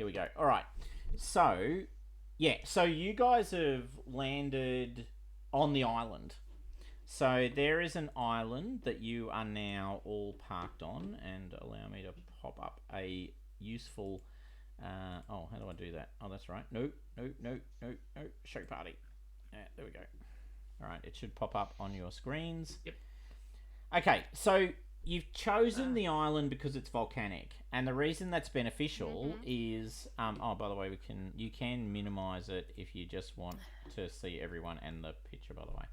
here we go. All right. So, yeah. So you guys have landed on the island. So there is an island that you are now all parked on, and allow me to pop up a useful. How do I do that? Oh, that's right. No, no, no, no, no. Show party. There we go. All right, it should pop up on your screens. Yep. Okay, so you've chosen the island because it's volcanic, and the reason that's beneficial is by the way, you can minimize it if you just want to see everyone and the picture. By the way,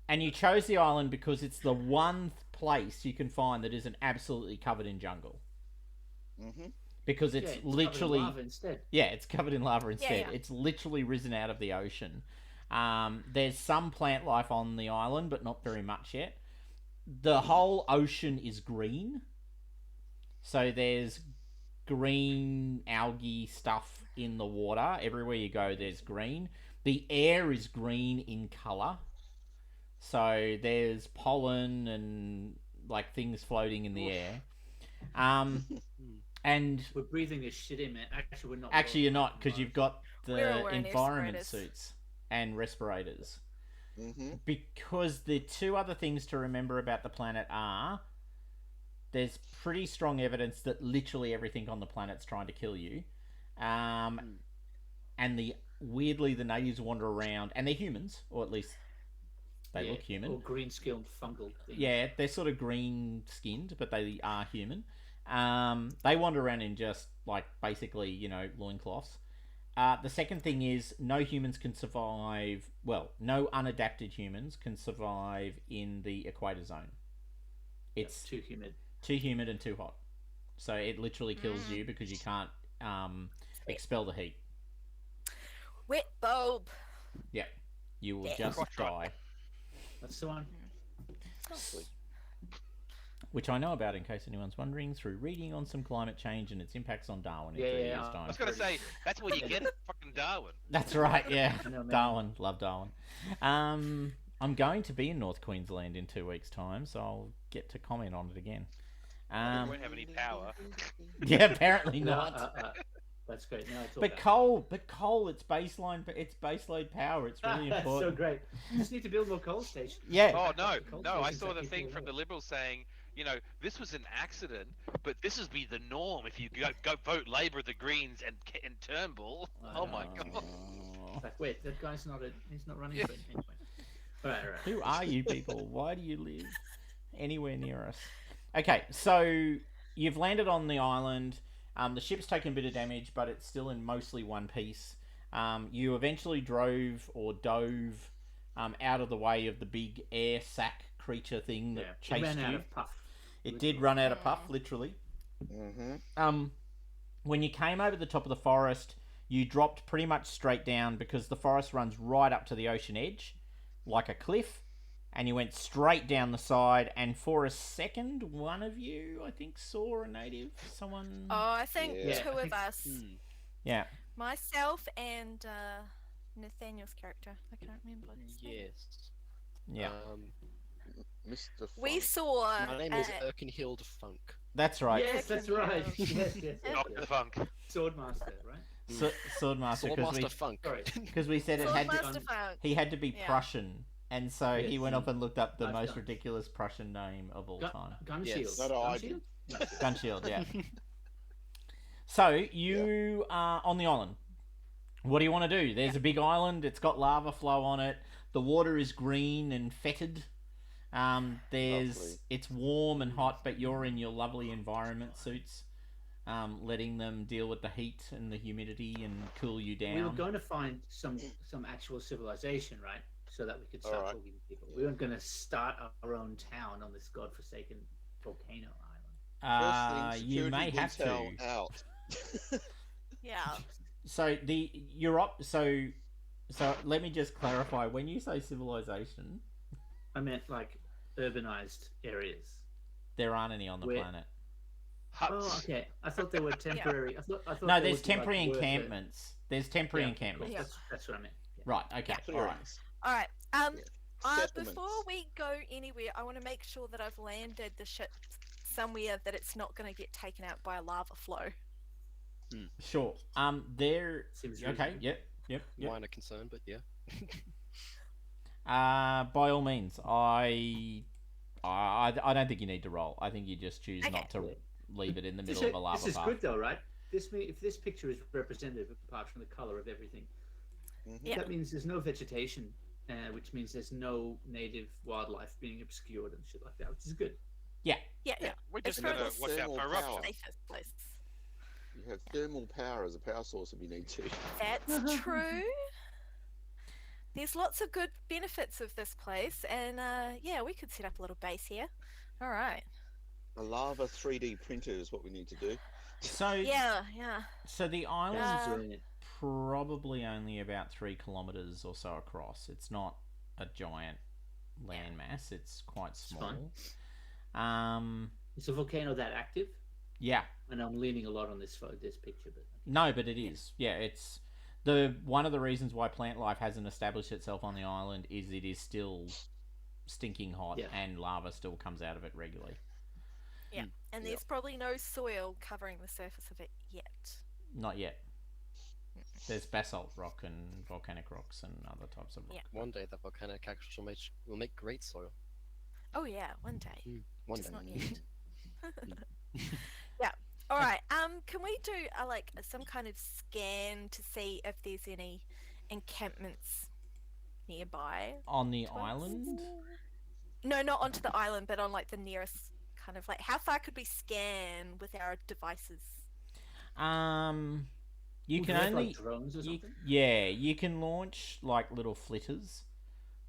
and you chose the island because it's the one place you can find that isn't absolutely covered in jungle. Mm-hmm. Because it's literally covered in lava instead. Yeah, it's covered in lava instead. Yeah. It's literally risen out of the ocean. There's some plant life on the island, but not very much yet. The whole ocean is green. So there's green algae stuff in the water. Everywhere you go, there's green. The air is green in colour. So there's pollen and like things floating in the air. And we're breathing this shit in, man. Actually, we're not. Actually, you're not, because you've got the environment respirators. suits and respirators. Mm-hmm. Because the two other things to remember about the planet are there's pretty strong evidence that literally everything on the planet's trying to kill you. And weirdly, the natives wander around, and they're humans, or at least they look human. Or green-skinned fungal things. Yeah, they're sort of green-skinned, but they are human. They wander around in just, like, basically, loincloths. The second thing is no humans can survive... Well, no unadapted humans can survive in the equator zone. It's too humid. Too humid and too hot. So it literally kills you because you can't expel the heat. Wet bulb. Yeah. You will just die. That's the one. Which I know about, in case anyone's wondering, through reading on some climate change and its impacts on Darwin in 3 years' time. I was going to say, that's where you get it, fucking Darwin. That's right, yeah. Darwin. Love Darwin. I'm going to be in North Queensland in 2 weeks' time, so I'll get to comment on it again. We won't have any power. Yeah, apparently not. That's great. Now it's all but coal, it's baseline power. It's really important. That's so great. You just need to build more coal stations. Yeah. Oh no! I saw the thing from the Liberals saying, this was an accident, but this would be the norm if you go vote Labor, the Greens, and Turnbull. Oh my god! Like, wait, that guy's he's not running for it anyway. All right. Who are you people? Why do you live anywhere near us? Okay, so you've landed on the island. The ship's taken a bit of damage, but it's still in mostly one piece. You eventually drove or dove out of the way of the big air sac creature thing that chased you. It ran out of puff. It did run out of puff, literally. Mm-hmm. When you came over the top of the forest, you dropped pretty much straight down because the forest runs right up to the ocean edge, like a cliff. And you went straight down the side, and for a second, one of you, I think, saw a native. Someone. Oh, I think two of us. Yeah. Myself and Nathaniel's character. I can't remember. Yes. Yeah. Mr. Funk. We saw. My name is Erkenhild Funk. That's right. Yes, that's right. yes. Dr. Funk. Swordmaster, right? Swordmaster. Swordmaster Funk. Because we said he had to be Prussian. And so he went up and looked up the most ridiculous Prussian name of all time. Gunshield. Yes. Gunshield? Gunshield, yeah. So you are on the island. What do you want to do? There's a big island. It's got lava flow on it. The water is green and fetid. It's warm and hot, but you're in your lovely environment suits, letting them deal with the heat and the humidity and cool you down. We were going to find some actual civilization, right? So that we could start talking to people. We weren't going to start our own town on this godforsaken volcano island. You may have to. Out. Yeah. So so let me just clarify. When you say civilization, I meant like urbanized areas. There aren't any on the planet. Huts. Oh, okay. I thought they were temporary. I thought no, there's temporary encampments. There's temporary encampments. Cool. That's what I meant. Yeah. Right. Okay. All right. All right. Settlements. Before we go anywhere, I want to make sure that I've landed the ship somewhere that it's not going to get taken out by a lava flow. Sure. There. Seems Okay. reasonable. Yep. Minor concern, but yeah. By all means, I don't think you need to roll. I think you just choose not to leave it in the middle of a lava This is path. good though, right? If this picture is representative, apart from the color of everything, that means there's no vegetation, which means there's no native wildlife being obscured and shit like that, which is good. Yeah. We're It's just gonna probably watch out for thermal eruption. power. safest place. You have thermal power as a power source if you need to. That's true. There's lots of good benefits of this place, and yeah, we could set up a little base here. All right. A lava 3D printer is what we need to do. So Yeah. So the island's Brilliant. probably only about 3 kilometers or so across. It's not a giant landmass. It's quite small. Is the volcano that active? Yeah. And I'm leaning a lot on this picture, but No, but it is. Yeah, it's one of the reasons why plant life hasn't established itself on the island is it is still stinking hot and lava still comes out of it regularly. Yeah, and there's probably no soil covering the surface of it yet. Not yet. There's basalt rock and volcanic rocks and other types of rock. Yeah. One day the volcanic ash will make great soil. Oh yeah, one day. One Just day. not yet. Yeah. All right. Can we do some kind of scan to see if there's any encampments nearby? On the to us? island? No, not onto the island, but on the nearest kind of how far could we scan with our devices? You can only drones or something. you can launch little flitters,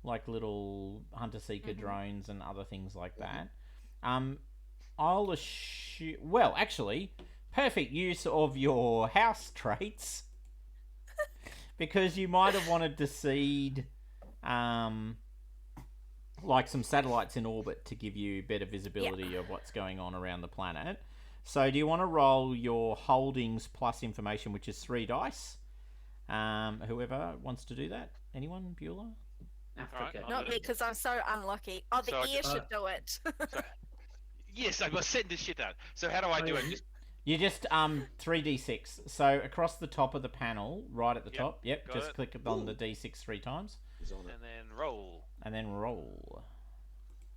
little hunter seeker drones and other things like that. I'll assume. Well, actually, perfect use of your house traits, because you might have wanted to seed, some satellites in orbit to give you better visibility of what's going on around the planet. So, do you want to roll your holdings plus information, which is 3 dice? Whoever wants to do that. Anyone, Beulah? Africa. Right, Not me, because I'm so unlucky. Oh, the So I ear can- should do it. Yes, I must send this shit out. So how do I do it? Just You just 3d6. So across the top of the panel, right at the top. Yep. got Just it. click on the d6 3 times, Is on it. and then roll. and then roll.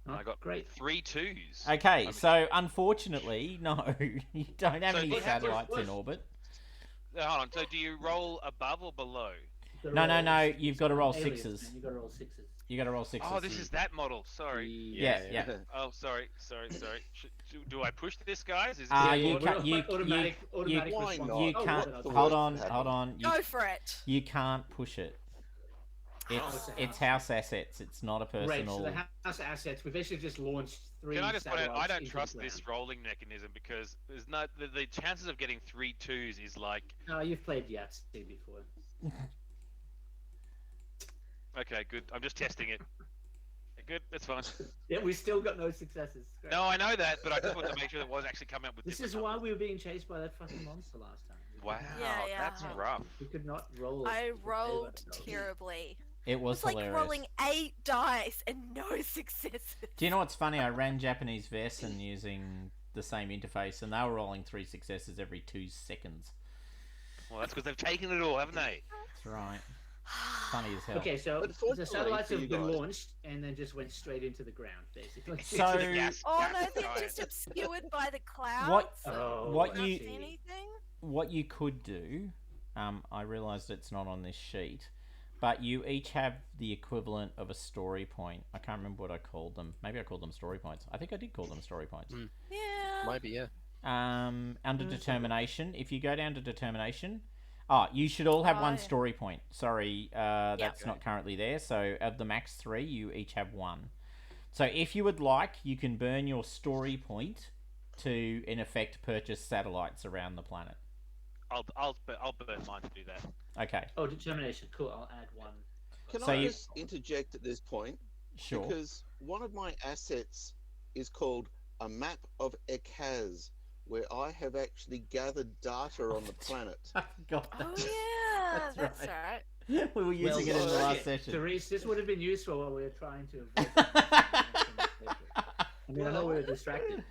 I got great. 3 2s. Okay. So unfortunately, no, you don't have So any what happens- satellites in orbit. Hold on. So do you roll above or below? No. You've got to roll Aliens, 6s. man, you got to roll 6s. You got to roll 6s. Oh, this is that model. Sorry. Yeah. Oh, sorry. Do I push this, guys? Is You can't. Automatic Why response. not? You Oh, can't. what the Hold worst on. happened? You, Go for it. you can't push it. it's a It's house assets. It's not a Right, personal. so the house assets, we basically just launched 3 Can I just point out, I satellites don't into trust the this ground. rolling mechanism because there's no the chances of getting 3 2s is like No, you've played Yahtzee before. okay, good. I'm just testing it. Good, that's fine. Yeah, we still got no successes. Great. No, I know that, but I just wanted to make sure that was actually coming up with. This is different why numbers. we were being chased by that fucking monster last time. Wow, Yeah. that's rough. We could not roll. I to save rolled ourselves. terribly. It was It's like hilarious. rolling 8 dice and no successes. Do you know what's funny? I ran Japanese Versen using the same interface, and they were rolling 3 successes every 2 seconds. Well, that's because they've taken it all, haven't they? That's right. Funny as hell. Okay, so But the fortunately satellites for have you been guys- launched and then just went straight into the ground, basically. So- The gas- Oh gas no, they're giant. just obscured by the clouds. What- Oh, what I Not you- see. anything? What you could do, I realised it's not on this sheet, but you each have the equivalent of a story point. I can't remember what I called them. Maybe I called them story points. I think I did call them story points. Yeah. Maybe, yeah. Under determination, if you go down to determination, you should all have Oh, one yeah. story point. Sorry, that's Okay. not currently there. So of the max 3, you each have 1. So if you would like, you can burn your story point to, in effect, purchase satellites around the planet. I'll burn mine to do that. Okay, Oh, determination. Cool. I'll add 1. Can So I you- just interject at this point? sure. Because one of my assets is called a map of Ekaz, where I have actually gathered data on the planet. I forgot Oh that. yeah, That's that's right. right. We were using it in the Well, last shit. session. Therese, this would have been useful while we were trying to avoid. I mean, I know we were distracted.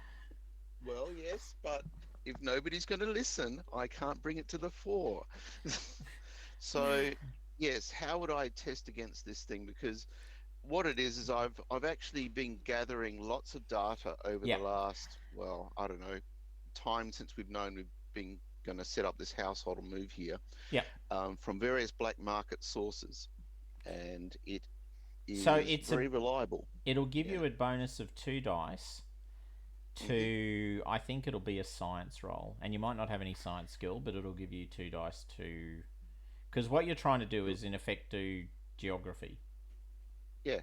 Well, yes, but if nobody's going to listen, I can't bring it to the fore. So, yes, how would I test against this thing? Because what it is I've actually been gathering lots of data over Yeah. the last, well, I don't know, time since we've known we've been going to set up this household and move here, Yeah. from various black market sources, and it So is very reliable. it'll give Yeah. you a bonus of 2 dice to I think it'll be a science roll, and you might not have any science skill, but it'll give you 2 dice to because what you're trying to do is in effect do geography. Yeah,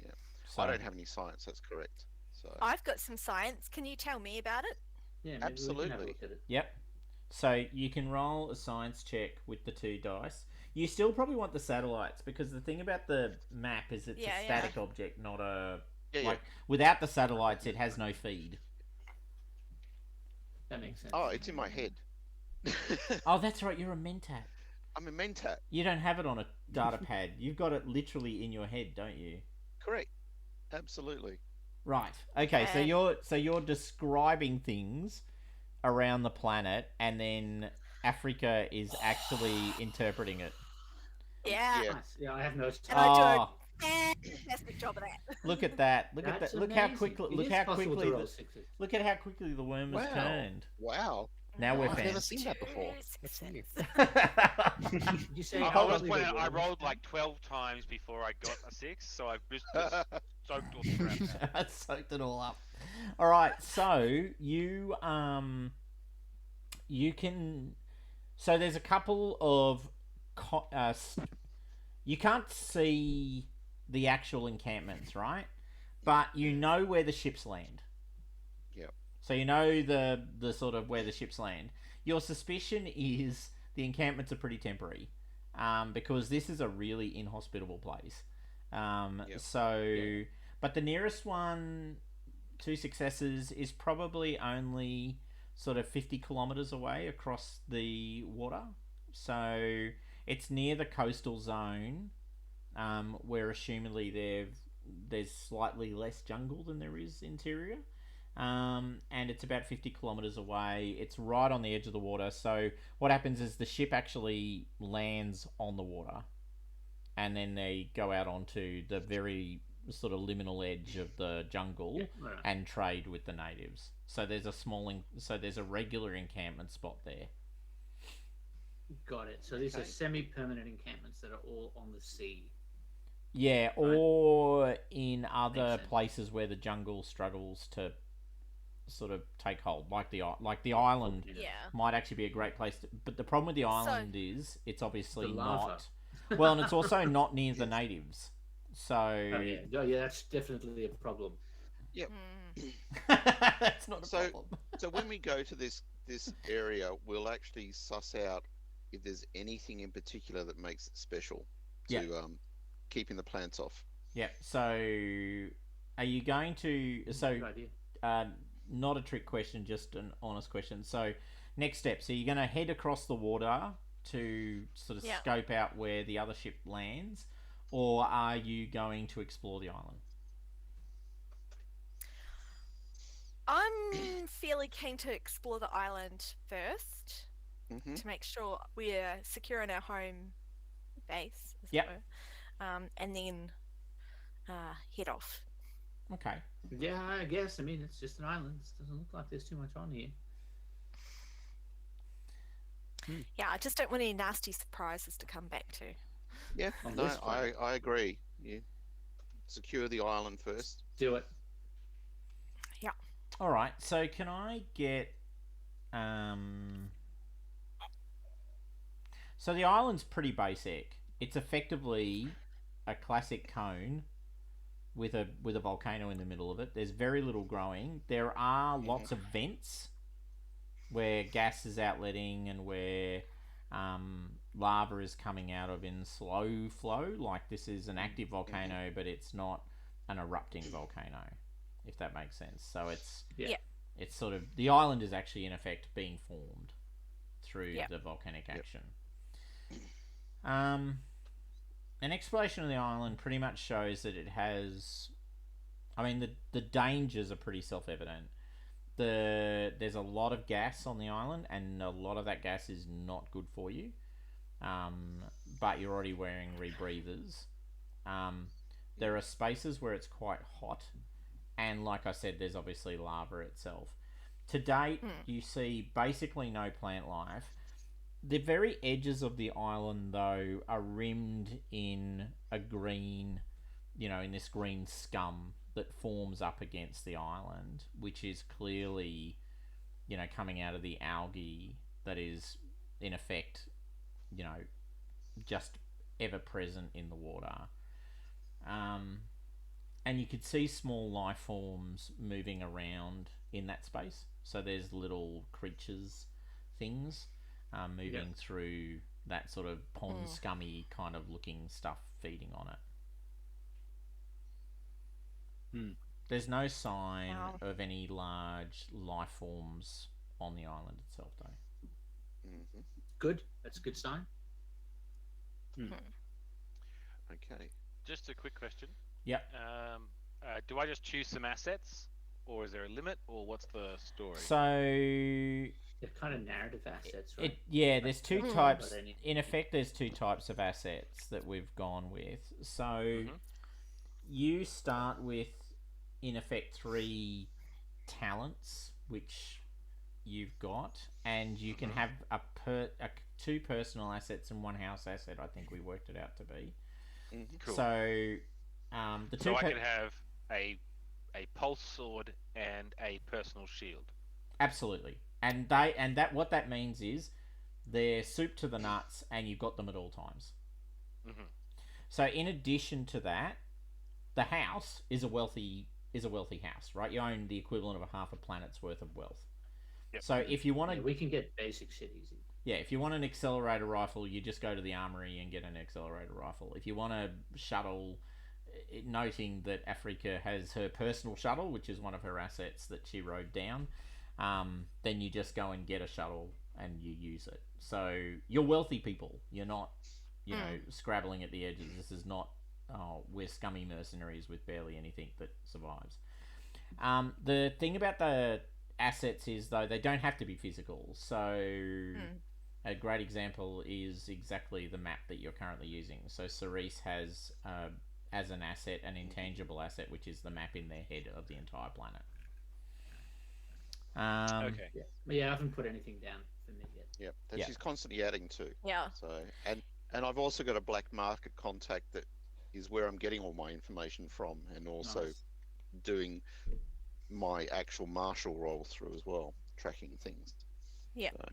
yeah. So I don't have any science. That's correct. So I've got some science. Can you tell me about it? Yeah, maybe we can have a absolutely. look at it. Yep. So you can roll a science check with the 2 dice. You still probably want the satellites because the thing about the map is it's Yeah, a yeah. static object, not a Yeah, like without the satellites it has no feed. That makes sense. Oh, it's in my head. Oh, that's right, you're a mentat. I'm a mentat. You don't have it on a data pad. You've got it literally in your head, don't you? Correct. Absolutely. Right. Okay, so Okay. you're describing things around the planet and then Africa is actually interpreting it. Yeah. Yeah. Nice. Yeah, I have noticed. And I do Oh, a fantastic job of that. look at that. Look at That's that. Look how amazing. quickly It look is how possible quickly to roll the, sixes. look at how quickly the worm has Wow. turned. Wow. Now we're I've never fans. seen that before. That's That's new. Did you say? I how was lovely playing. the I worm rolled is? like 12 times before I got a 6, so I've just soaked all the crap. I soaked it all up. All right, so you can so there's a couple of you can't see the actual encampments, right? But you know where the ships land. Yep. So you know the sort of where the ships land. Your suspicion is the encampments are pretty temporary, because this is a really inhospitable place. Yep. So, Yeah. but the nearest one, 2 successes, is probably only sort of 50 kilometers away across the water. So it's near the coastal zone, where assumedly there's slightly less jungle than there is interior. And it's about 50 kilometers away. It's right on the edge of the water. So what happens is the ship actually lands on the water, and then they go out onto the very sort of liminal edge of the jungle Yeah, all right. and trade with the natives. So there's a regular encampment spot there. Got it. So these are Okay. semi-permanent encampments that are all on the sea. Yeah, or in other Makes sense. places where the jungle struggles to sort of take hold, like the island Yeah. might actually be a great place to, but the problem with the So- island is it's obviously The lava. not well, and it's also not near the natives, so Oh yeah, oh, yeah, that's definitely a problem. Yep. Mm. that's not a So- problem. So when we go to this area, we'll actually suss out if there's anything in particular that makes it special to Yeah. Keeping the plants off. Yeah, so are you going to Good idea. not a trick question, just an honest question. So next step, so you're going to head across the water to sort of Yeah. scope out where the other ship lands, or are you going to explore the island? I'm fairly keen to explore the island first Hmm. to make sure we're secure in our home base, as it Yep. were, and then head off. Okay. Yeah, I guess. I mean, it's just an island. It doesn't look like there's too much on here. Yeah, I just don't want any nasty surprises to come back to. Yeah, On no, this planet. I agree. You secure the island first. Do it. All right. So can I get So the island's pretty basic. It's effectively a classic cone with a volcano in the middle of it. There's very little growing. There are lots of vents where gas is outletting and where lava is coming out of in slow flow. Like this is an active volcano, but it's not an erupting volcano, if that makes sense. So it's Yeah. Yeah. it's sort of the island is actually in effect being formed through Yeah. the volcanic action. An exploration of the island pretty much shows that it has. I mean, the dangers are pretty self-evident. there's a lot of gas on the island, and a lot of that gas is not good for you. Um, but you're already wearing rebreathers. Um, there are spaces where it's quite hot, and like I said, there's obviously lava itself. To date, you see basically no plant life. The very edges of the island, though, are rimmed in a green, in this green scum that forms up against the island, which is clearly, coming out of the algae that is, in effect, you know, just ever present in the water. Um, and you could see small life forms moving around in that space. So there's little creatures, things, moving through that sort of pond scummy kind of looking stuff feeding on it. There's no sign of any large life forms on the island itself, though. Good. That's a good sign. Okay. Just a quick question. Yep. Do I just choose some assets, or is there a limit, or what's the story? So They're kind of narrative assets, right? there's two types. In effect, there's two types of assets that we've gone with. So you start with, in effect, 3 talents, which you've got, and you can have a 2 personal assets and 1 house asset. I think we worked it out to be. Cool. So the two. So I could have a pulse sword and a personal shield. Absolutely, and that what that means is they're soup to the nuts, and you've got them at all times. So in addition to that, the house is a wealthy house, right? You own the equivalent of half a planet's worth of wealth. Yep. So if you want to, we can get basic shit easy. Yeah, if you want an accelerator rifle, you just go to the armory and get an accelerator rifle. If you want a shuttle, noting that Africa has her personal shuttle, which is one of her assets that she rode down, then you just go and get a shuttle and you use it. So you're wealthy people. You're not, scrabbling at the edges. This is not, we're scummy mercenaries with barely anything that survives. The thing about the assets is, though, they don't have to be physical. So a great example is exactly the map that you're currently using. So Cerise has, as an asset, an intangible asset, which is the map in their head of the entire planet. Okay. Yeah, I haven't put anything down for me yet. Yep. That she's constantly adding to. Yeah. So and I've also got a black market contact that is where I'm getting all my information from, and also doing my actual martial roll through as well, tracking things. Yeah. So.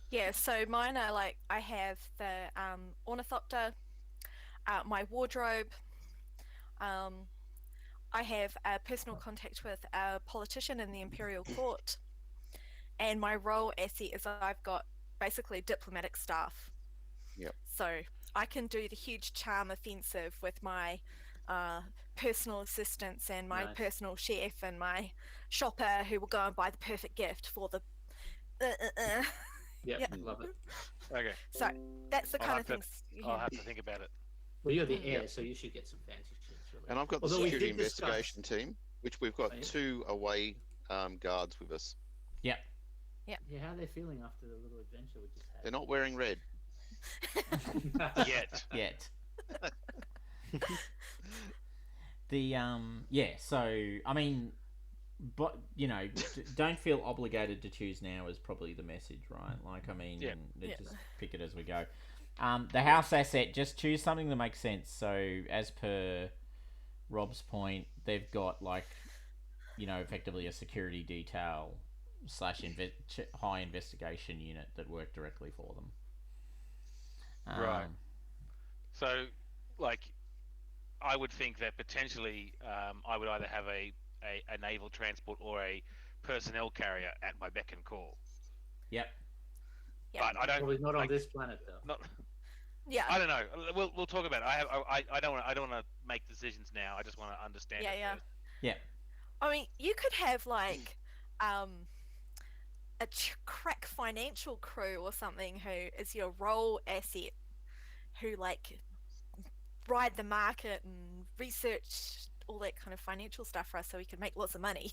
Yeah, so mine are like, I have the ornithopter, my wardrobe, I have a personal contact with a politician in the Imperial Court, and my role asset is I've got basically diplomatic staff. Yep. So I can do the huge charm offensive with my personal assistants and my personal chef and my shopper who will go and buy the perfect gift for the. Yeah, love it. Okay. So that's the I'll kind have of things. I'll have to think about it. Well, you're the heir, so you should get some fancy shit. Really. And I've got the Although we security did discuss- investigation team, which we've got 2 away guards with us. Yep. Yeah, how are they feeling after the little adventure we just had? They're not wearing red. Yet. So I mean, but don't feel obligated to choose now is probably the message, right? Like, I mean, just pick it as we go. The house asset, just choose something that makes sense. So as per Rob's point, they've got effectively a security detail / high investigation unit that work directly for them. Right. So, I would think that potentially I would either have a naval transport or a personnel carrier at my beck and call. Yep. But I don't. Probably not on this planet, though. Not. Yeah. I don't know. We'll talk about it. I don't want to make decisions now. I just want to understand. Yeah. First. Yeah. I mean, you could have a crack financial crew or something who is your role asset, who ride the market and research all that kind of financial stuff for us, so we can make lots of money.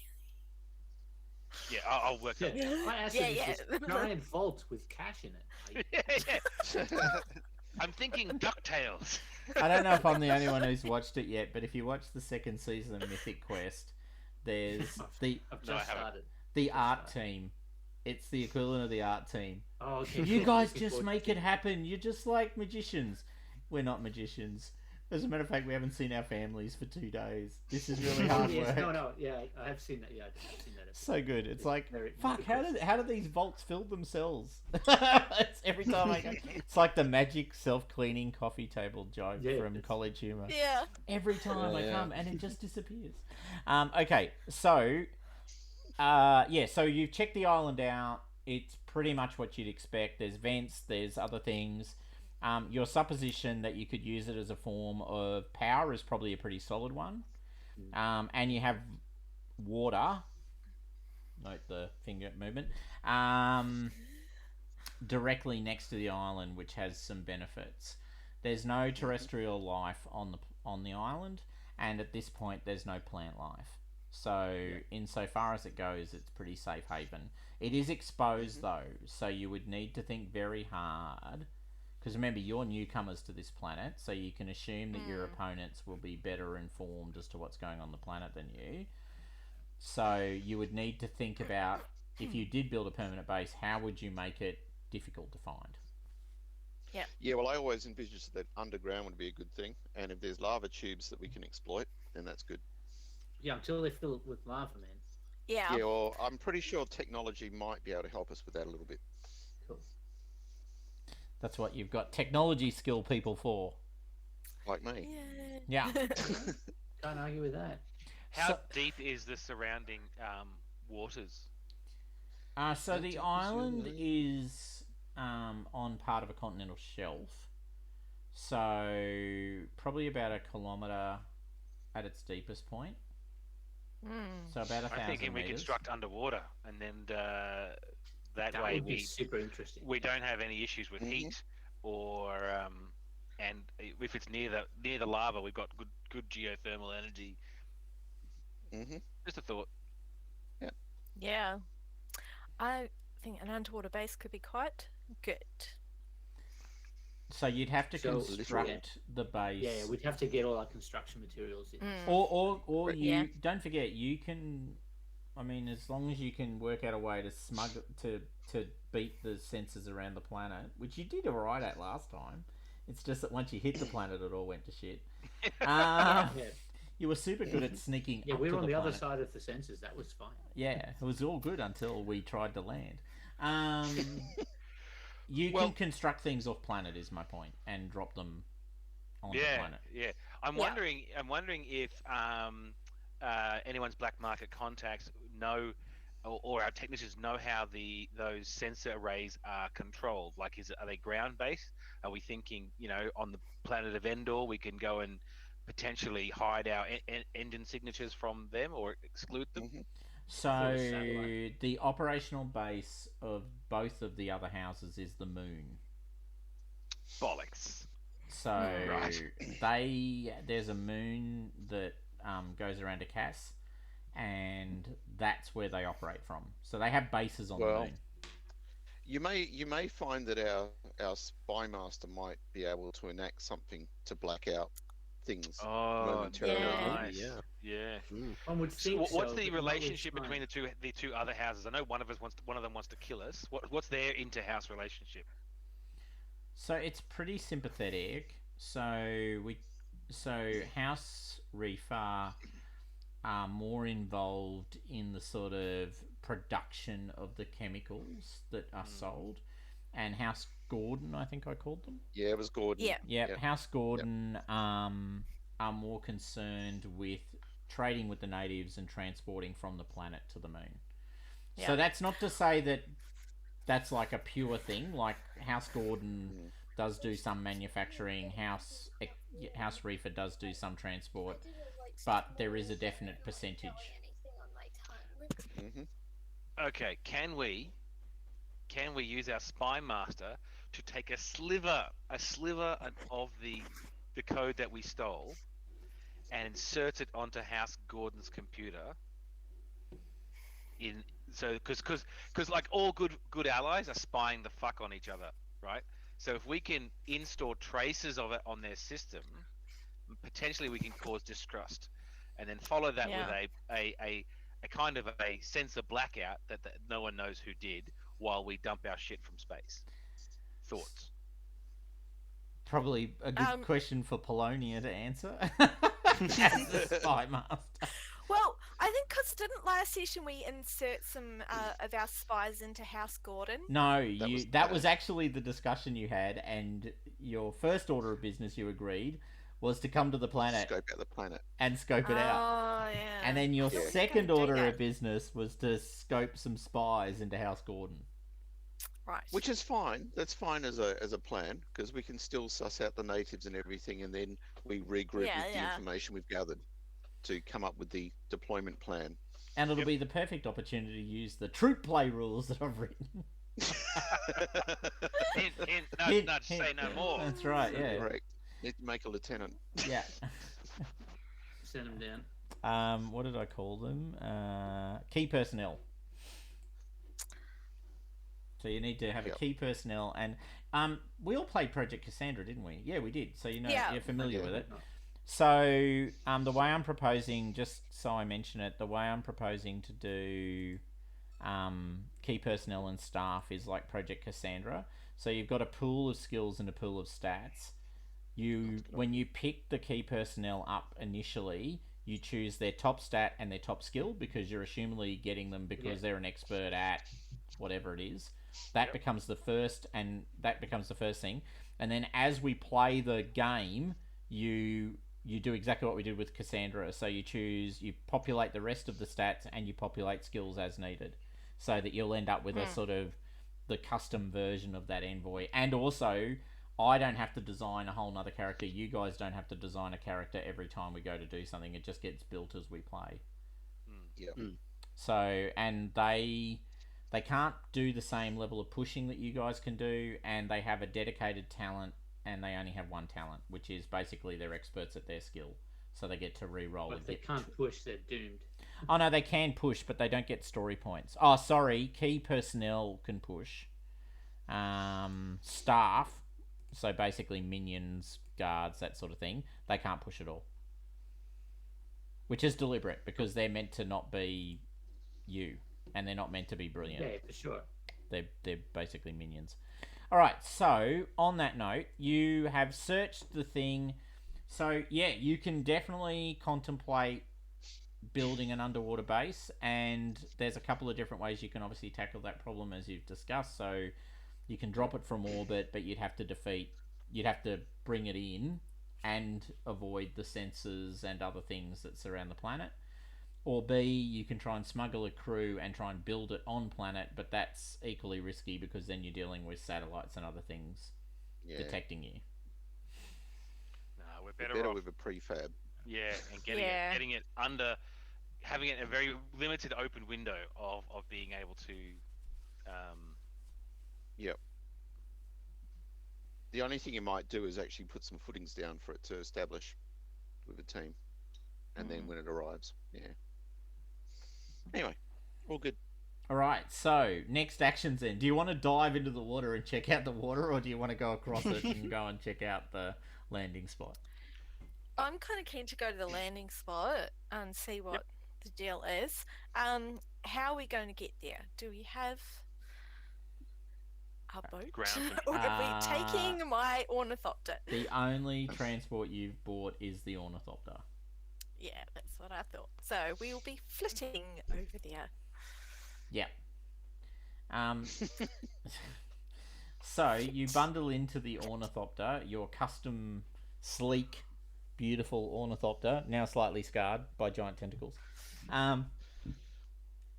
Yeah, I'll work Yeah, something out. my acid Yeah, is yeah. this giant vault with cash in it. Yeah. I'm thinking Ducktales. I don't know if I'm the only one who's watched it yet, but if you watch the second season of Mythic Quest, there's I've No, I just haven't. started. the Just art started. team. It's the equivalent of the art team. Oh, okay. You cool. guys Looking just forward make to it happen. You're just like magicians. We're not magicians. As a matter of fact, we haven't seen our families for 2 days. This is really hard Yes, work. no, yeah, I have seen that. Yeah, I've seen that. Episode. So good. It's like, Very- fuck, very how do these vaults fill themselves? It's every time I go. It's like the magic self-cleaning coffee table joke Yeah, from it's- College Humor. Yeah. Every time I Yeah. come and it just disappears. Okay, so so you've checked the island out. It's pretty much what you'd expect. There's vents, there's other things. Your supposition that you could use it as a form of power is probably a pretty solid one. And you have water. Note the finger movement. Directly next to the island, which has some benefits. There's no terrestrial life on the island, and at this point, there's no plant life. So, insofar as it goes, it's pretty safe haven. It is exposed though, so you would need to think very hard. Because remember, you're newcomers to this planet, so you can assume that your opponents will be better informed as to what's going on the planet than you. So you would need to think about, if you did build a permanent base, how would you make it difficult to find? Yeah, well, I always envisaged that underground would be a good thing, and if there's lava tubes that we can exploit, then that's good. Yeah, until they fill it with lava, man. Yeah. Yeah, well, I'm pretty sure technology might be able to help us with that a little bit. Cool. That's what you've got technology skill people for. Like me. Yeah. Can't argue with that. How So- deep is the surrounding waters? So the That's island interesting, is on part of a continental shelf. So probably about a kilometre at its deepest point. So about 1,000 I'm thinking we meters. construct underwater, and then that That way would be we super interesting. don't have any issues with heat or and if it's near the lava, we've got good geothermal energy. Hmm. Just a thought. Yeah. I think an underwater base could be quite good. So you'd have to So- construct the base. Yeah, we'd have to get all our construction materials in. Or you Yeah. don't forget, you can. I mean, as long as you can work out a way to to beat the sensors around the planet, which you did alright at last time. It's just that once you hit the planet, it all went to shit. Yeah, You were super good at sneaking. yeah, up we to were on the other planet. side of the sensors. That was fine. Yeah, it was all good until we tried to land. You Well- can construct things off planet, is my point, and drop them on the Yeah, planet. yeah. I'm wondering if anyone's black market contacts know, or our technicians know how those sensor arrays are controlled. Like, are they ground based? Are we thinking, on the planet of Endor, we can go and potentially hide our engine signatures from them or exclude them? Hmm. So satellite. the operational base of both of the other houses is the moon. Bollocks. So Right. there's a moon that goes around a Cass, and that's where they operate from. So they have bases on the Well, moon. You may find that our spy master might be able to enact something to black out things Oh, momentarily. yeah. nice. Yeah. Yeah. One would So think. what's so, the but not with relationship mine. between the two other houses? I know one of them wants to kill us. What's their inter-house relationship? So it's pretty sympathetic. So House Reefer are more involved in the sort of production of the chemicals that are sold, and House Gordon, I think I called them. Yeah, it was Gordon. Yeah. Yep, Yep. House Gordon are more concerned with trading with the natives and transporting from the planet to the moon. So Yeah. that's not to say that that's like a pure thing. Like House Gordon does do some manufacturing, House Reefer does do some transport, but there is a definite percentage. Hmm. Okay, can we use our spy master to take a sliver of the code that we stole and insert it onto House Gordon's computer in so because like all good allies are spying the fuck on each other, right? So if we can install traces of it on their system, potentially we can cause distrust, and then follow that with Yeah. a kind of a sense of blackout that no one knows who did while we dump our shit from space. Thoughts? Probably a good Um, question for Polonia to answer as the spy master. Well, I think because didn't last session we insert some of our spies into House Gordon? No, was that the was plan. actually the discussion you had, and your first order of business you agreed was to come to the planet Scope out the planet. and scope it out. Oh, yeah. And then your I thought we were second gonna do order that. of business was to scope some spies into House Gordon. Right. Which is fine. That's fine as a plan, because we can still suss out the natives and everything, and then we regroup Yeah, with the yeah. information we've gathered to come up with the deployment plan. And it'll be the perfect opportunity to use the troop play rules that I've written. Hint, hint, nudge, Hint, nudge, hint. say no more. That's right, yeah. Correct. Need to make a lieutenant. Yeah. Send him down. What did I call them? Key personnel. So you need to have a key personnel, and we all played Project Cassandra, didn't we? Yeah, we did. So you know Yeah. you're familiar Yeah. with it. So the way I'm proposing, just so I mention it, the way I'm proposing to do key personnel and staff is like Project Cassandra. So you've got a pool of skills and a pool of stats. When you pick the key personnel up initially, you choose their top stat and their top skill because you're assumedly getting them because they're an expert at whatever it is. That becomes the first thing. And then as we play the game, you do exactly what we did with Cassandra. So you populate the rest of the stats and you populate skills as needed, so that you'll end up with a sort of the custom version of that envoy. And also, I don't have to design a whole nother character. You guys don't have to design a character every time we go to do something. It just gets built as we play. Yeah. So, and they can't do the same level of pushing that you guys can do, and they have a dedicated talent, and they only have one talent, which is basically they're experts at their skill. So they get to re-roll. But if they can't push, they're doomed. Oh no, they can push, but they don't get story points. Oh, sorry, key personnel can push. Staff, so basically minions, guards, that sort of thing, they can't push at all. Which is deliberate, because they're meant to not be you, and they're not meant to be brilliant. Yeah, for sure. They're basically minions. Alright, so on that note, you have searched the thing. So yeah, you can definitely contemplate building an underwater base, and there's a couple of different ways you can obviously tackle that problem, as you've discussed. So you can drop it from orbit, but you'd have to bring it in and avoid the sensors and other things that surround the planet. Or B, you can try and smuggle a crew and try and build it on planet, but that's equally risky because then you're dealing with satellites and other things detecting you. No, we're Better better off. with a prefab. Yeah, and getting it under, having it a very limited open window of being able to. Yep. The only thing you might do is actually put some footings down for it to establish with a team, and then when it arrives, Anyway, all good. All right, so next actions then. Do you want to dive into the water and check out the water, or do you want to go across it and go and check out the landing spot? I'm kind of keen to go to the landing spot and see what the deal is. How are we going to get there? Do we have a boat? Ground Or are we taking my ornithopter? The only transport you've bought is the ornithopter. Yeah, that's what I thought. So we will be flitting over there. Yeah. So you bundle into the ornithopter, your custom, sleek, beautiful ornithopter, now slightly scarred by giant tentacles.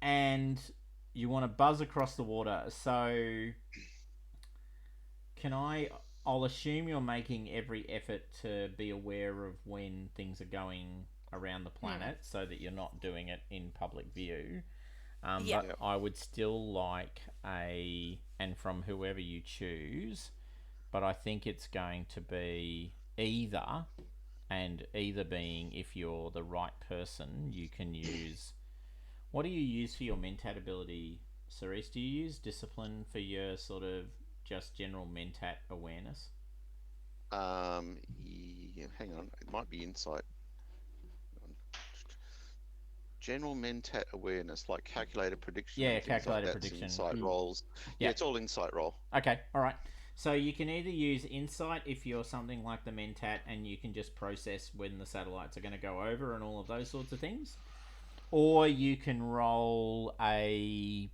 And you want to buzz across the water. So I'll assume you're making every effort to be aware of when things are going around the planet so that you're not doing it in public view. But I would still like and from whoever you choose, but I think it's going to be either being, if you're the right person, you can use What do you use for your mentat ability, Cerise? Do you use discipline for your sort of just general mentat awareness? Yeah, hang on. It might be insight. General mentat awareness, like calculated prediction Yeah, and things like calculated that's prediction. insight rolls. Yeah. Yeah, it's all insight roll. Okay, all right. So you can either use insight if you're something like the mentat and you can just process when the satellites are going to go over and all of those sorts of things, or you can roll a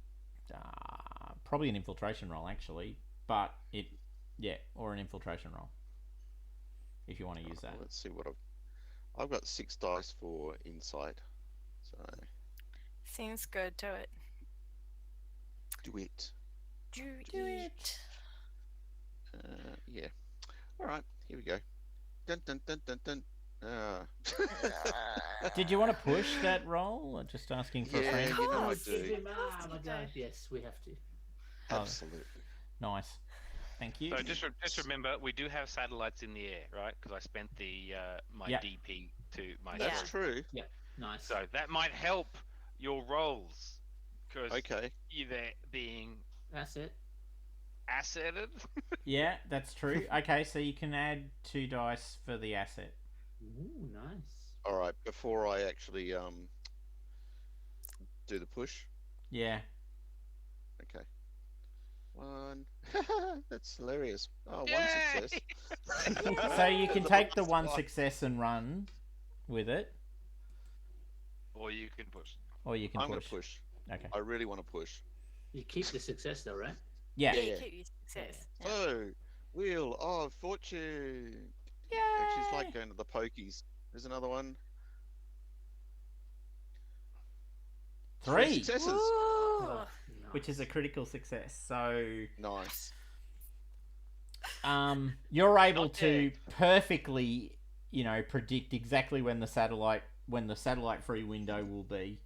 probably an infiltration roll actually, but or an infiltration roll if you want to use that. Let's see what I've got 6 dice for insight. So Seems good. Do it. do it. Do it. Yeah. All right. Here we go. Dun dun dun dun dun. Did you want to push that roll? Or just asking for a Yeah, friend? you know I course. do. Oh my god, yes, we have to. Absolutely. Nice. Thank you. So just remember, we do have satellites in the air, right? Because I spent the my Yeah. DP to my. That's Yeah. true. Nice. So that might help your rolls, because Okay. either being That's it. asseted. Yeah, that's true. Okay, so you can add 2 dice for the asset. Ooh, nice. All right. Before I actually do the push. Yeah. Okay. 1. That's hilarious. Oh, Yay! 1 success. So you can take the 1 success and run with it, Or you can push. or you can I'm going push. to push. Okay. I really want to push. You keep the success though, right? Yeah. Yeah, Yeah. keep your success. Yeah. So, Wheel of Fortune. Yay! She's like going to the pokies. There's another one. 3, successes. Ooh. Oh, which is a critical success. So Nice. you're able Not to perfectly, predict exactly when the satellite free window will be.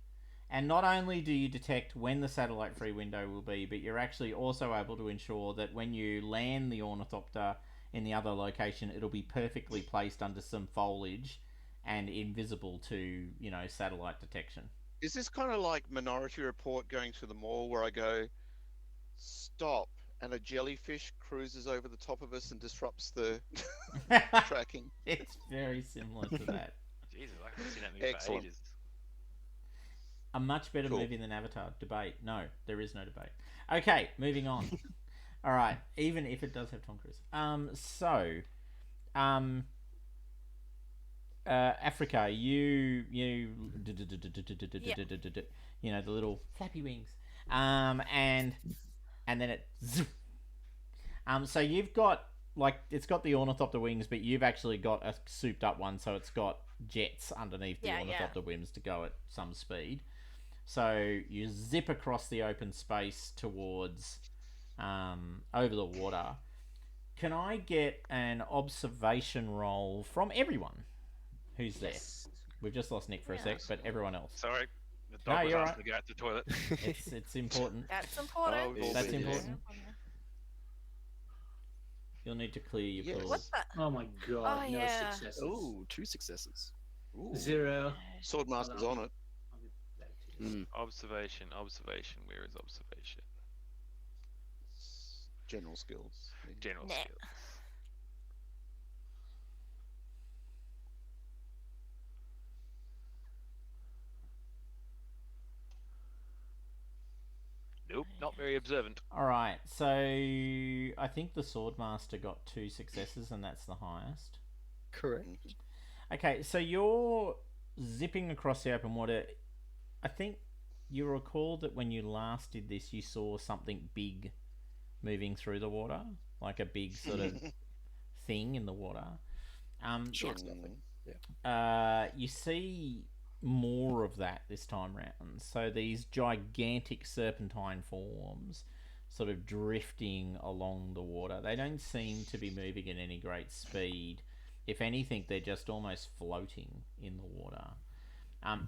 And not only do you detect when the satellite free window will be, but you're actually also able to ensure that when you land the ornithopter in the other location, it'll be perfectly placed under some foliage and invisible to, satellite detection. Is this kind of like Minority Report going to the mall where I go, stop, and a jellyfish cruises over the top of us and disrupts the tracking? It's very similar to that. Jesus, I haven't seen that movie Excellent. for ages. A much better Cool. movie than Avatar. Debate. No, there is no debate. Okay, moving on. All right, even if it does have Tom Cruise. Africa, you know, the little flappy wings. And then it so you've got, like, it's got the ornithopter wings, but you've actually got a souped up one, so it's got jets underneath the Yeah, ornithopter wings to go at some speed. So you zip across the open space towards over the water. Can I get an observation roll from everyone who's there? We've just lost Nick for a sec, but everyone else. Sorry, the No, dog was you're asking to go out to the toilet. It's important. That's important. Oh, we've all That's been there. important. You'll need to clear your Yes. pools. What the? Oh my god, Oh, no yeah. successes. Oh, 2 successes. Ooh. 0. Swordmaster's on it. I'll be back to you. Observation. Where is observation? General skills. Yeah. General Nah. skills. Nope, not very observant. All right, so I think the Swordmaster got 2 successes, and that's the highest. Correct. Okay, so you're zipping across the open water. I think you recall that when you last did this, you saw something big moving through the water, like a big sort of thing in the water. Sure, it's nothing. You see more of that this time round. So these gigantic serpentine forms sort of drifting along the water. They don't seem to be moving at any great speed. If anything, they're just almost floating in the water.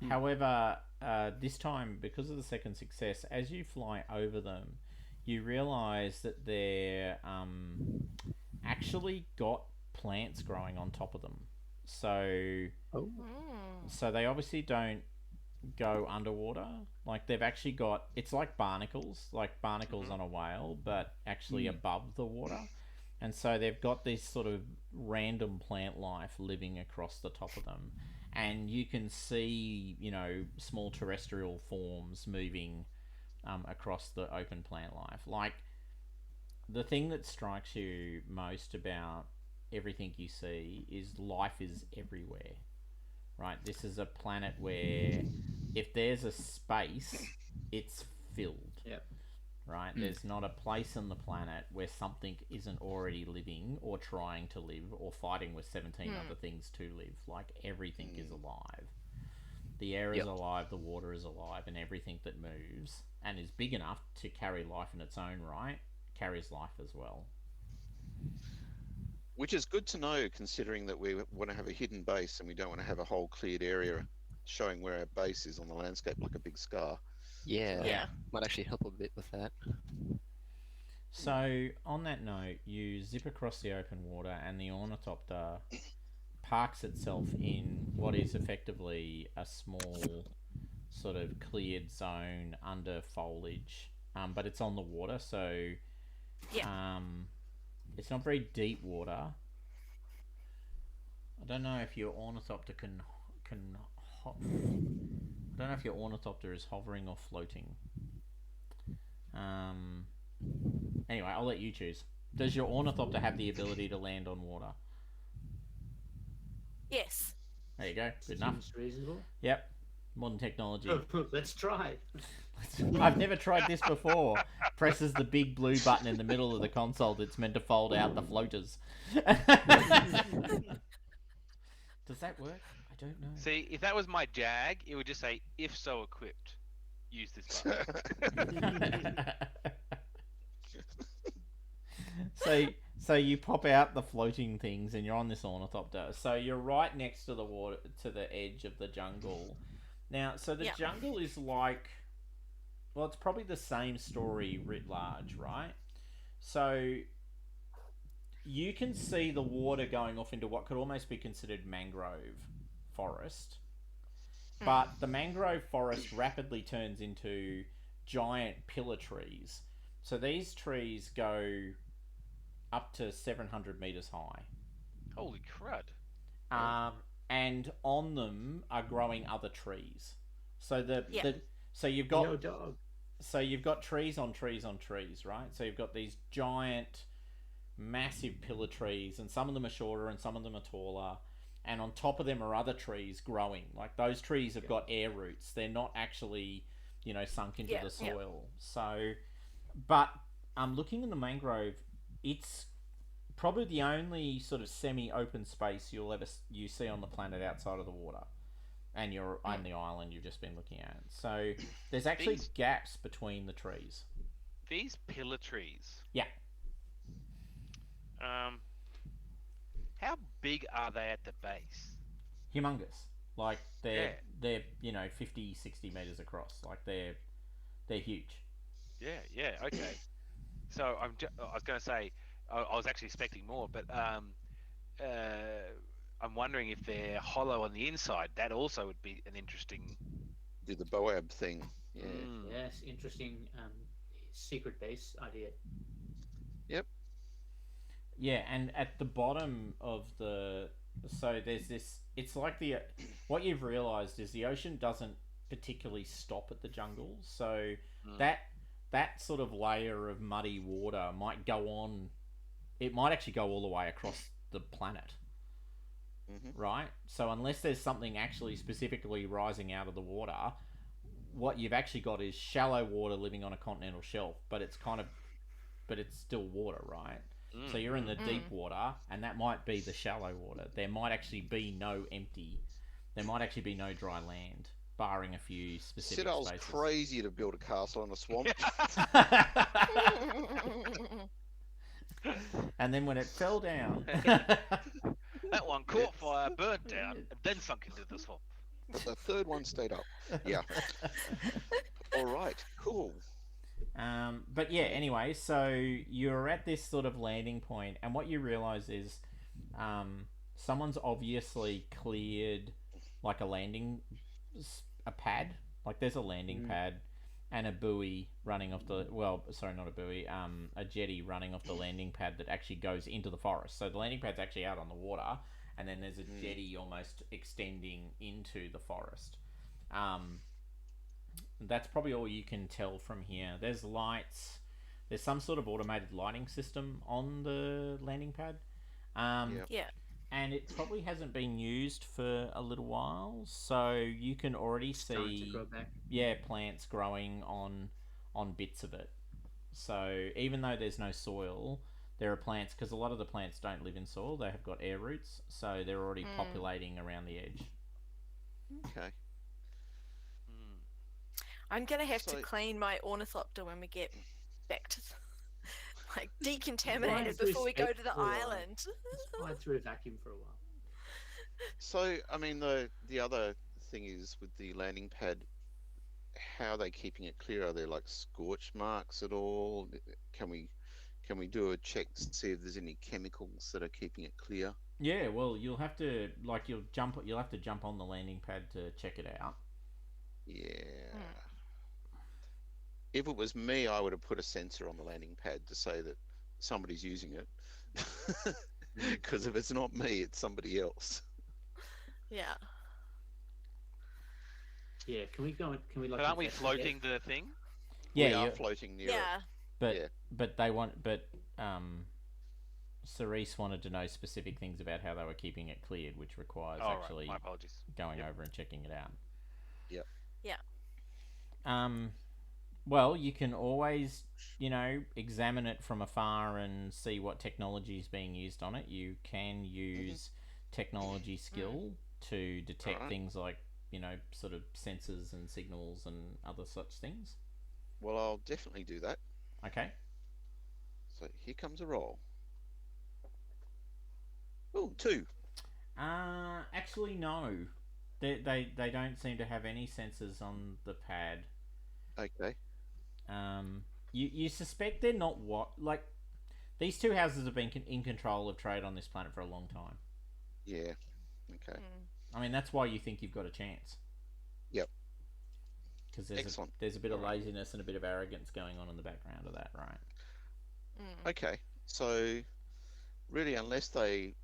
However, this time, because of the second success, as you fly over them, you realise that they're actually got plants growing on top of them. So Oh. so they obviously don't go underwater. Like they've actually got it's like barnacles on a whale, but actually above the water. And so they've got this sort of random plant life living across the top of them. And you can see, small terrestrial forms moving across the open plant life. Like the thing that strikes you most about everything you see is life is everywhere, right? This is a planet where if there's a space, it's filled. Yep. Right? There's not a place on the planet where something isn't already living or trying to live or fighting with 17 other things to live. Like everything is alive. The air is alive, the water is alive, and everything that moves and is big enough to carry life in its own right carries life as well. Which is good to know, considering that we want to have a hidden base and we don't want to have a whole cleared area showing where our base is on the landscape like a big scar. Yeah. Might actually help a bit with that. So, on that note, you zip across the open water and the ornithopter parks itself in what is effectively a small sort of cleared zone under foliage, but it's on the water, so it's not very deep water. I don't know if your ornithopter I don't know if your ornithopter is hovering or floating. Anyway, I'll let you choose. Does your ornithopter have the ability to land on water? Yes. There you go. Good enough. Seems reasonable. Yep. Modern technology. Let's try. I've never tried this before. Presses the big blue button in the middle of the console that's meant to fold out the floaters. Does that work? I don't know. See, if that was my Jag, it would just say, if so equipped, use this button. So you pop out the floating things and you're on this ornithopter. So you're right next to the water, to the edge of the jungle. Now, so the jungle is like, well, it's probably the same story writ large, right? So you can see the water going off into what could almost be considered mangrove forest. But the mangrove forest rapidly turns into giant pillar trees. So these trees go up to 700 meters high. Holy crud. And on them are growing other trees. So you've got trees on trees on trees, right? So you've got these giant, massive pillar trees, and some of them are shorter and some of them are taller. And on top of them are other trees growing. Like those trees have got air roots. They're not actually, sunk into the soil. So, but looking in the mangrove, it's probably the only sort of semi-open space you see on the planet outside of the water. And you're on the island you've just been looking at. So there's actually gaps between the trees. These pillar trees. Yeah. How big are they at the base? Humongous. Like they're 50, 60 meters across. Like they're huge. Yeah, okay. So I was going to say I was actually expecting more, but I'm wondering if they're hollow on the inside. That also would be an interesting. Do the Boab thing. Yeah. Yes, interesting secret base idea. Yep. Yeah, and at the bottom of so there's this. It's like what you've realised is the ocean doesn't particularly stop at the jungle, so that sort of layer of muddy water might go on. It might actually go all the way across the planet, right? So unless there's something actually specifically rising out of the water, what you've actually got is shallow water living on a continental shelf, but it's still water, right? So you're in the deep water, and that might be the shallow water. There might actually be no dry land, barring a few specific Sidol's spaces. crazy to build a castle in a swamp. And then when it fell down, that one caught fire, burnt down, and then sunk into the swamp. But the third one stayed up. Yeah. All right. Cool. But yeah, anyway, so you're at this sort of landing point, and what you realise is someone's obviously cleared like a landing a pad. Like there's a landing pad and a buoy running off the not a buoy, a jetty running off the landing pad that actually goes into the forest. So the landing pad's actually out on the water, and then there's a jetty almost extending into the forest. That's probably all you can tell from here. There's lights. There's some sort of automated lighting system on the landing pad. Yeah. And it probably hasn't been used for a little while, so you can already see plants growing on bits of it. So even though there's no soil, there are plants, because a lot of the plants don't live in soil. They have got air roots, so they're already populating around the edge. Okay. I'm gonna have to clean my ornithopter when we get back to decontaminate it before we go to the island. Slide through a vacuum for a while. So, I mean, the other thing is with the landing pad, how are they keeping it clear? Are there like scorch marks at all? Can we do a check to see if there's any chemicals that are keeping it clear? Yeah, well, you'll have to jump on the landing pad to check it out. Yeah. If it was me, I would have put a sensor on the landing pad to say that somebody's using it. Because if it's not me, it's somebody else. Yeah. Yeah, can we go? Can we But aren't we floating the thing? Yeah, we are floating near it. But Cerise wanted to know specific things about how they were keeping it cleared, which requires actually my apologies. Going over and checking it out. Yep. Yeah. Well, you can always, examine it from afar and see what technology is being used on it. You can use technology skill to detect things like, sort of sensors and signals and other such things. Well, I'll definitely do that. Okay. So here comes a roll. Oh, 2. Actually, no. They don't seem to have any sensors on the pad. Okay. You suspect they're not these two houses have been in control of trade on this planet for a long time. Yeah. Okay. I mean, that's why you think you've got a chance. Yep. Because there's a bit of laziness and a bit of arrogance going on in the background of that, right? Okay. So, really, unless they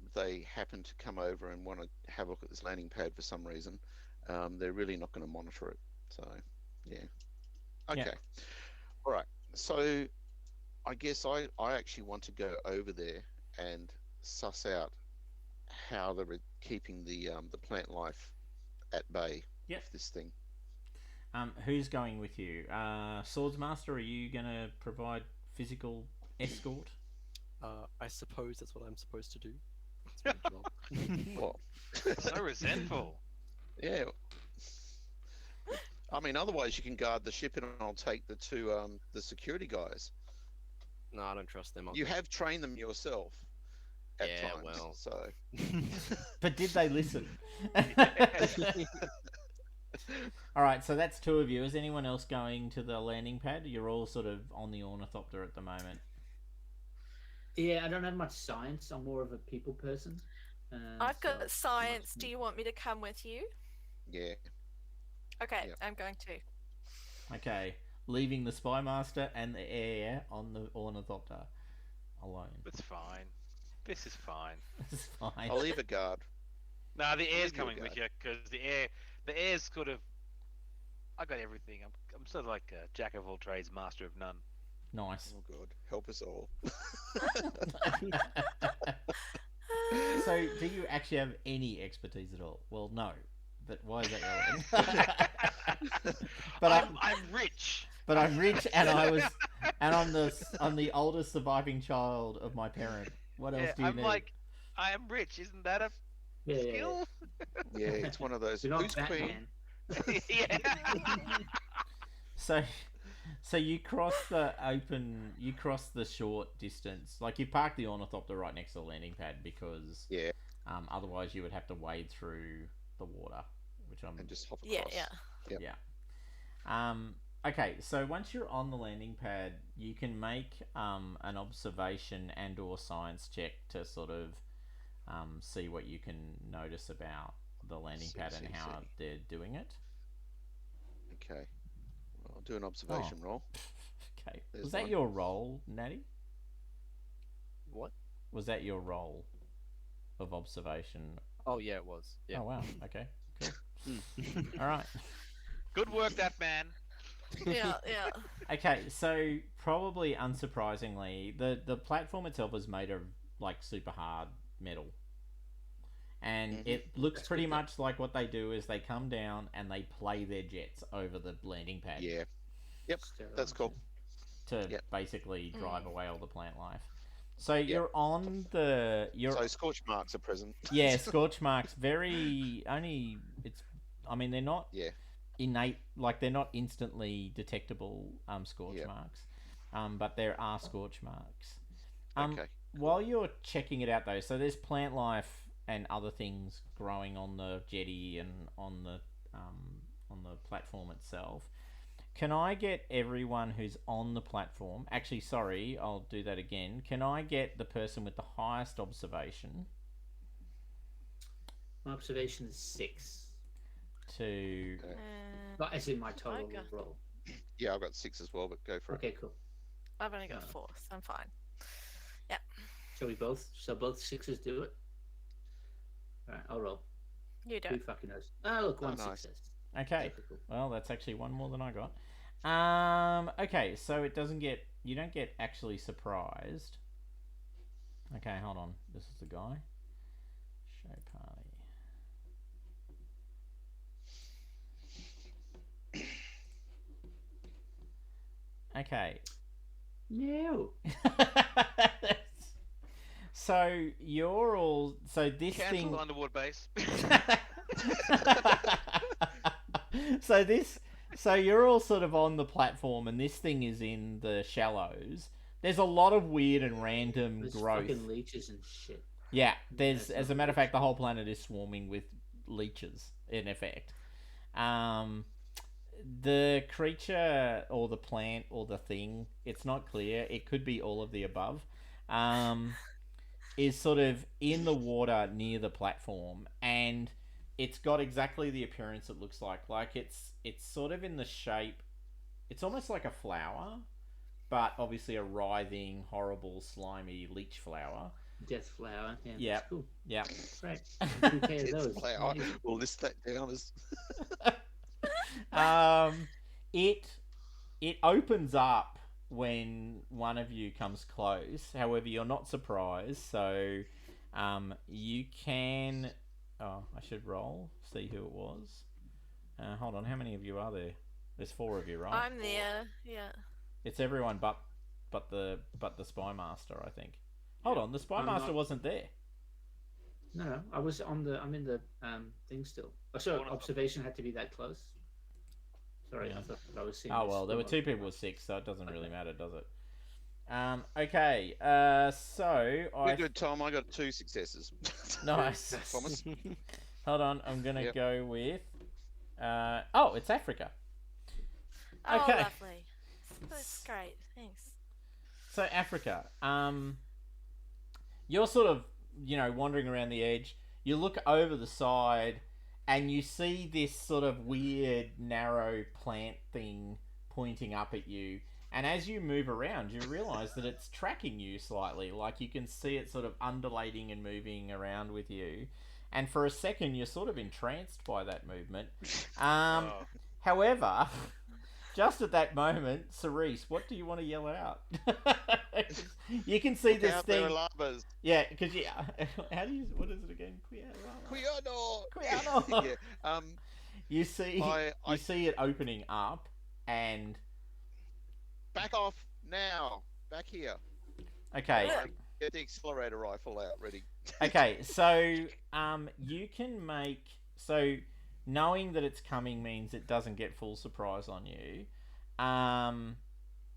happen to come over and want to have a look at this landing pad for some reason, they're really not going to monitor it. So, yeah. Okay. Yeah. All right. So, I guess I actually want to go over there and suss out how they're keeping the plant life at bay with this thing. Who's going with you? Swordsmaster, are you going to provide physical escort? I suppose that's what I'm supposed to do. That's my job. Well, so resentful. Yeah. I mean, otherwise you can guard the ship and I'll take the two the security guys. No, I don't trust them. You have trained them yourself at times. Well. So. But did they listen? All right, so that's 2 of you. Is anyone else going to the landing pad? You're all sort of on the ornithopter at the moment. Yeah, I don't have much science. I'm more of a people person. I've got science. Do you want me to come with you? Yeah. Okay, Yep. I'm going to. Okay, leaving the spy master and the heir on the ornithopter alone. It's fine. This is fine. This is fine. I'll leave a guard. No, the air's leave you a coming with you because the air's sort of. I got everything. I'm sort of like a jack of all trades, master of none. Nice. Oh God, help us all. So, do you actually have any expertise at all? Well, no. But why is that relevant? But I'm rich. But I'm rich, and I'm the oldest surviving child of my parent. What else do you need? I am rich. Isn't that a skill? Yeah, it's one of those. You're not Who's Batman. queen? Yeah. So you cross the short distance. Like you park the ornithopter right next to the landing pad because otherwise you would have to wade through the water, and just hop across. Yeah. Okay, so once you're on the landing pad, you can make an observation and or science check to sort of see what you can notice about the landing pad and how they're doing it. Okay. Well, I'll do an observation roll. Okay. There's Was that one. your roll, Natty? What? Was that your roll of observation? Oh yeah, it was. Yeah. Oh wow. Okay. Cool. Mm. All right. Good work, that man. Yeah, yeah. Okay, so probably unsurprisingly, the platform itself is made of like super hard metal, and it looks That's pretty good, though. much like what they do is they come down and they play their jets over the landing pad Yeah. Yep. That's cool. to Yep. basically drive away all the plant life. So you're on the So scorch marks are present. yeah, scorch marks. Very only it's. I mean, they're not Yeah. innate, like they're not instantly detectable scorch Yep. marks, but there are scorch marks. Okay. While you're checking it out though, so there's plant life and other things growing on the jetty and on the platform itself. Can I get everyone who's on the platform? Actually, sorry, I'll do that again. Can I get the person with the highest observation My observation is 6. to? But as in my total Okay. roll. Yeah, I've got 6 as well, but go for it. Okay, cool. I've only got 4, so I'm fine. So both 6s do it? Alright, I'll roll. You do. Who fucking knows? Oh, look, one nice. success. Okay. Typical. Well, that's actually one more than I got. Okay, so it doesn't get you don't get actually surprised. Okay, hold on. This is the guy. Show party. Okay. No. So you're all this Cancel thing. underwater base. So you're all sort of on the platform, and this thing is in the shallows. There's a lot of weird and random There's growth. fucking leeches and shit. Yeah, there's, That's as a not matter of fact, the whole planet is swarming with leeches, in effect. The creature or the plant or the thing, it's not clear. It could be all of the above. Is sort of in the water near the platform, and it's got exactly the appearance it looks like. Like it's sort of in the shape. It's almost like a flower, but obviously a writhing, horrible, slimy leech flower. Death flower. Yeah. Yeah. That's cool. Yeah. Great. 2K of It's those. flower. Amazing. We'll list that down as. It opens up when one of you comes close. However, you're not surprised, so you can. Oh, I should roll. See who it was. Hold on. How many of you are there? There's 4 of you, right? I'm there. Yeah. It's everyone but the spy master, I think. Hold on. The spy I'm master not- wasn't there. No, I'm in the thing still. Oh, so observation had to be that close. Sorry, Yeah. I thought I was seeing. Oh this well, there were remote. 2 people with 6, so it doesn't really Okay. matter, does it? Okay. So We're good, Tom. I got 2 successes. nice. Promise. Hold on, I'm gonna Yep. go with. Oh, it's Africa. Oh, Okay. lovely. That's great. Thanks. So Africa. You're sort of wandering around the edge. You look over the side, and you see this sort of weird, narrow plant thing pointing up at you. And as you move around, you realise that it's tracking you slightly. Like you can see it sort of undulating and moving around with you. And for a second, you're sort of entranced by that movement. Oh. However, just at that moment, Cerise, what do you want to yell out? You can see this Out thing. there, llamas. Yeah, because how do you? What is it again? Quiano. Quiano. Yeah. You see, I you see it opening up, and back off now. Back here. okay, Get the accelerator rifle out, ready. okay. So, you can make knowing that it's coming means it doesn't get full surprise on you.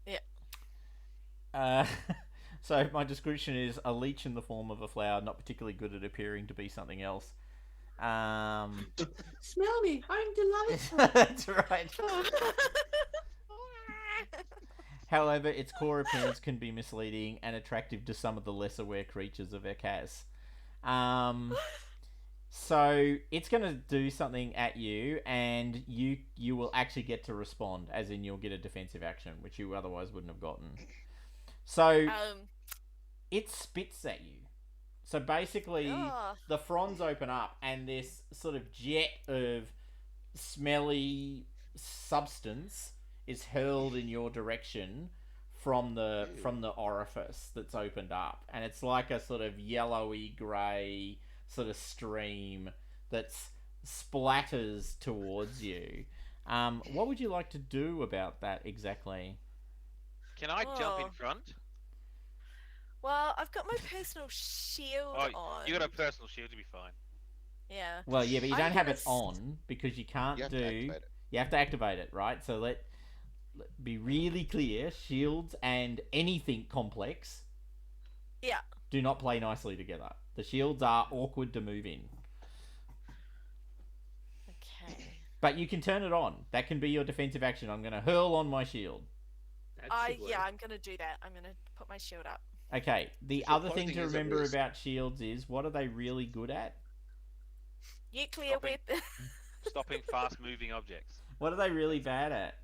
Yeah. So my description is a leech in the form of a flower, not particularly good at appearing to be something else. Smell me! I'm delightful. That's right. However, its core appearance can be misleading and attractive to some of the less aware creatures of Ekaz. So it's going to do something at you, and you will actually get to respond, as in you'll get a defensive action, which you otherwise wouldn't have gotten. So it spits at you. So basically, Oh. the fronds open up, and this sort of jet of smelly substance is hurled in your direction from the orifice that's opened up, and it's like a sort of yellowy grey sort of stream that splatters towards you. What would you like to do about that exactly? Can I jump in Oh. front? Well, I've got my personal shield Oh, on. you got a personal shield to be fine. Yeah. Well, yeah, but you I'm don't have gonna it on because you can't You have do. to activate it. You have to activate it, right? So let be really clear: shields and anything complex Yeah. do not play nicely together. The shields are awkward to move in, Okay. but you can turn it on. That can be your defensive action. I'm going to hurl on my shield. That should work. Yeah, I'm gonna do that. I'm gonna put my shield up. Okay. The So other thing clothing to is at remember risk. about shields is what are they really good at? Nuclear Stopping. weapon. Stopping fast-moving objects. What are they really bad at?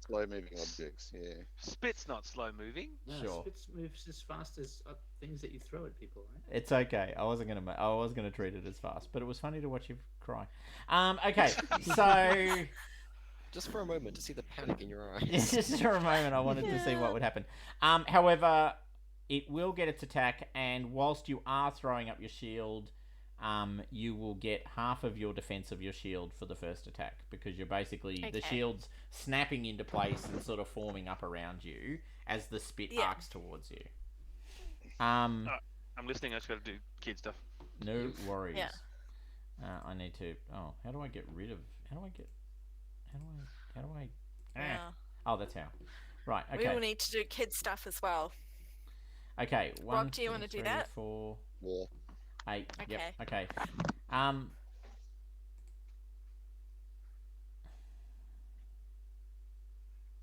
Slow moving objects, yeah. Spit's not slow-moving. No, Sure. Spitz moves as fast as things that you throw at people, right? It's okay. I was gonna treat it as fast, but it was funny to watch you cry. Okay, so Just for a moment to see the panic in your eyes. just for a moment, I wanted to see what would happen. However, it will get its attack, and whilst you are throwing up your shield, you will get half of your defense of your shield for the first attack because you're basically the Okay. shield's snapping into place and sort of forming up around you as the spit Yeah. arcs towards you. Um, I'm listening. I just got to do kid stuff. no worries. Yeah. I need to. Oh, how do I get rid of? How do I? Yeah. Oh, that's how. Right. We all Okay. need to do kid stuff as well. Okay. One, do you two, wanna do three, that? 4, Yeah. 8. Yep. Okay. Okay.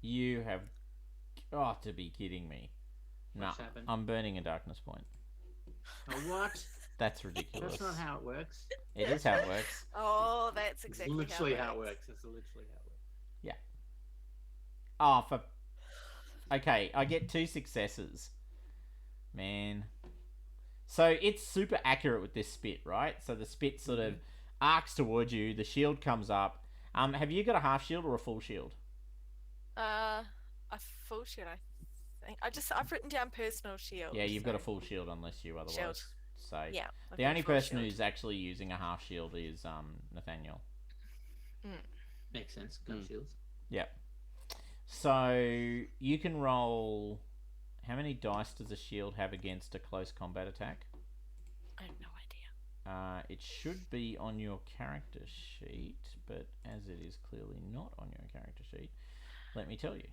You have got to be kidding me. No, What's happened? I'm burning a darkness point. Oh, what? That's ridiculous. That's not how it works. It is how it works. Oh, that's It's exactly literally how how it it works. works. It's literally how it works. Oh, for. Okay, I get 2 successes. Man. So it's super accurate with this spit, right? So the spit sort of arcs towards you, the shield comes up. Have you got a half shield or a full shield? A full shield, I think. I've written down personal shield. Yeah, you've got a so- full shield unless you otherwise Shield. say. Yeah. I've The got only full person shield. who's actually using a half shield is Nathaniel. Makes sense. Gun shields. Yep. So you can roll. How many dice does a shield have against a close combat attack? I have no idea. It should be on your character sheet, but as it is clearly not on your character sheet, let me tell you.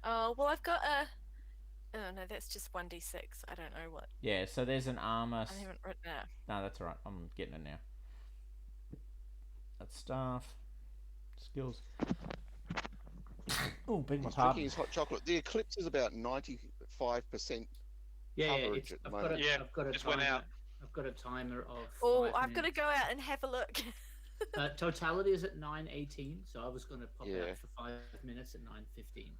Oh, well, I've got a. Oh, no, that's just 1d6. I don't know what. Yeah, so there's an armor. I haven't written it. No, that's alright. I'm getting it now. That's staff. Skills. Oh, beg my He's drinking pardon. his hot chocolate. The eclipse is about 95%. Yeah, Coverage it's, at the I've got moment. a, Yeah, I've got a just went timer. out. I've got a timer of. Oh, 5 I've got to minutes. go out and have a look. Totality is at 9:18, so I was going to pop Yeah. out for 5 minutes at 9:15.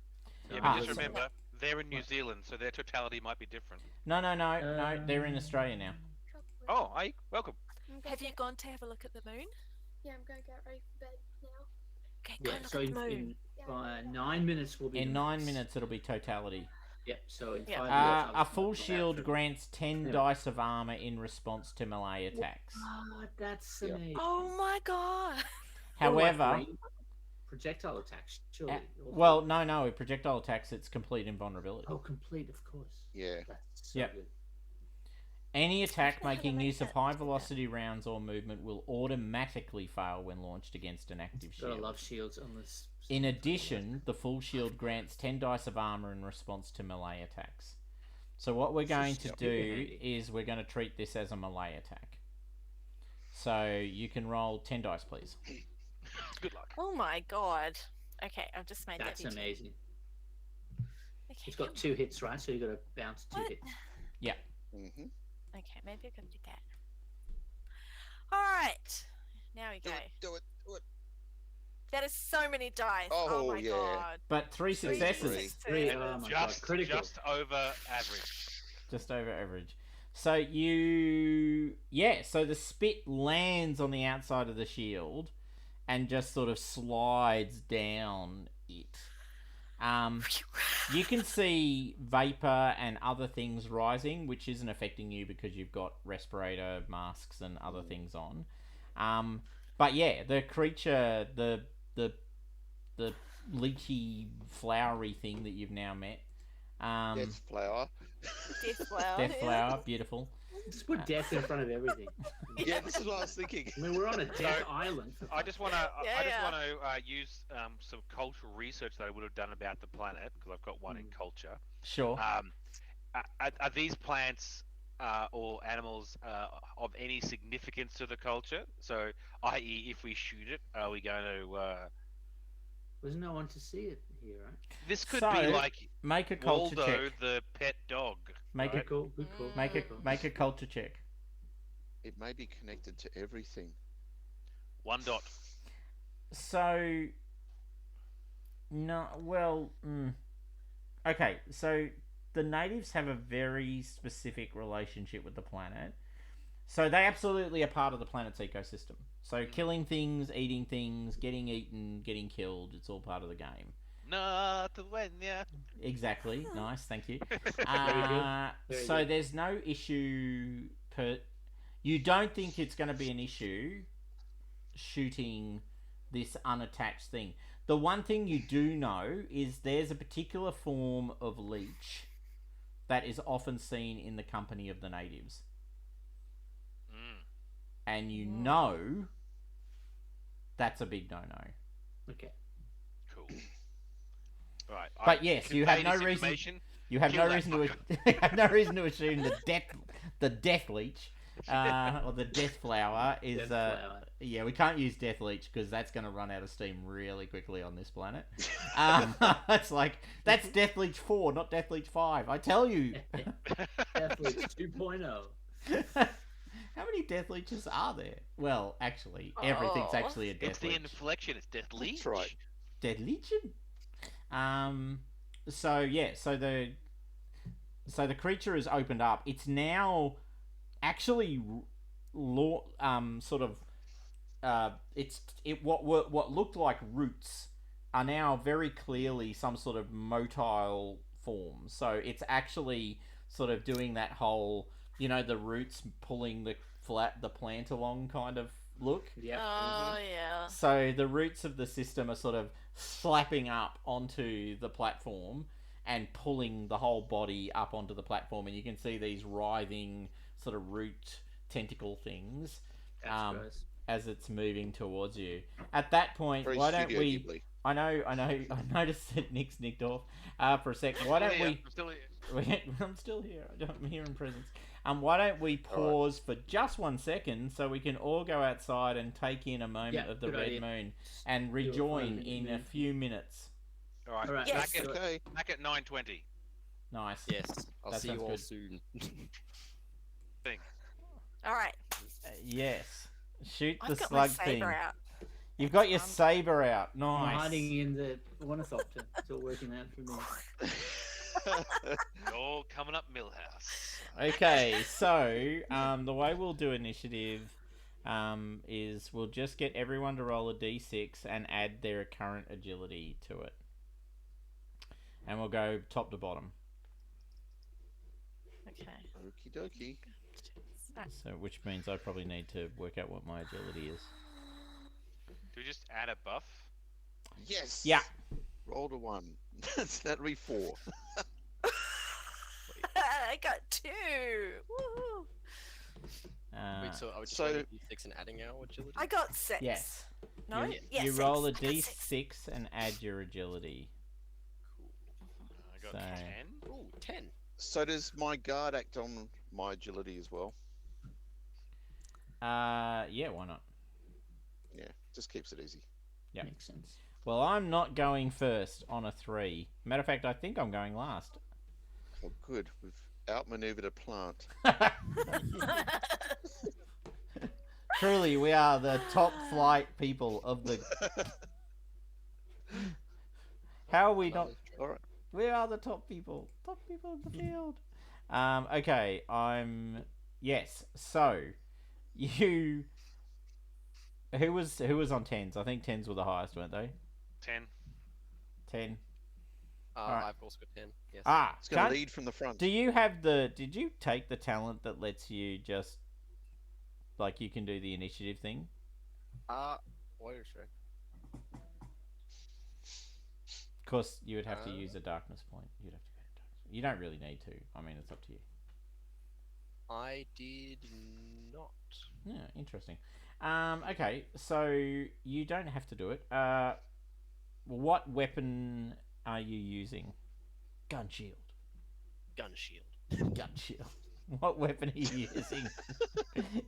So Yeah, I but was- just remember, they're in New Zealand, so their totality might be different. No, they're in Australia now. Oh, hi, welcome. Have you gone to have a look at the moon? Yeah, I'm gonna get ready for bed now. Okay, go Yeah, look so at the moon. in by 9 minutes will be. In the 9 max. minutes, it'll be totality. Yep. So in Yeah. 5 minutes. A full shield grants 10 Yeah. dice of armor in response to melee attacks. Oh, that's Yeah. amazing. Oh my god. Or like However, range projectile attacks, surely. Or- well, no, with projectile attacks, it's complete invulnerability. Oh, complete, of course. Yeah. That's so Yep. good. Any attack How do I making make use of that? high velocity rounds or movement will automatically fail when launched against an active Gotta shield. love shields unless. In addition, the full shield grants 10 dice of armor in response to melee attacks. So what we're going to Yep. do is we're going to treat this as a melee attack. So you can roll 10 dice, please. Good luck. Oh my god. Okay, I've just made That's that. D10. amazing. Okay, It's got 2 hits, right? So you gotta bounce 2 What? hits. hmm Okay, maybe I can do that. All right. Now we Do go. it, do it, do it. That is so many dice. Oh, my yeah. god. But 3 Three, successes. Three. And Oh my god, critical. just over average. Just over average. So so the spit lands on the outside of the shield and just sort of slides down it. You can see vapor and other things rising, which isn't affecting you because you've got respirator masks and other things on. But yeah, the creature, the leechy, flowery thing that you've now met. Death flower. Death flower. Death flower, beautiful. Just put death in front of everything. Yeah, this is what I was thinking. I mean, we're on a death island. For I just want to Yeah. use some cultural research that I would have done about the planet because I've got one in culture. Sure. Are these plants or animals of any significance to the culture? So, i.e., if we shoot it, are we going to? There's no one to see it here, right? This could So, be like make a culture Waldo, check. the pet dog. Make right? a Good call. make a culture check. It may be connected to everything. 1 dot. So, no, well, okay. So the natives have a very specific relationship with the planet. So they absolutely are part of the planet's ecosystem. So killing things, eating things, getting eaten, getting killed, it's all part of the game. Not to win, yeah. Exactly. Nice, thank you. Very So good. there's no issue you don't think it's going to be an issue shooting this unattached thing. The one thing you do know is there's a particular form of leech that is often seen in the company of the natives. And you know that's a big no-no. Okay. Cool. Right. But yes, you have no reason. Information. You have Kill no that reason to. You have no reason to assume the death leech, or the death flower is. Death flower. Yeah, we can't use death leech because that's going to run out of steam really quickly on this planet. It's like that's Death Leech 4, not Death Leech 5. I tell you. Death Leech 2.0. How many death leeches are there? Well, actually, everything's actually a death It's the leech. inflection. It's Death Leech. That's right. Dead legion. So yeah, so the creature is opened up. It's now actually what looked like roots are now very clearly some sort of motile form. So it's actually sort of doing that whole, the roots pulling the plant along kind of look. Yep. Oh, yeah. So the roots of the system are sort of slapping up onto the platform and pulling the whole body up onto the platform, and you can see these writhing sort of root tentacle things That's gross. as it's moving towards you. At that point, Very why don't Studio we? Ghibli. I know. I noticed that Nick's nicked off for a sec. Why don't we? I'm still here. I'm still here. I'm here in presence. Why don't we pause for just 1 second so we can all go outside and take in a moment of the good red idea. moon and rejoin in a few minutes. All right. All right. Yes. Okay. Back at 9:20. Nice. Yes, I'll That see you sounds all good. soon. Thing. All right. Yes. Shoot the I've got my slug thing. saber out. You've got your saber out. I'm Nice. hiding in the ornithopter. It's all working out for me. All coming up Millhouse. Okay, so the way we'll do initiative is we'll just get everyone to roll a d6 and add their current agility to it. And we'll go top to bottom. Okay. Okie dokie. So, which means I probably need to work out what my agility is. Do we just add a buff? Yes. Yeah. Rolled a 1. That'll be 4. I got 2. Woohoo. Wait, so are we just so- rolling d6 and adding our agility? I got 6. Yes. No? You, Yes, you six. roll a I got six. d6 and add your agility. I got So- 10. Ooh, 10. So does my guard act on my agility as well? Yeah, why not? Yeah, just keeps it easy. Yeah. Makes sense. Well, I'm not going first on a 3. Matter of fact, I think I'm going last. Oh, good. We've outmaneuvered a plant. Truly, we are the top flight people of the. How are we not? All right. We are the top people. Top people in the field. Okay, I'm. Yes. So, you. Who was on tens? I think tens were the highest, weren't they? 10. 10. I've also got 10. Yes. It's going to lead from the front. Do you have the? Did you take the talent that lets you just, like, you can do the initiative thing? Wait a sec. Of course, you would have to use a darkness point. You'd have to go to darkness. You don't really need to. I mean, it's up to you. I did not. Yeah, interesting. Okay, so you don't have to do it. What weapon are you using? Gun shield. Gun shield. Gun shield. What weapon are you using?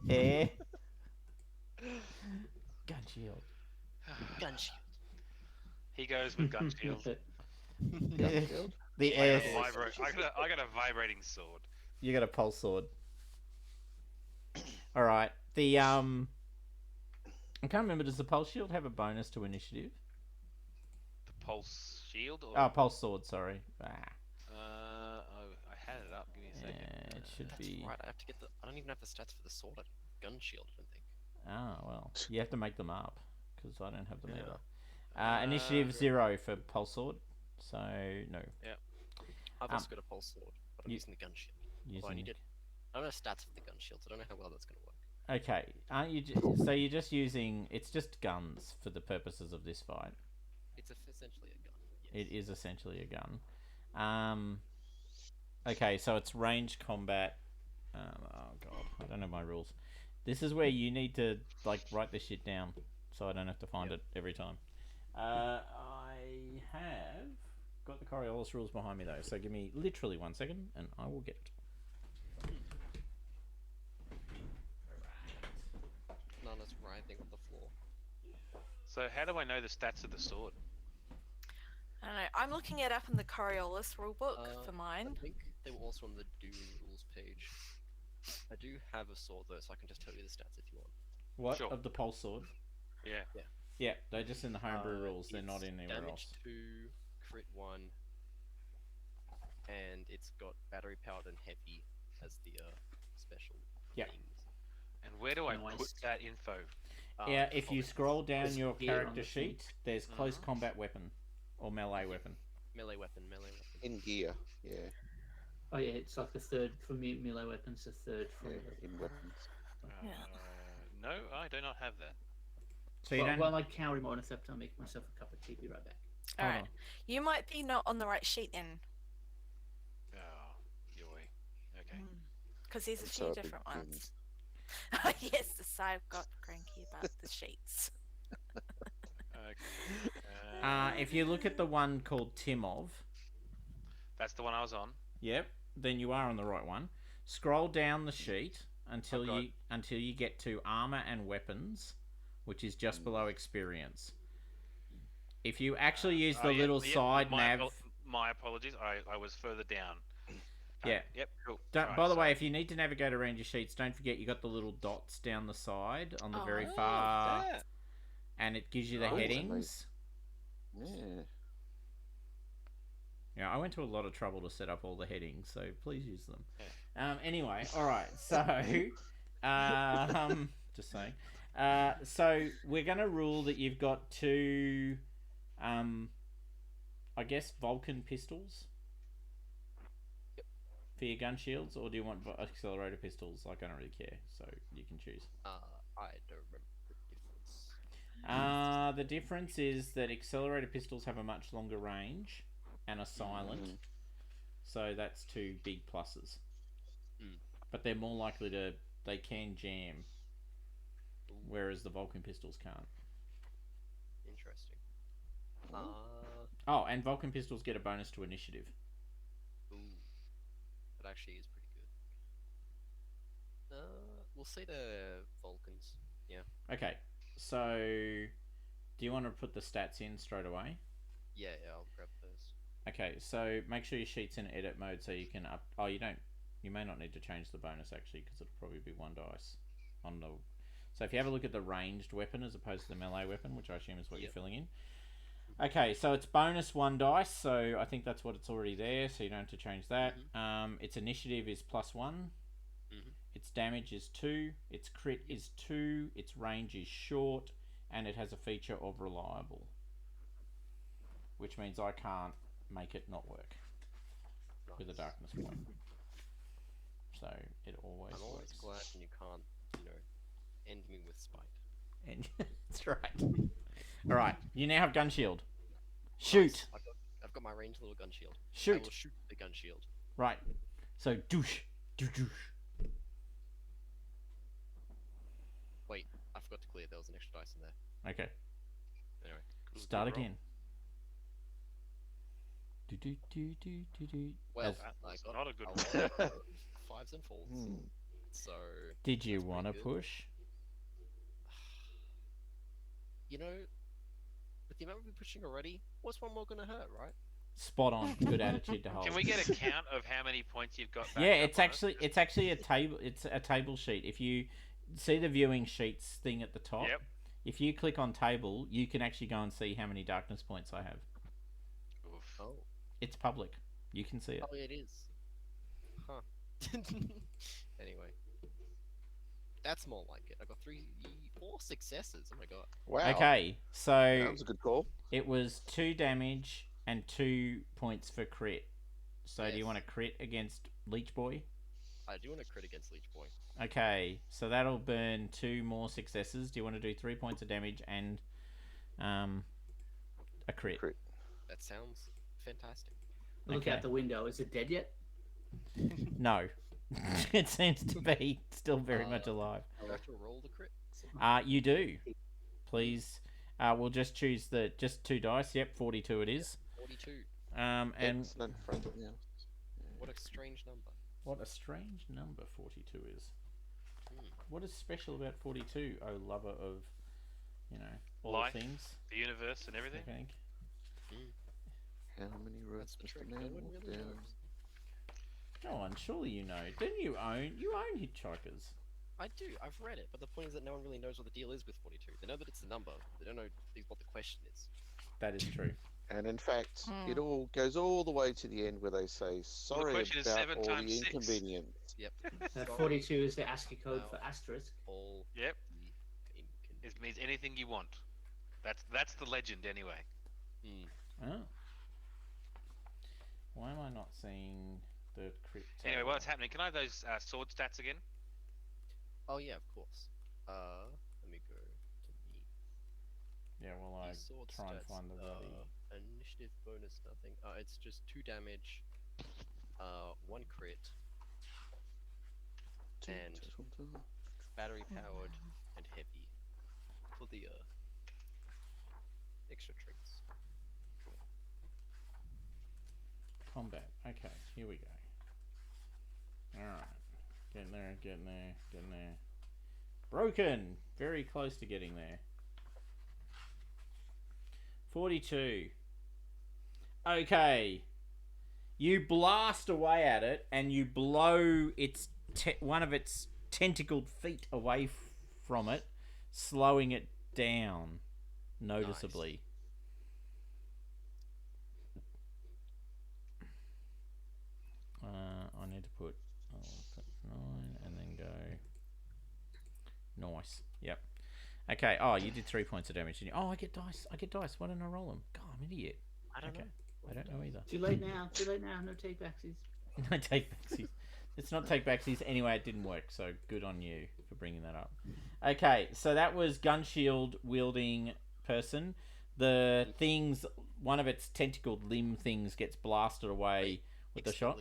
Air. Gun shield. Gun shield. He goes with gun shield. The I air. got a vibrating sword. You got a pulse sword. All right. The I can't remember. Does the pulse shield have a bonus to initiative? The pulse shield? Or... Oh, pulse sword. Sorry. I had it up. Give me a second. Yeah, it should be. Right, I have to get the. I don't even have the stats for the sword. Gun shield, I don't think. Oh well, you have to make them up because I don't have them either. Initiative 0 for pulse sword. So no. Yeah. I've also got a pulse sword, but I'm using the gun shield. I don't know stats for the gun shield, so I don't know how well that's going to work. Okay, aren't you? So you're just using? It's just guns for the purposes of this fight. It's essentially a gun. Yes. It is essentially a gun. Okay, so it's ranged combat. Oh god, I don't know my rules. This is where you need to write this shit down, so I don't have to find it every time. I have got the Coriolis rules behind me though, so give me literally 1 second, and I will get it. Nana's writhing on the floor. So how do I know the stats of the sword? I don't know. I'm looking it up in the Coriolis rulebook for mine. I think they were also on the Dune rules page. I do have a sword though, so I can just tell you the stats if you want. What? Sure. Of the pulse sword? Yeah. Yeah, they're just in the homebrew rules. They're not in anywhere damage else. 2, crit 1, and it's got battery powered and heavy as the special things. And where do I Nice. put that info? Yeah, if you scroll down There's your gear on character the thing. sheet, there's close combat weapon or melee weapon. Melee weapon. In gear, yeah. Oh yeah, it's like the third for me. Melee weapons, the third for. In weapons. Yeah. No, I do not have that. So you Well, don't. while I carry more, except I'll make myself a cup of tea. Be right back. All Hold right. on. You might be not on the right sheet then, Oh, yoy. Okay. because there's a I'm few so different big ones. Yes, the I've got cranky about the sheets. Okay. If you look at the one called Timov, That's the one I was on. yep, then you are on the right one. Scroll down the sheet until got you get to armor and weapons, which is just below experience. If you actually use the little side nav, My apologies. I was further down. yeah. Yep. Cool. By the way, if you need to navigate around your sheets, don't forget you got the little dots down the side on the very far, and it gives you the headings. Yeah. Yeah, I went to a lot of trouble to set up all the headings, so please use them. Anyway, all right. So, just saying. So we're gonna rule that you've got two, I guess Vulcan pistols for your gun shields, or do you want accelerator pistols? Like, I don't really care, so you can choose. I don't remember the difference. The difference is that accelerator pistols have a much longer range and are silent, so that's two big pluses. But they're more likely to, they can jam, whereas the Vulcan pistols can't. Interesting. Oh, and Vulcan pistols get a bonus to initiative. That actually is pretty good. We'll say the Vulcans. Yeah. Okay, so do you want to put the stats in straight away? Yeah, I'll grab those. Okay, so make sure your sheet's in edit mode so you can up. Oh, you don't. You may not need to change the bonus actually, because it'll probably be one dice on the. So if you have a look at the ranged weapon as opposed to the melee weapon, which I assume is what you're filling in. Okay, so it's bonus 1 dice, so I think that's what it's already there, so you don't have to change that. Its initiative is +1. Its damage is 2. Its crit is 2. Its range is short, and it has a feature of reliable, which means I can't make it not work with a darkness point. So it always I'm always works. glad when you can't, end me with spite. And that's right. All right, you now have gun shield. Shoot. Nice. I've got my ranged little gun shield. Shoot. I will shoot the gun shield. Right. So douche, douche. Wait, I forgot to clear. There was an extra dice in there. Okay. Anyway, Start again. Well, I got not a good a lot of 5s and 4s. So. Did you want to push? With the amount we've been pushing already, what's one more gonna hurt, right? Spot on. Good attitude to hold. Can we get a count of how many points you've got back? Yeah, it's actually a table. It's a table sheet. If you see the viewing sheets thing at the top, if you click on table, you can actually go and see how many darkness points I have. Oof. Oh. It's public. You can see it. Oh, it is. Huh. Anyway. That's more like it. I got 4 successes. Oh my god. Wow. Okay, so That was a good call. it was 2 damage and 2 points for crit. So do you want to crit against Leech Boy? I do want to crit against Leech Boy. Okay, so that'll burn 2 more successes. Do you want to do 3 points of damage and a crit? That sounds fantastic. Look out the window. Is it dead yet? No. It seems to be still very much alive. I'll have to roll the crit. You do. Please. We'll just choose just 2 dice. Yep, 42 it is. 42. And Excellent friend. Yeah. What a strange number. What a strange number 42 is. What is special about 42, oh lover of, all life, things? The universe, and everything. I think. How many roads That's does the the trick. man No one walk really down? knows. Go on, surely you know. Didn't you own Hitchhikers? I do. I've read it, but the point is that no one really knows what the deal is with 42. They know that it's the number. They don't know what the question is. That is true. And in fact, it all goes all the way to the end where they say, sorry question is about 7 all times the 6. inconvenience. Yep. 42 is the ASCII code for asterisk. All Yep. the It means anything you want. That's the legend anyway. Oh. Why am I not seeing the crit? Anyway, what's happening? Can I have those sword stats again? Oh yeah, of course. Let me go to me. Yeah, well, I Sword try and stats, find the bloody... initiative bonus, nothing. It's just 2 damage, 1 crit, and battery powered and heavy for the extra treats. Combat. Okay, here we go. Alright. Getting there. Broken! Very close to getting there. 42. Okay. You blast away at it, and you blow one of its tentacled feet away from it, slowing it down noticeably. Nice. I need to put 9 and then go. Nice. Yep. Okay. Oh, you did 3 points of damage, didn't you? Oh, I get dice. Why don't I roll them? God, I'm an idiot. I don't know. I don't know either. Too late now. No take backsies. No take backsies. It's not take backsies. Anyway, it didn't work, so good on you for bringing that up. Okay, so that was gun shield wielding person. The things, one of its tentacled limb things gets blasted away with the shot.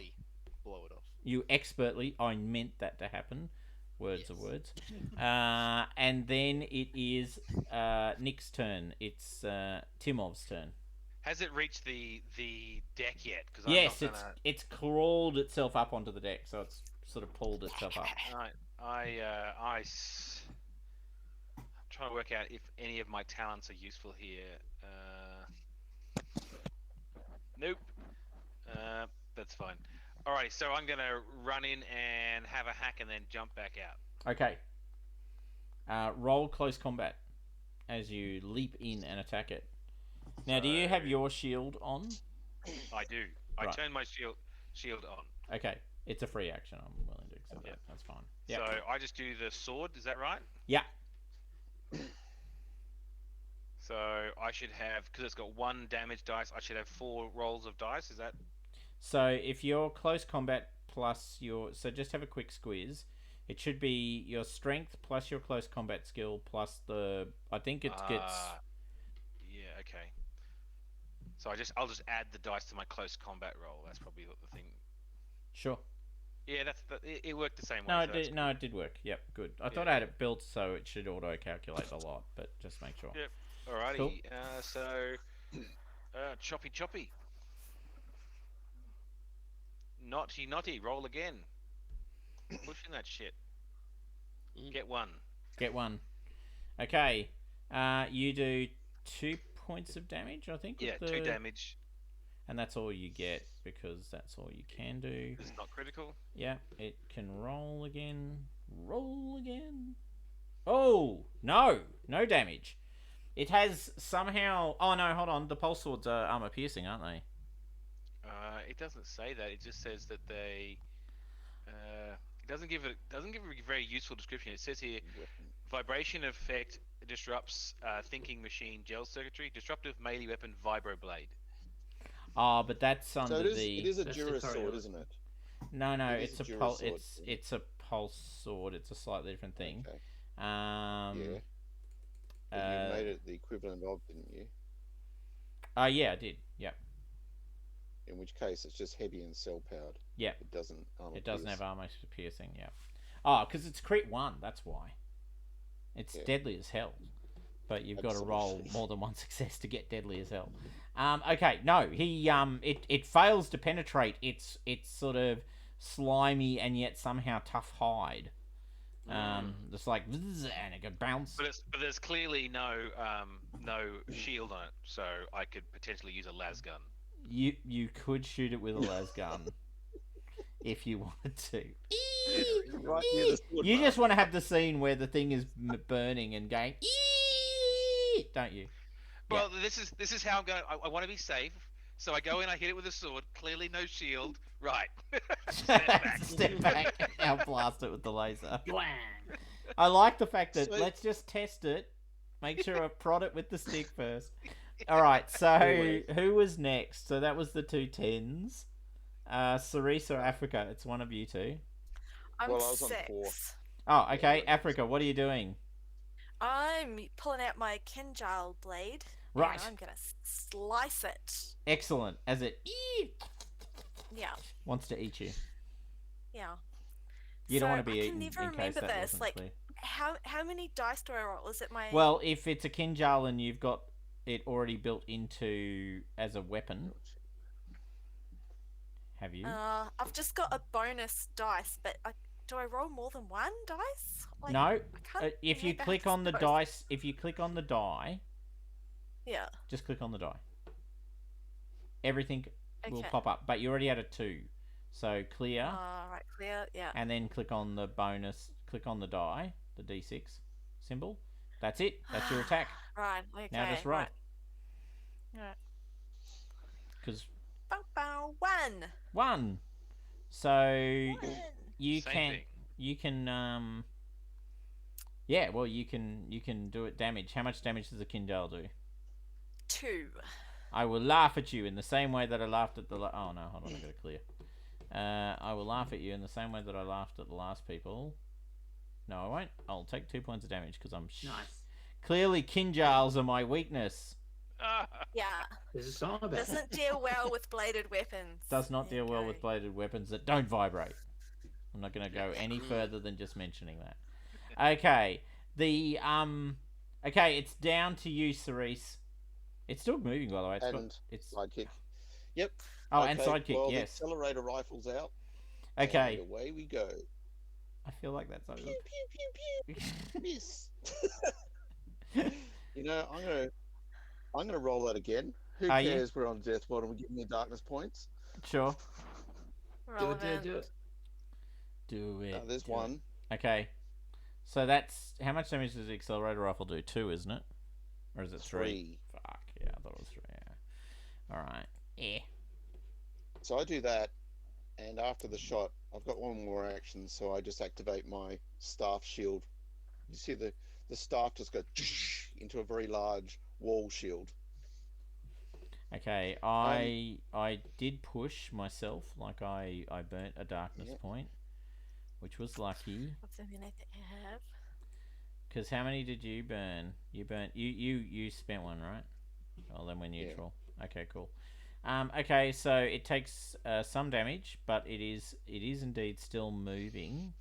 Blow it off. You expertly, I meant that to happen. Words of words. And then it is Nick's turn. It's Timov's turn. Has it reached the deck yet? Yes, it's crawled itself up onto the deck, so it's sort of pulled itself up. Right. I'm trying to work out if any of my talents are useful here. Nope. That's fine. Alrighty, so I'm gonna run in and have a hack and then jump back out. Okay. roll close combat as you leap in and attack it. Now, do you have your shield on? I do. I Right. turn my shield on. Okay, it's a free action. I'm willing to accept that. That's fine. Yep. So I just do the sword. Is that right? Yeah. So I should have, because it's got 1 damage dice, I should have 4 rolls of dice. Is that? So if your close combat plus your... So just have a quick squiz. It should be your strength plus your close combat skill plus the... I think it gets... Yeah, okay. So I'll just add the dice to my close combat roll. That's probably what the thing... Sure. Yeah, it worked the same way. No, So it did work. Yep, good. I thought I had it built so it should auto-calculate a lot, but just make sure. Yep. Alrighty. Cool. So, choppy. Naughty. Roll again. Pushing that shit. Get 1. Get 1. Okay. You do 2 points of damage, I think. Yeah, 2 damage. And that's all you get because that's all you can do. It's not critical. Yeah, it can roll again. Roll again. Oh, no. No damage. It has somehow... Oh, no, hold on. The pulse swords are armor piercing, aren't they? It doesn't say that. It just says that they... it doesn't give a very useful description. It says here, vibration effect disrupts thinking machine gel circuitry. Disruptive melee weapon vibroblade. Oh, but that's under So the... it is a That's Dura the sword, isn't it? No, It it's is a a Dura pulse. sword. It's a pulse sword. It's a slightly different thing. Okay. Yeah. But you made it the equivalent of, didn't you? Yeah, I did. Yep. In which case, it's just heavy and cell powered. Yep. It doesn't. It doesn't have armor piercing. Yeah. Oh, because it's crit 1. That's why. It's deadly as hell. But you've got to roll more than 1 success to get deadly as hell. Okay, no, he it fails to penetrate its sort of slimy and yet somehow tough hide. It's like and it could bounce. But there's clearly no shield on it, so I could potentially use a las gun. You could shoot it with a las gun if you wanted to. Right near the sword You bar. just want to have the scene where the thing is burning and going, don't you? Well, this is how I'm going. I want to be safe, so I go in. I hit it with a sword. Clearly, no shield. Right. Step back. I'll blast it with the laser. Bwang! I like the fact that So- let's just test it. Make sure I prod it with the stick first. All right. So who was next? So that was the 2 10s. Cerise or Africa? It's one of you two. I'm Well, I was on 6. 4. Oh, okay. Africa, what are you doing? I'm pulling out my Kinjal blade. Right. And I'm gonna slice it. Excellent. As it Yeah. wants to eat you. Yeah. You don't So want to be I eaten can in never case remember that this. wasn't Like, clear. how many dice do I roll? Is it my? Well, if it's a Kinjal and you've got it already built into as a weapon, have you? I've just got a bonus dice, but do I roll more than 1 dice? Like, No. I can't If you remember how click it's on the supposed- dice, if you click on the die, Yeah. just click on the die. Everything will Okay. pop up, but you already had a 2. So clear, Right, clear. Yeah. and then click on the bonus, click on the die, the D6 symbol. That's it. That's your attack. Right. Okay. Now just roll. Right. Right. Because Bow, bow, 1. 1. So you Same can thing. you can yeah, well you can do it damage. How much damage does a Kindle do? 2. I will laugh at you in the same way that I laughed at the oh no, hold on, I got to clear. I will laugh at you in the same way that I laughed at the last people. No, I won't. I'll take 2 points of damage because I'm Nice. clearly Kinjals are my weakness. Yeah. There's a song about Doesn't it. deal well with bladed weapons. Does not deal well Okay. with bladed weapons that don't vibrate. I'm not going to go any further than just mentioning that. Okay, okay, it's down to you, Cerise. It's still moving, by the way. It's Sidekick. Yep. oh, Okay, and sidekick. well, Yes. The accelerator rifle's out. Okay. And away we go. I feel like that's over. Pew pew pew pew. Miss. You know, I'm gonna roll that again. Who Are you? cares? We're on death bottom. Give me darkness points. Sure. Do it, do it, Relevant. do it. Do it. There's do one. it. Okay. So that's how much damage does the accelerator rifle do? 2, isn't it? Or is it 3? Fuck yeah, I thought it was 3. Yeah. All right. Yeah. So I do that, and after the shot, I've got one more action, so I just activate my staff shield. You see the staff just go into a very large wall shield. Okay, I did push myself, like I burnt a darkness point, which was lucky. What's a minute I have? Because how many did you burn? You spent one, right? Well, then we're neutral. Yeah. Okay, cool. Okay, so it takes some damage, but it is indeed still moving.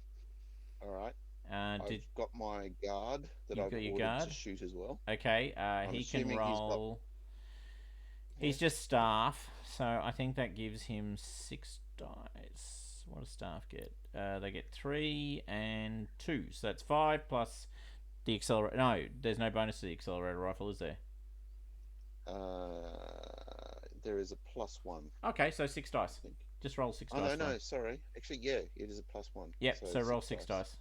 All right. I've got my guard that I've ordered to shoot as well. Okay, he can roll. He's just staff, so I think that gives him 6 dice. What does staff get? They get 3 and 2, so that's 5 plus the accelerator. No, there's no bonus to the accelerator rifle, is there? There is a +1. Okay, so 6 dice. Just roll 6 dice. No, sorry. Actually, yeah, it is a +1. Yep, so roll 6 dice.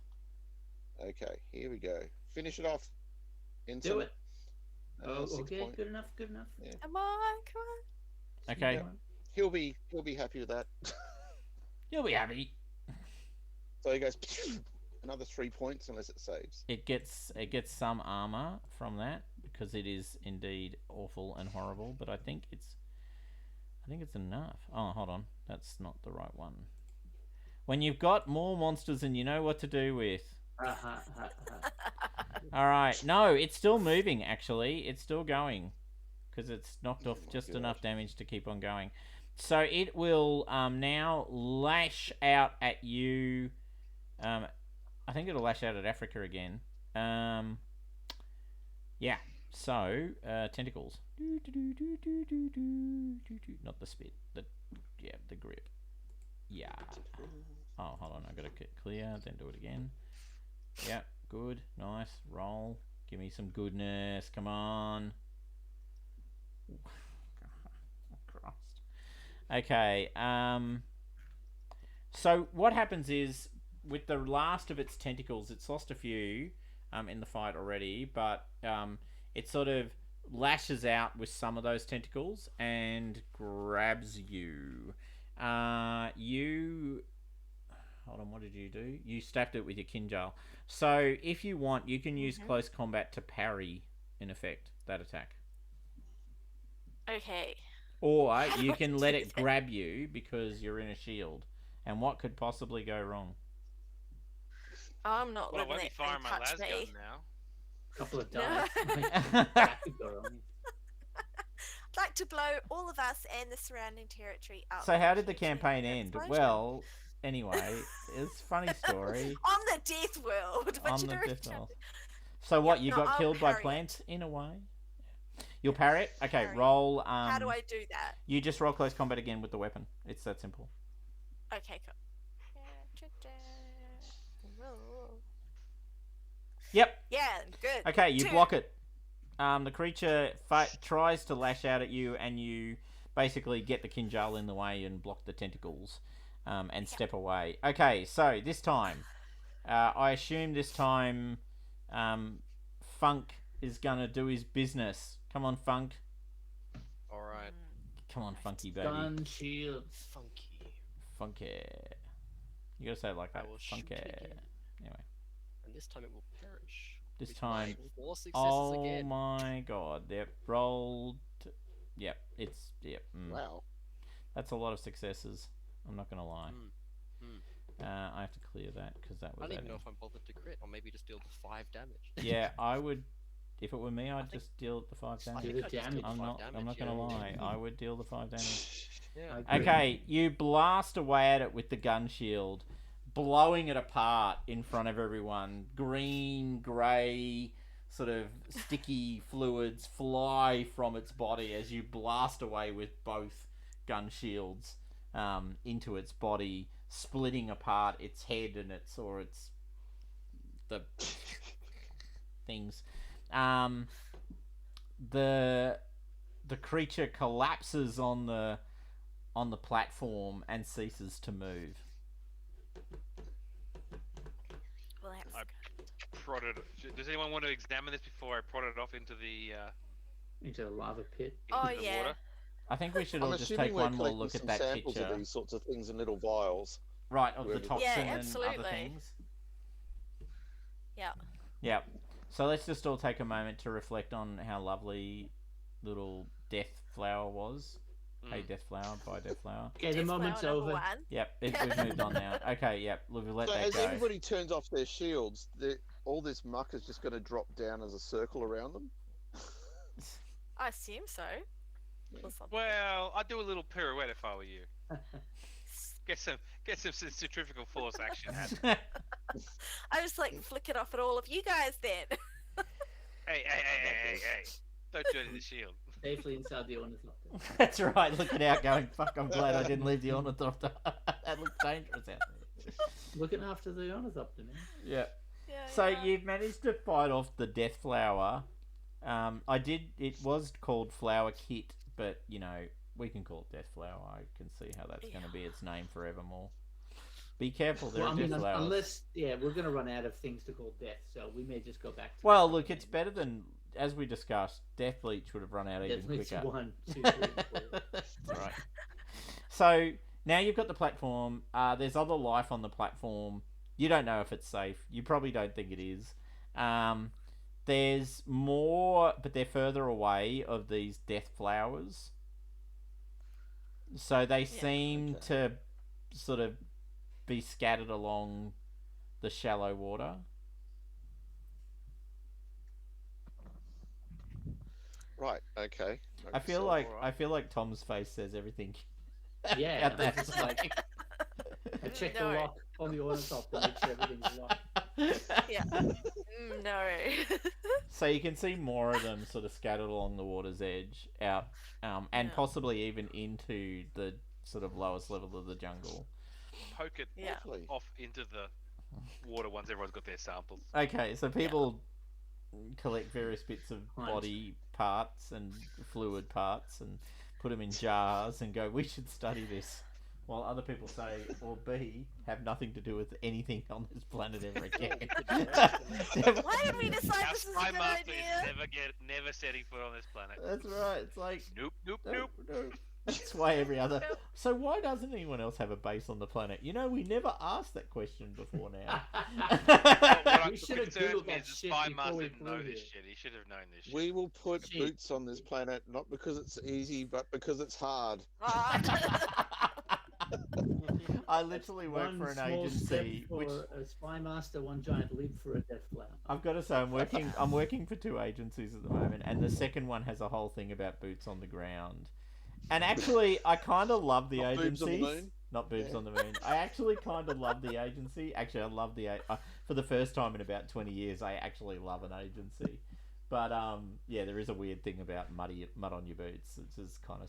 Okay, here we go. Finish it off. Do it. Okay, good enough. Yeah. Come on. Okay. Yeah. He'll be happy with that. You'll be happy. So he goes another 3 points unless it saves. It gets some armor from that because it is indeed awful and horrible, but I think it's enough. Oh, hold on. That's not the right one. When you've got more monsters than you know what to do with. All right. No, it's still moving, actually. It's still going because it's knocked off just enough damage to keep on going. So it will now lash out at you. I think it'll lash out at Africa again. Yeah. So, tentacles. Not the spit. The grip. Yeah. Oh, hold on. I got to get clear, then do it again. Yeah, good. Nice. Roll. Give me some goodness. Come on. Christ. Okay. So what happens is, with the last of its tentacles, it's lost a few in the fight already, but it sort of lashes out with some of those tentacles and grabs you. Hold on, what did you do? You stabbed it with your kinjal. So if you want, you can use close combat to parry, in effect, that attack. Okay. Or you can let it grab you because you're in a shield. And what could possibly go wrong? I'm not Well, I letting won't be it firing my touch las gun me. now. Couple of No. dice. That could go wrong. I'd like to blow all of us and the surrounding territory up. So how did the Huge campaign nuclear end? explosion. Well, anyway, it's a funny story. On the death world. But On you the know, death world. So what, you no, got I'll killed by parry plants in a way? You'll parry it? Okay, Parry. roll. How do I do that? You just roll close combat again with the weapon. It's that simple. Okay, cool. Yep. Yeah, good. Okay, you 2. block it. The creature tries to lash out at you, and you basically get the kinjal in the way and block the tentacles and step away. Okay, so this time, I assume this time Funk is going to do his business. Come on, Funk. Alright. Come on, Funky baby. Gun shield. Funky. You got to say it like that. I will shoot Funky. it again. Anyway. And this time it will perish. This with time, my 4 successes oh again. my god, yep, rolled, yep, Wow. That's a lot of successes, I'm not going to lie. I have to clear that, because that was I don't even adding. know if I'm bothered to crit, or maybe just deal the 5 damage. Yeah, I would, if it were me, I'd just deal the 5 I damage. Do think the I'd just deal damage. the I'm 5 not damage, going to yeah. lie, I would deal the 5 damage. Yeah. I agree. Okay, you blast away at it with the gun shield, blowing it apart in front of everyone. Green, grey, sort of sticky fluids fly from its body as you blast away with both gun shields into its body, splitting apart its head and the things. The creature collapses on the platform and ceases to move. Well, that's I good. prod it. Does anyone want to examine this before I prod it off into the Into a lava pit. Oh, into the yeah. water? I think we should I'm all just assuming take we're one more collecting look at some that samples picture. of these sorts of things in little vials. Right, of the Whoever- toxin Yeah, and other absolutely. things. Yeah. Yep. So let's just all take a moment to reflect on how lovely little Death Flower was. Hey, Death Flower, bye, Death Flower. Okay, the Death moment's flower number over. 1. Yep, we've moved on now. Okay, yep, we've let So that as go. everybody turns off their shields, all this muck is just going to drop down as a circle around them. I assume so. Or something. Well, I'd do a little pirouette if I were you. Get some centrifugal force action happening. I just like flick it off at all of you guys then. Hey! Don't do it in the shield. Safely inside the ornithopter. That's right, looking out going, fuck, I'm glad I didn't leave the ornithopter. That looks dangerous out there. Looking after the ornithopter, man. Yeah. Yeah, So yeah. you've managed to fight off the Death Flower. It was called Flower Kit, but, you know, we can call it Death Flower. I can see how that's going to be its name forevermore. Be careful, there Well, are I mean, Death Flowers. unless, we're going to run out of things to call death, so we may just go back to... Well, look, it's better than, as we discussed, Death Leech would have run out even Death Leech quicker. 1, 2, 3, 4. That's right. So now you've got the platform. There's other life on the platform. You don't know if it's safe. You probably don't think it is. There's more, but they're further away of these death flowers. So they seem to sort of be scattered along the shallow water. Right. Okay. I feel So- like Tom's face says everything. Yeah, about that. it's just like... I check the No. lock on the ornithopter, make sure everything's locked. Yeah. No. So you can see more of them sort of scattered along the water's edge, out, and Yeah. possibly even into the sort of lowest level of the jungle. Poke it Yeah. Lovely. off into the water once everyone's got their samples. Okay, so people collect various bits of Right. body parts and fluid parts and put them in jars and go, we should study this. While other people say, or B, have nothing to do with anything on this planet ever again. Why did we decide Our this is a spy good master idea? is never setting foot on this planet. That's right. It's like, Nope. no. That's why every other. So why doesn't anyone else have a base on the planet? You know, we never asked that question before now. What I'm We should have concerned Googled that is the shit spy before master we didn't know flew this here. shit. He should have known this shit. We will put Shit. boots on this planet not because it's easy, but because it's hard. I literally work One for an small agency, step for which a spy master, one giant leap for a death flower. I've got to say, I'm working for 2 agencies at the moment, and the second one has a whole thing about boots on the ground. And actually, I kind of love the Not boobs on the agencies. moon? Not boobs Yeah. on the moon. I actually kind of love the agency. Actually, I love for the first time in about 20 years, I actually love an agency. But yeah, there is a weird thing about mud on your boots. It's just kind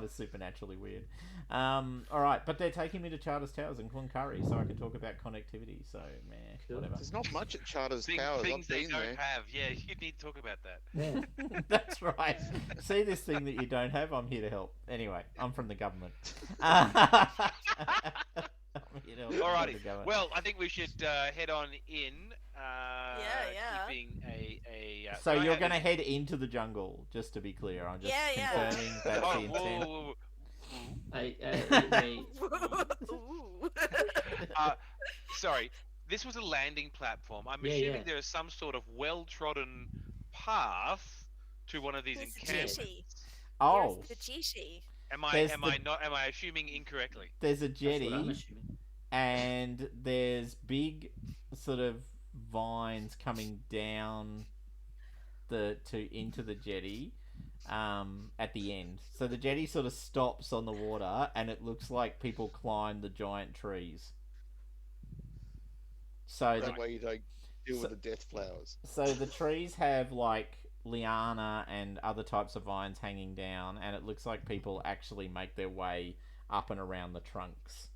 of supernaturally weird. All right, but they're taking me to Charters Towers in Cloncurry, so I can talk about connectivity. So man, Cool. whatever. There's not much at Charters Things, Towers. things I've they been don't there. have. Yeah, you need to talk about that. Yeah. That's right. See this thing that you don't have? I'm here to help. Anyway, I'm from the government. I'm here to help. Alrighty. The government. Well, I think we should head on in. Yeah. Keeping a. So can I you're have going to this- head into the jungle, just to be clear. I'm just Yeah. confirming that's Oh, the intent. whoa. I Ooh. Sorry, this was a landing platform. I'm Yeah, assuming yeah. there is some sort of well-trodden path to one of these There's the encampments. jetty. Oh, There's the jetty. Am I There's am the- I not am I assuming incorrectly? there's a that's what I'm jetty, assuming. and there's big sort of vines coming down into the jetty at the end. So the jetty sort of stops on the water, and it looks like people climb the giant trees. So That way you don't deal So- with the death flowers. the trees have like liana and other types of vines hanging down, and it looks like people actually make their way up and around the trunks.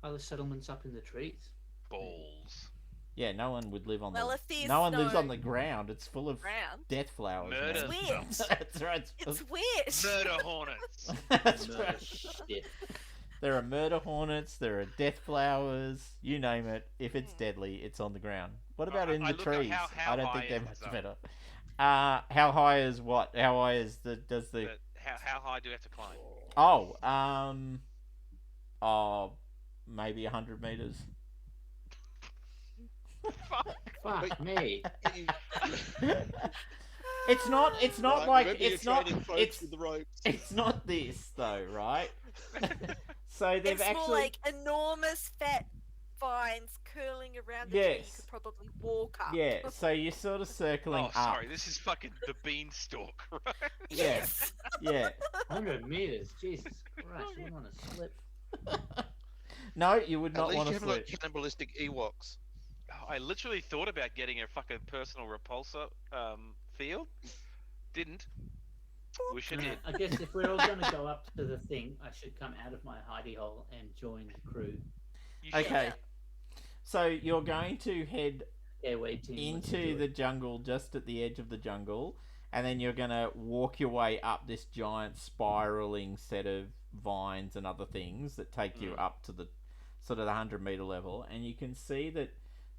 Are the settlements up in the trees? Balls. Yeah, no one would live on Well, the. if there's No one lives no on the ground. It's full of ground. death flowers. Murder. man. It's weird. That's right. It's weird. Murder hornets. That's Murder right. shit. There are murder hornets. There are death flowers. You name it. If it's deadly, it's on the ground. What about in I the look at trees? how I don't high think they're is the much zone? better. How high is what? How high is the does the How high do we have to climb? oh oh maybe 100 meters. Fuck. Fuck me. You- It's not. It's not right, like remember it's you're not. training folks It's with the ropes. it's not this though, right? So they've It's more actually like enormous fat vines curling around the tree. You Yes. could probably walk up. yeah. So you're sort of circling Oh, up. sorry. This is fucking the beanstalk, right? Yes. Yeah. 100 meters. Jesus Christ. I want to slip. No, you would At not least want you to haven't got slip. cannibalistic Ewoks. I literally thought about getting a fucking personal repulsor field. Didn't. Wish I did. I guess if we're all going to go up to the thing, I should come out of my hidey hole and join the crew. You should. Okay. So you're going to head Airway team. let's into do the it. jungle, just at the edge of the jungle, and then you're going to walk your way up this giant spiraling set of vines and other things that take you up to the sort of the 100-meter level, and you can see that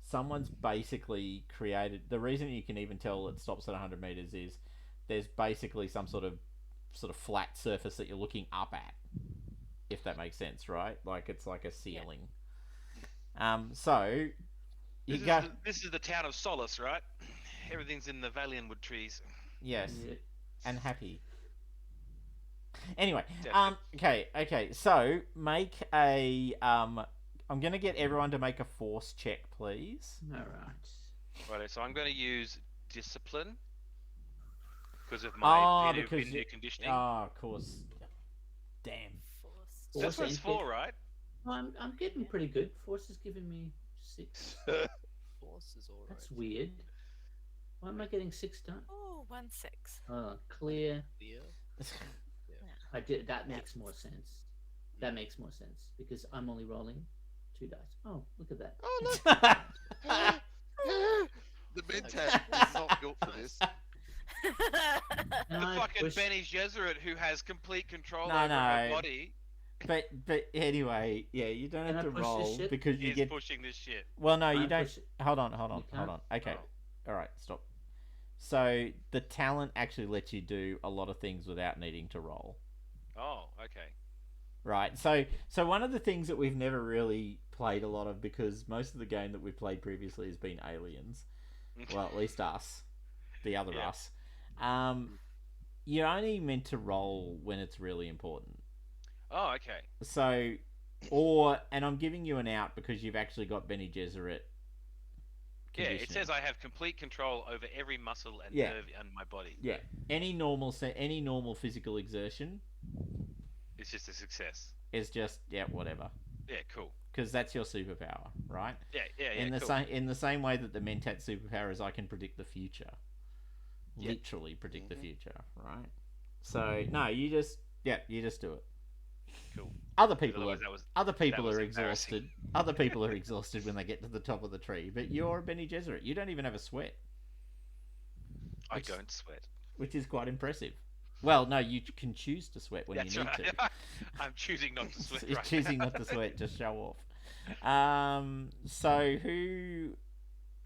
someone's basically created. The reason you can even tell it stops at 100 meters is there's basically some sort of flat surface that you're looking up at, if that makes sense, right? Like it's like a ceiling. So you go. This is the town of Solace, right? Everything's in the Valianwood trees. Yes, Yeah. and happy. Anyway, Definitely. okay. So make a I'm gonna get everyone to make a force check, please. All right. Right, so I'm going to use discipline because of my video conditioning. Oh, of course. Damn. Forced. Force That's what it's and for, right? Well, I'm getting pretty good. Force is giving me 6. Force is alright. That's weird. Why am I getting 6 done? Oh, 1-6. Clear. Yeah. I did. That makes more sense. That makes more sense because I'm only rolling 2 dice. Oh, look at that. Oh, look. The Mentat is not built for this. The And I fucking push- Benny Gesserit who has complete control No, over her no. body but anyway, yeah, you don't Can have I to push this roll shit? because you is get. pushing this shit. Well, no, you I'm don't. push- Hold on. You can't? Okay, Oh. all right, stop. So the talent actually lets you do a lot of things without needing to roll. Oh, okay. Right. So one of the things that we've never really played a lot of because most of the game that we've played previously has been Aliens. Well, at least us, the other Yeah. us. You're only meant to roll when it's really important. Oh, okay. So, and I'm giving you an out because you've actually got Benny Gesserit. Yeah, it conditioning. says I have complete control over every muscle and Yeah. nerve in my body. Yeah. Any normal physical exertion It's just a success. is just whatever. Yeah, cool. Because that's your superpower, right? Yeah, in the cool. in the same way that the Mentat superpower is I can predict the future. Yeah. Literally predict the future, right? So no, you just do it. Cool. Other people Otherwise are that was embarrassing. exhausted. Other people are exhausted when they get to the top of the tree. But you're Benny Gesserit. You don't even have a sweat, I Which- don't sweat. which is quite impressive. Well, no, you can choose to sweat when That's you need right. to. I'm choosing not to sweat. You're Right choosing now. not to sweat to show off. So who?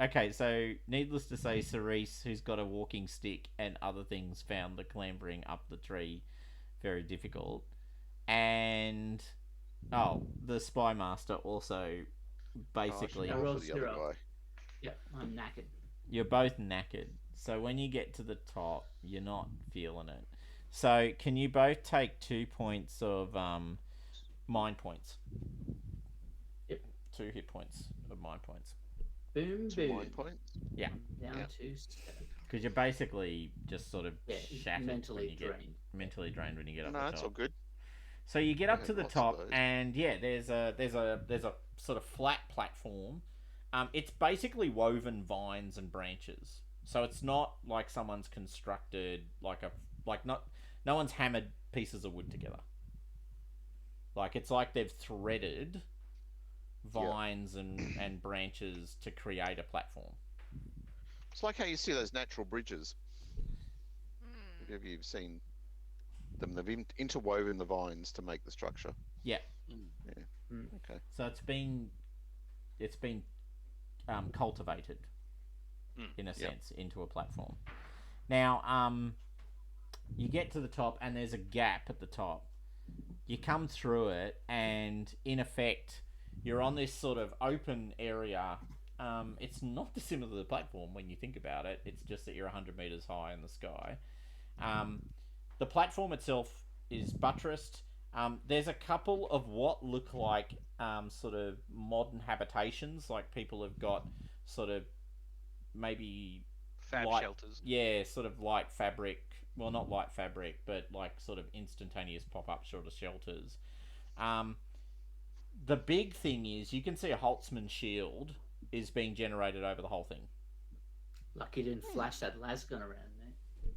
Okay, so needless to say, Cerise, who's got a walking stick and other things, found the clambering up the tree very difficult, and the spy master also basically. I Oh, rolled for the other 0. guy. Yeah, I'm knackered. You're both knackered, so when you get to the top, you're not feeling it. So can you both take 2 points of mind points? Yep. 2 hit points of mind points. Boom, 2 boom. mind points. Yeah. Down Yeah. to 7. Because you're basically just sort of Yeah, shattered mentally when you get drained. mentally drained when you get up No, the that's all top. good. So you get up Yeah, to the lots of top, those. and there's a sort of flat platform. It's basically woven vines and branches, so it's not like someone's constructed no one's hammered pieces of wood together. Like it's like they've threaded vines and branches to create a platform. It's like how you see those natural bridges. Hmm. Have you seen them? They've interwoven the vines to make the structure. Yeah. Yeah. Mm. Okay. So it's been cultivated in a Yep. sense, into a platform. Now, you get to the top, and there's a gap at the top. You come through it, and in effect, you're on this sort of open area. It's not dissimilar to the platform when you think about it. It's just that you're 100 meters high in the sky. The platform itself is buttressed. There's a couple of what look like sort of modern habitations, like people have got sort of maybe Fab light, shelters. yeah, sort of light fabric. Well, not light fabric, but like sort of instantaneous pop-up sort of shelters. Um, the big thing is you can see a Holtzman shield is being generated over the whole thing. Lucky didn't flash that las gun around, mate.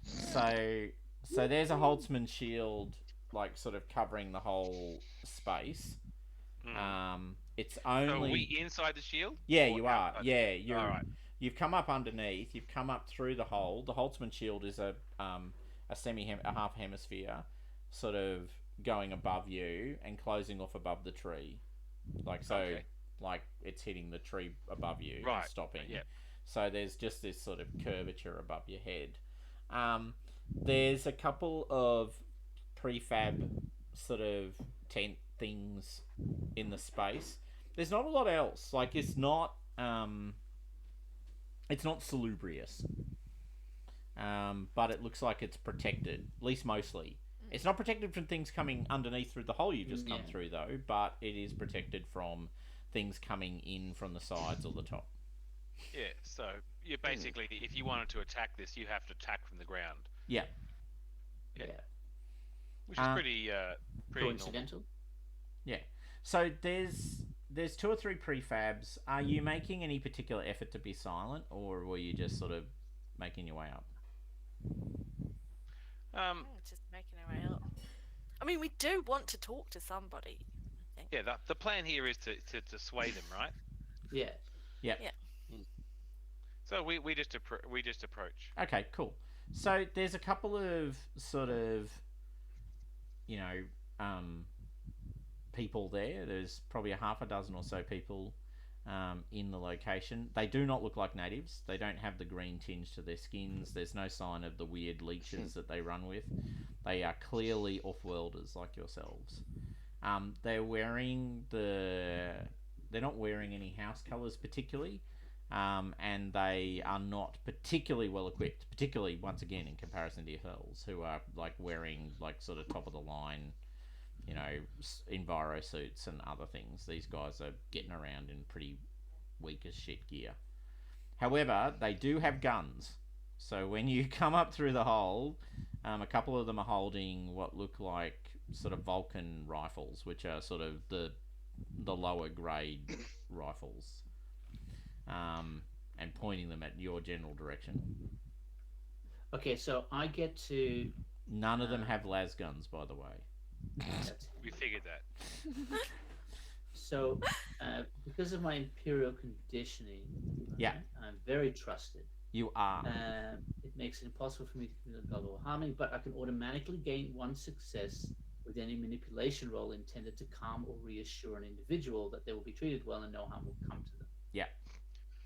So there's a Holtzman shield like sort of covering the whole space. It's only. So are we inside the shield? Yeah, Or you are. outside? Yeah, you're. All right. You've come up underneath. You've come up through the hole. The Holtzman shield is a half hemisphere, sort of going above you and closing off above the tree, like so. Okay. Like it's hitting the tree above you Right. and stopping. Yep. So there's just this sort of curvature above your head. There's a couple of prefab sort of tent things in the space. There's not a lot else. Like it's not salubrious. But it looks like it's protected, at least mostly. It's not protected from things coming underneath through the hole you've just come through, though, but it is protected from things coming in from the sides or the top. Yeah, so you basically, if you wanted to attack this, you have to attack from the ground, Yeah. Yeah. which is pretty normal. Coincidental. Yeah. So there's 2 or 3 prefabs. Are you making any particular effort to be silent, or were you just sort of making your way up? Just making our way up. I mean, we do want to talk to somebody. I think. Yeah, the plan here is to sway them, right? Yeah. Yeah. Yeah. So we just approach. Okay, cool. So there's a couple of sort of, people there. There's probably a half a dozen or so people in the location. They do not look like natives. They don't have the green tinge to their skins. There's no sign of the weird leeches that they run with. They are clearly off-worlders like yourselves. They're not wearing any house colours particularly. And they are not particularly well equipped, particularly once again in comparison to yourselves, who are like wearing like sort of top of the line, enviro suits and other things. These guys are getting around in pretty weak as shit gear. However, they do have guns, so when you come up through the hole, a couple of them are holding what look like sort of Vulcan rifles, which are sort of the lower grade rifles. And pointing them at your general direction. Okay, so I get to. None of them have las guns, by the way. We figured that. So, because of my imperial conditioning, I'm very trusted. You are. It makes it impossible for me to commit a level of harming, but I can automatically gain 1 success with any manipulation roll intended to calm or reassure an individual that they will be treated well and no harm will come to them. Yeah.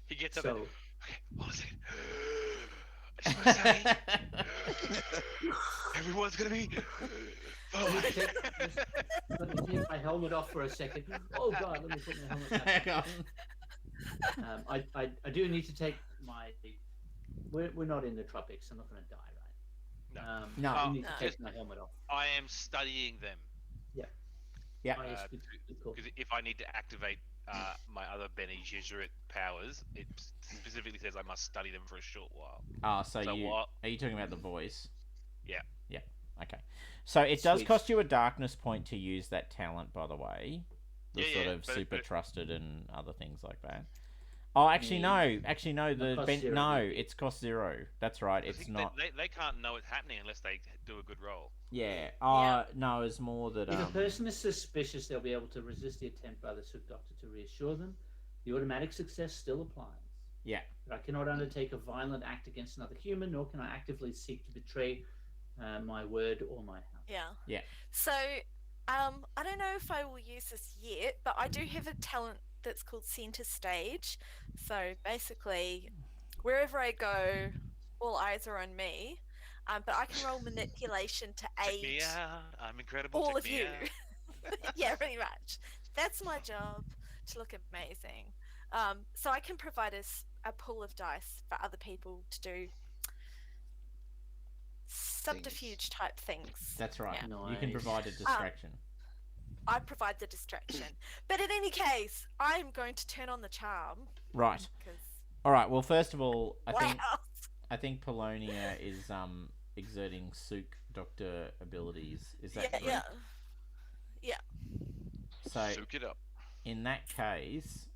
He gets up. So, Okay, what was it? I just want to say, everyone's gonna be. let me take my helmet off for a second. Oh God, let me put my helmet back. I do need to take my. We're not in the tropics. I'm not going to die, right? No. I need to take my helmet off. I am studying them. Yeah. Oh, yes, cool. Because if I need to activate my other Bene Gesserit powers, it specifically says I must study them for a short while. So are you talking about the voice? Yeah. Yeah. Okay. So it does Sweet. cost you a darkness point to use that talent, by the way. The sort of super trusted and other things like that. Oh, actually no. Actually no. It's cost 0. That's right. It's not. They can't know it's happening unless they do a good roll. Yeah. No. It's more that. If a person is suspicious, they'll be able to resist the attempt by the Swift Doctor to reassure them. The automatic success still applies. Yeah. But I cannot undertake a violent act against another human, nor can I actively seek to betray my word or my house. Yeah. Yeah. So, I don't know if I will use this yet, but I do have a talent that's called Center Stage. So basically, wherever I go, all eyes are on me. But I can roll manipulation to Check aid me out. I'm incredible. all Check of me you. out. Yeah, pretty much. That's my job, to look amazing. So I can provide a pool of dice for other people to do subterfuge type things. That's right. Yeah. You can Nice. provide a distraction. I provide the distraction. But in any case, I'm going to turn on the charm. Right. Because All right. Well, first of all, wow. I think Polonia is exerting Sook Doctor abilities. Is that correct? Yeah. So Soak it up. in that case,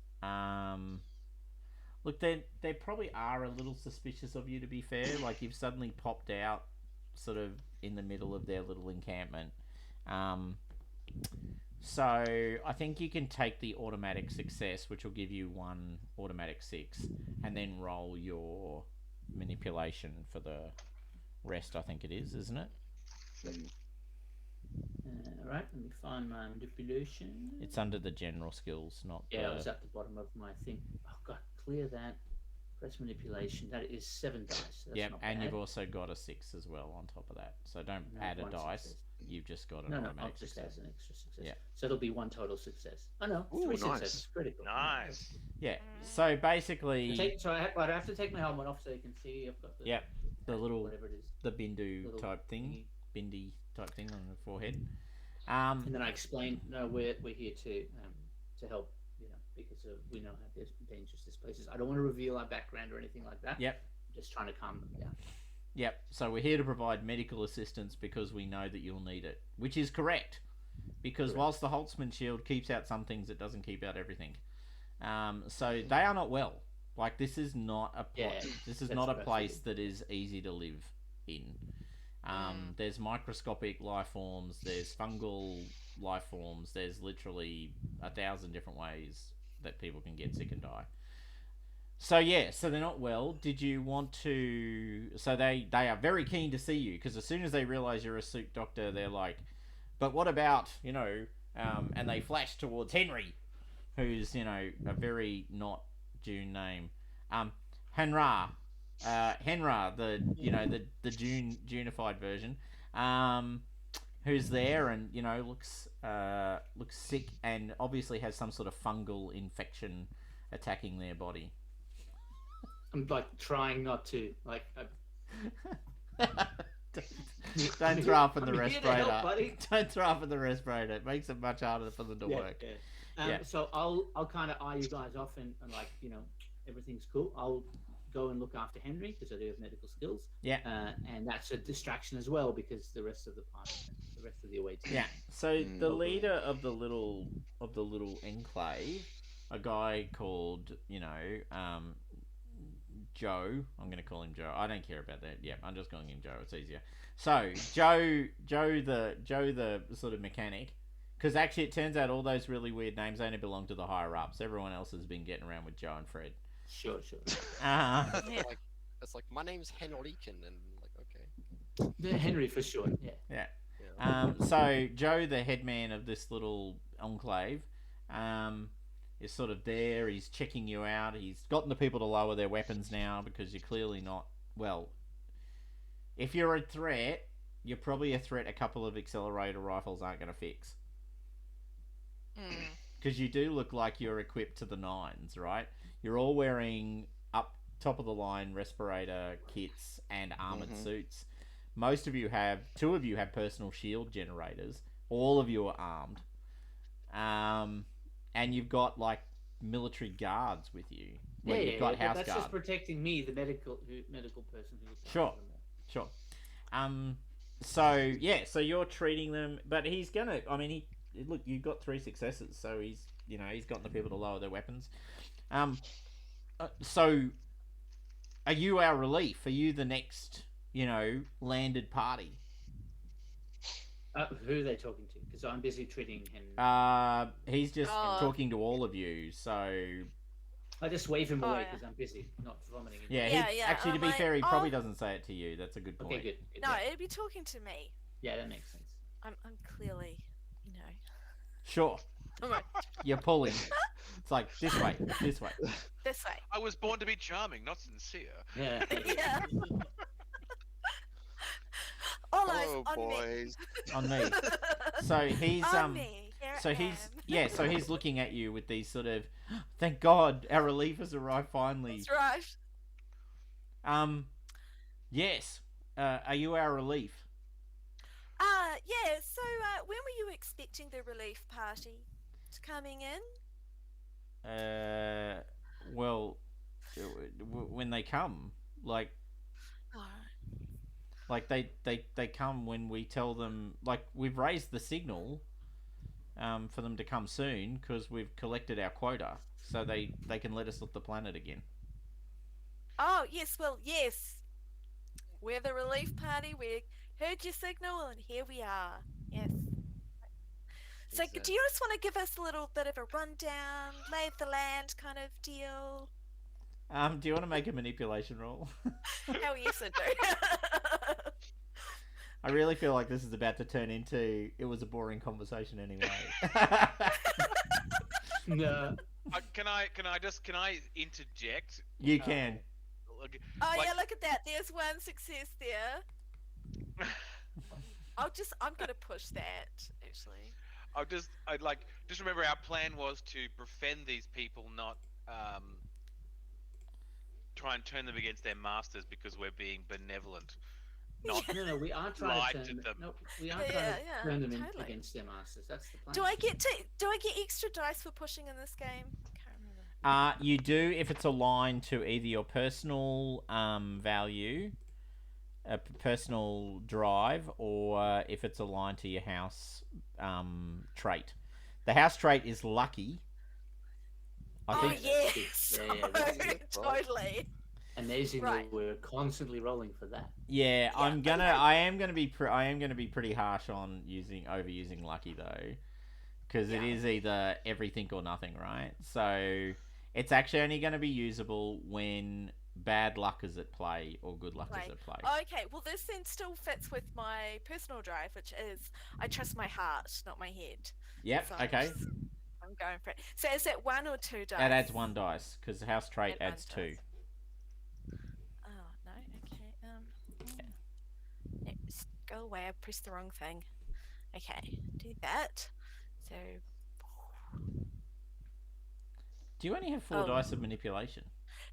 look, they probably are a little suspicious of you. To be fair, like you've suddenly popped out, sort of in the middle of their little encampment. So I think you can take the automatic success, which will give you 1 automatic 6, and then roll your manipulation for the rest. I think it is, isn't it? Right, let me find my manipulation. It's under the general skills, not Yeah, it was at the bottom of my thing. Oh god, clear that. Press manipulation. That is 7 dice. So Yep, not and bad. you've also got a 6 as well on top of that. So don't No, add a 1 dice. success. You've just got an No, automatic I'll just success. add an extra success. Yeah. So it'll be 1 total success. Oh no, Ooh, 3 nice. successes. Critical. Nice. Yeah. So basically, So I have to take my helmet off so you can see. I've got the yep, the little whatever it is. the bindu Little type thing, thingy. bindi type thing on the forehead. And then I explain, no, we're here to help, because we know how dangerous this place is. I don't want to reveal our background or anything like that. Yep. I'm just trying to calm them down. Yep. So we're here to provide medical assistance because we know that you'll need it, which is correct. Because whilst the Holtzman shield keeps out some things, it doesn't keep out everything. So they are not well. Like this is not a this is not a place that is easy to live in. There's microscopic life forms. There's fungal life forms. There's literally 1,000 different ways that people can get sick and die. So yeah, so they're not well. Did you want to? So they are very keen to see you because as soon as they realise you're a Sook Doctor, they're like, "But what about And they flash towards Henry, who's a very not Dune name. Henra, the Junified version, who's there and looks sick and obviously has some sort of fungal infection attacking their body. I'm trying not to Don't throw up in the I'm here to respirator. help, buddy. Don't throw up in the respirator. It makes it much harder for them to work. Yeah. So I'll kind of eye you guys off and everything's cool. I'll go and look after Henry because I do have medical skills. Yeah. And that's a distraction as well because the rest of the party, the rest of the away team. Yeah. So the leader of the little enclave, a guy called Joe. I'm going to call him Joe. I don't care about that. Yeah, I'm just calling him Joe. It's easier. So Joe the sort of mechanic, because actually it turns out all those really weird names only belong to the higher ups. Everyone else has been getting around with Joe and Fred. Sure. It's like my name's Henriken, and okay. Yeah, Henry for sure. Yeah. So Joe, the headman of this little enclave, is sort of there. He's checking you out. He's gotten the people to lower their weapons now because you're clearly not well. If you're a threat, you're probably a threat a couple of accelerator rifles aren't going to fix. Because you do look like you're equipped to the nines, right? You're all wearing up top of the line respirator kits and armored suits. Most of you have, 2 of you have personal shield generators. All of you are armed. And you've got military guards with you. You've got house that's guard. just protecting me, the medical person who looks Sure. after them. Sure. So you're treating them, but he's gonna. I mean, look. You've got 3 successes, so he's gotten the people to lower their weapons. So, are you our relief? Are you the next, landed party? Who are they talking to? Because I'm busy treating him. He's just talking to all of you. So. I just wave him away because I'm busy, not vomiting. Actually, to be fair, he probably doesn't say it to you. That's a good point. Okay, good. No, it'd be talking to me. Yeah, that makes sense. I'm clearly, Sure. I'm like, You're pulling. It's like this way, this way. this way. I was born to be charming, not sincere. Yeah. Yeah. All eyes Oh, on boys. On me. So he's On me. Here so I he's am. so he's looking at you with these sort of, thank God our relief has arrived finally. That's right. Yes. Are you our relief? Yeah. So, when were you expecting the relief party to coming in? Well, when they come, like Oh, they come when we tell them, like we've raised the signal, for them to come soon because we've collected our quota, so they can let us off the planet again. oh yes. Well, yes. We're the relief party. We heard your signal, and here we are. Yes. So, Is, do you just want to give us a little bit of a rundown, lay of the land kind of deal? Do you want to make a manipulation roll? Hell yes, I do. I really feel like this is about to turn into it was a boring conversation anyway. No. Can I interject? You can. Oh Like- yeah, look at that. There's one success there. I'm gonna push that actually. Just remember our plan was to befriend these people, not try and turn them against their masters because we're being benevolent. Not No, we are trying Lied to to turn them. No, we are Yeah, trying to yeah, turn them in totally. against their masters. That's the plan. Do I get extra dice for pushing in this game? Can't remember. You do if it's aligned to either your personal value, a personal drive, or if it's aligned to your house trait. The house trait is lucky. I Oh think. yes, Yeah, that's it, right. totally. Amazing Right. that we're constantly rolling for that. Yeah, Yeah, I am gonna be pretty harsh on overusing lucky though, because it Yeah. is either everything or nothing, right? So it's actually only going to be usable when bad luck is at play or good luck is at play. Okay, well this then still fits with my personal drive, which is I trust my heart, not my head. Yep. So Okay. I'm going for it. So is it 1 or 2 dice? That adds 1 dice because house trait Add one adds 2. dice. Oh no. Okay. No, just go away. I pressed the wrong thing. Okay, do that. So. Do you only have 4 Oh. dice of manipulation?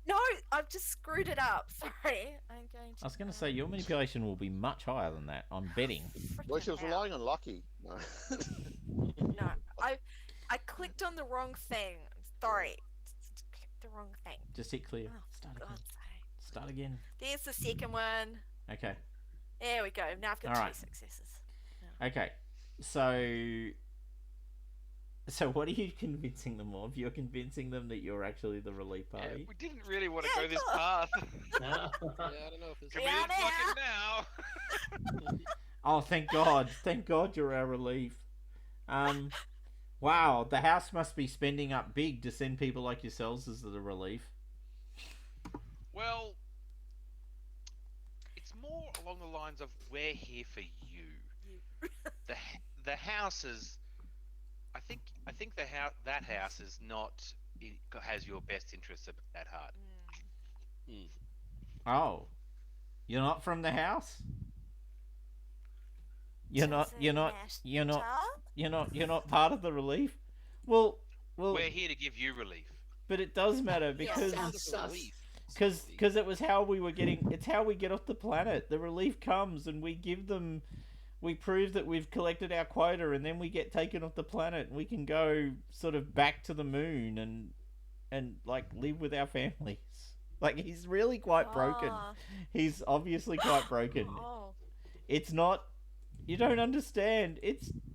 No, I've just screwed it up. Sorry. I'm going to. I was going to say your manipulation will be much higher than that. I'm betting. Well, she was Frickin' hell. relying on lucky. No. No, I clicked on the wrong thing. I'm sorry. Clicked the wrong thing. Just hit clear. Oh, Start for again. God's sake. Start again. There's the second one. Okay. There we go. Now I've got All 2 right. successes. Okay. So what are you convincing them of? You're convincing them that you're actually the relief Yeah, party? we didn't really want to Yeah, go this cool. path. No. Yeah, I don't know if it's. Can we Yeah, unblock it now? Oh, thank God. Thank God you're our relief. Wow, the house must be spending up big to send people like yourselves as the relief. Well, it's more along the lines of we're here for you. The house is. I think that house is not has your best interests at heart. Oh, you're not from the house? You're not part of the relief? Well, We're here to give you relief. but it does matter because sounds sus. because it was how we were getting. It's how we get off the planet. The relief comes and we give them. We prove that we've collected our quota, and then we get taken off the planet. And we can go sort of back to the moon and like live with our families. Like he's really quite broken. Oh. He's obviously quite broken. Oh. It's not. You don't understand.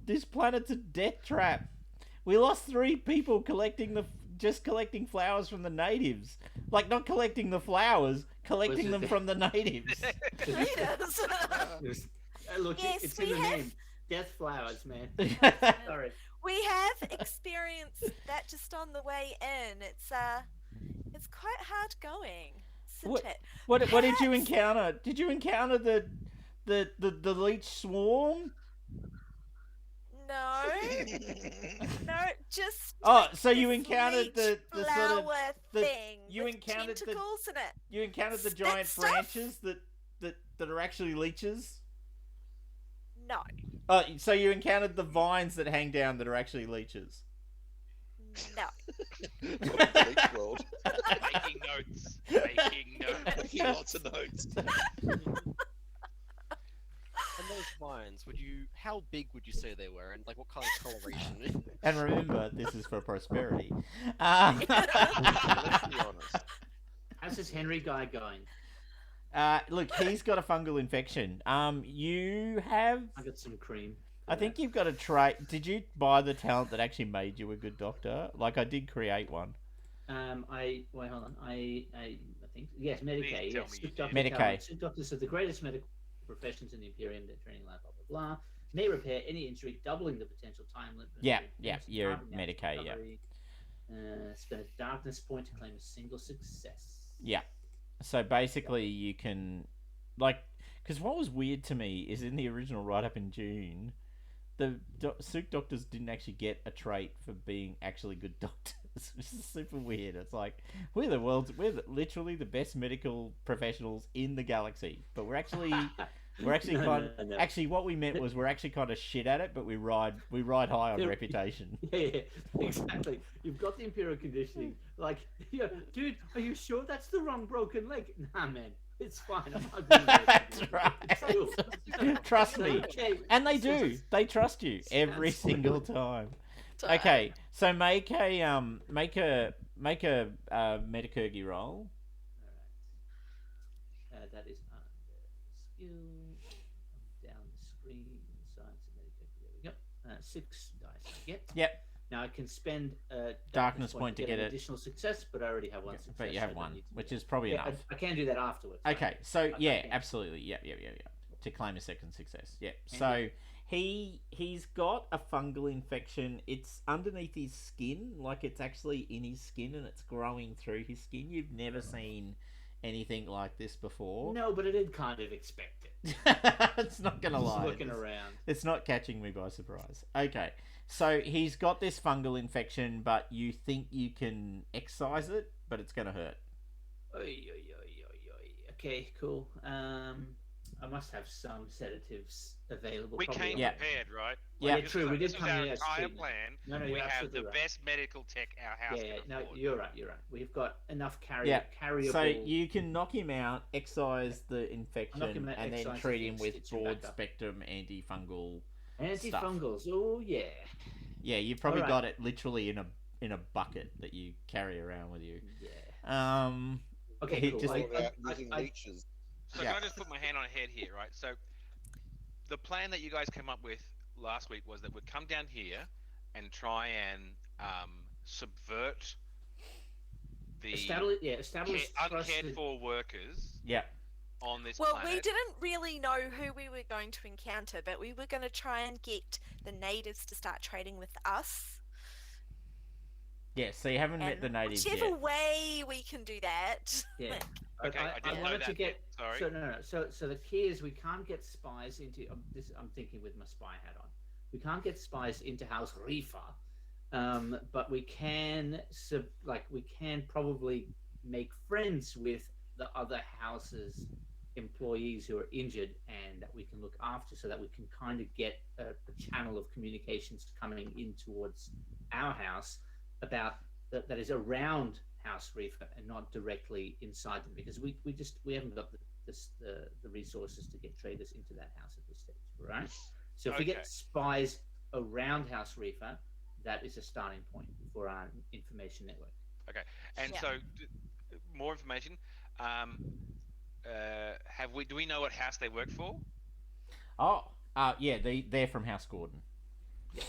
This planet's a death trap. We lost 3 people collecting flowers from the natives. Like not collecting the flowers, collecting them from the natives. Yes. Look, Yes, it's in we the have- name. Death flowers, man. Sorry. We have experienced that just on the way in. It's quite hard going, isn't What- it? What did you Perhaps- encounter? Did you encounter the leech swarm? No, no, just Oh, like so you this encountered leech the sort of flower the thing you with encountered the tentacles in it. you encountered the That giant stuff? branches that are actually leeches. No, Oh, so you encountered the vines that hang down that are actually leeches. no. Welcome to Leech World. Making notes. Making notes. Making lots of notes. And those vines, how big would you say they were, and like what kind of coloration? And remember, this is for prosperity. Let's be honest. How's this Henry guy going? Look, he's got a fungal infection. You have. I got some cream. I think you've got a trait. Did you buy the talent that actually made you a good doctor? Like I did create one. Wait, hold on. I think yes, Medicaid. Please tell Yes, me you Sick doctor did. Medicaid. talent. Sick doctors are the greatest medical professions in the Imperium. Their training lab, blah blah blah. May repair any injury, doubling the potential time limit. Yeah, you're Medicaid. Yeah. Spend a darkness point to claim a single success. Yeah. So basically, you can, like, because what was weird to me is in the original write-up in June, the Sook doctors didn't actually get a trait for being actually good doctors, which is super weird. It's like we're literally the best medical professionals in the galaxy, but we're actually No. actually what we meant was we're actually kind of shit at it, but we ride high on reputation. Yeah, exactly. You've got the Imperial conditioning. Like, yeah, dude, are you sure that's the wrong broken leg? Nah, man, it's fine. I'm not doing That's it. right. It's cool. Trust me. Okay. And they do. They trust you every single time. Okay, so make a Metacurgy roll. Alright. That is under skill. Down the screen. Science and medical. There we go. 6 dice I get. Yep. Now I can spend a Darkness point to get an it. additional success, but I already have one success. But you so I have don't one, need to do which that. is probably Yeah, enough. I can do that afterwards. Okay, so I yeah, can. absolutely, yeah. To claim a second success, yeah. Can So he's got a fungal infection. It's underneath his skin, like it's actually in his skin and it's growing through his skin. You've never seen anything like this before. No, but I did kind of expect it. It's not gonna Just lie. looking around. It's not catching me by surprise. Okay, so he's got this fungal infection, but you think you can excise it, but it's gonna hurt. Oy, oy, oy, oy, oy. Okay, cool. I must have some sedatives available. We probably came Yeah. prepared, right? Yeah. Yeah, true, we did This was come our here as entire treatment. plan. No, you're We have absolutely the right. best medical tech our house Yeah, can no, afford. you're right. We've got enough Yeah. carryable. So you can knock him out, excise the infection, Knock him out, and then excise treat it, him and with stitch him broad back up. spectrum antifungal. Antifungals. Oh yeah. Yeah, you've probably Alright. got it literally in a bucket that you carry around with you. Yeah. Okay, He cool. just- All about using I- leeches. So Yeah. can I just put my hand on a head here, right? So the plan that you guys came up with last week was that we'd come down here and try and subvert the establish uncared trusted. for workers Yeah. on this Well, planet. we didn't really know who we were going to encounter, but we were going to try and get the natives to start trading with us. Yeah, so you haven't met And the natives whichever yet. way we can do that. Yeah. Like, But Okay, I didn't know wanted that to get. bit, sorry. So no. So the key is we can't get spies into. I'm thinking with my spy hat on. We can't get spies into House Rifa, but we can we can probably make friends with the other houses' employees who are injured and that we can look after, so that we can kind of get a channel of communications coming in towards our house about that is around House Reefer and not directly inside them, because we haven't got the resources to get traders into that house at this stage, right? So if we Okay. get spies around House Reefer, that is a starting point for our information network. Okay, and Yeah. so more information. Do we know what house they work for? Oh, yeah, they're from House Gordon.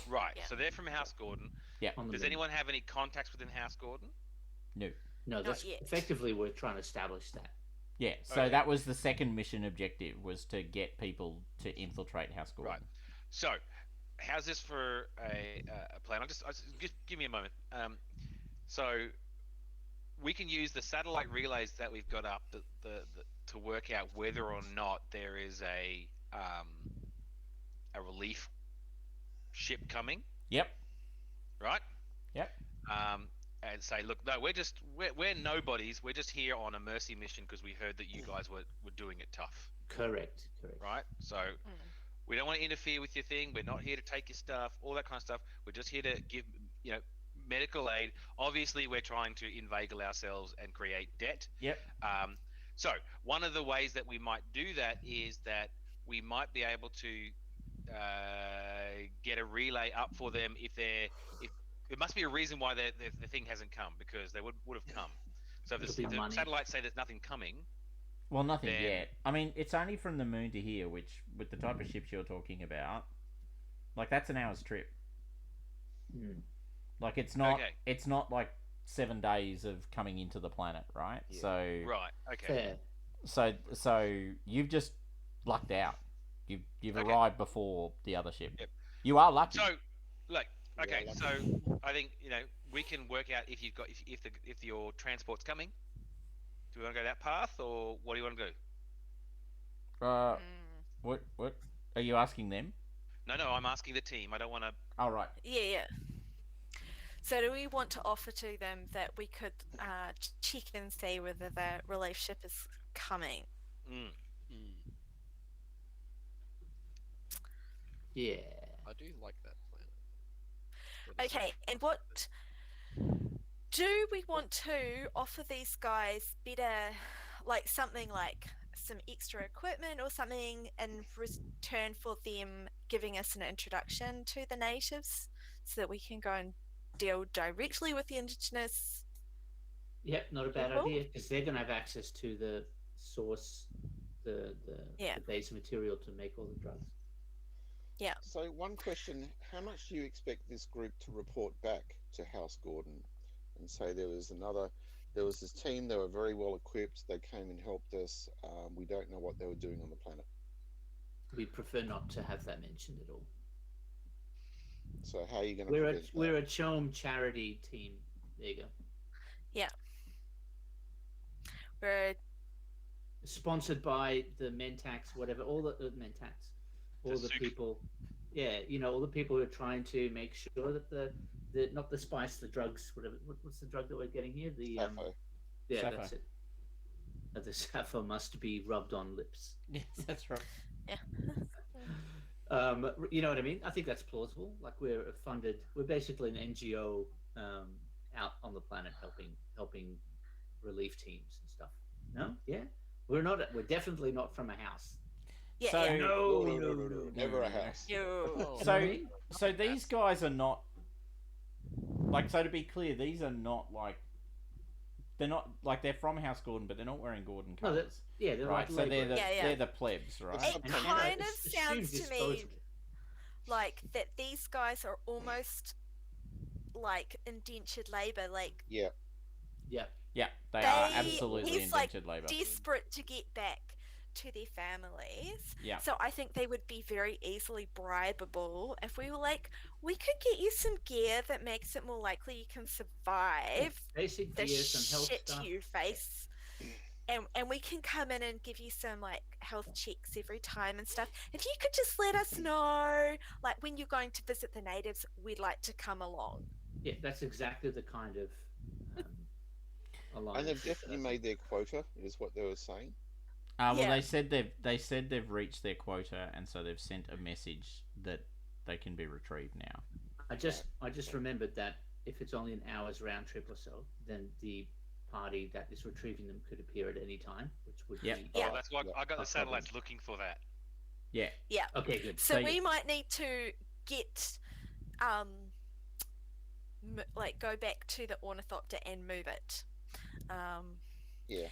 Right. Yeah. So they're from House Gordon. On the Does rim. anyone have any contacts within House Gordon? No. No, that's yet. effectively we're trying to establish that. Yeah, so Okay. that was the second mission objective, was to get people to infiltrate House Gordon. Right. So, how's this for a plan? Just give me a moment. So, we can use the satellite relays that we've got up to work out whether or not there is a relief ship coming, Yep. right? Yep. And say, look, no, we're nobodies. We're just here on a mercy mission because we heard that you guys were doing it tough, Correct. right? So we don't want to interfere with your thing. We're not here to take your stuff, all that kind of stuff. We're just here to give, medical aid. Obviously, we're trying to inveigle ourselves and create debt. Yep. So one of the ways that we might do that is that we might be able to get a relay up for them if there must be a reason why the thing hasn't come, because they would have come. So if the money. satellites say there's nothing coming, Well, nothing then- yet. I mean, it's only from the moon to here, which, with the type of ships you're talking about, like, that's an hour's trip. Like, it's not. Okay. It's not like 7 days of coming into the planet, right? Yeah. So. right? Okay. Fair. So you've just lucked out. You've Okay. arrived before the other ship. Yep. You are lucky. So, look, okay. Yeah, So I think we can work out if you've got if your transport's coming. Do we want to go that path, or what do you want to do? What are you asking them? No, I'm asking the team. I don't want to. Oh, right. Yeah. So do we want to offer to them that we could check and see whether the relief ship is coming? Yeah. I do like that plan. Okay, and what do we want to offer these guys better, like something like some extra equipment or something in return for them giving us an introduction to the natives so that we can go and deal directly with the indigenous? Yep, not a bad People? idea, because they're going to have access to the source, the base material to make all the drugs. Yeah. So one question: how much do you expect this group to report back to House Gordon and say there was this team, they were very well equipped, they came and helped us, we don't know what they were doing on the planet? We prefer not to have that mentioned at all. So how are you going to We're a CHOAM charity team. There you go. We're Sponsored by the Mentax, whatever, all the Mentax, all the Soup. people. Yeah, all the people who are trying to make sure that the not the spice, the drugs, whatever. What's the drug that we're getting here? The Sappho. yeah, Sappho. that's it. The sappho must be rubbed on lips. Yes, that's right. You know what I mean? I think that's plausible. Like we're basically an NGO out on the planet helping relief teams and stuff. No, yeah, we're definitely not from a house. yeah, So- yeah. No, never a house. Yo. So these guys are not like. So to be clear, these are not like. They're not like they're from House Gordon, but they're not wearing Gordon No, colours. they're Right, like so they're the Yeah, yeah. they're the plebs, right? It's It And kind of assumed sounds to me disposable. like that these guys are almost like indentured labor, like Yeah. Yeah, Yeah, they are They- absolutely he's, like, indentured labour. desperate to get back to their families. Yeah. So I think they would be very easily bribable if we were like, we could get you some gear that makes it more likely you can survive basic the gear, some health shit stuff. you face. And we can come in and give you some like health checks every time and stuff. If you could just let us know, like when you're going to visit the natives, we'd like to come along. Yeah, that's exactly the kind of alliance. And they've definitely made their quota, is what they were saying. Well, Yeah. they said they've reached their quota, and so they've sent a message that they can be retrieved now. I just remembered that if it's only an hour's round trip or so, then the party that is retrieving them could appear at any time, which would Yep. be Yeah. Oh, that's why I got the No problem. satellites looking for that. Yeah. okay. Good. So So- we might need to get, like go back to the ornithopter and move it. Yeah.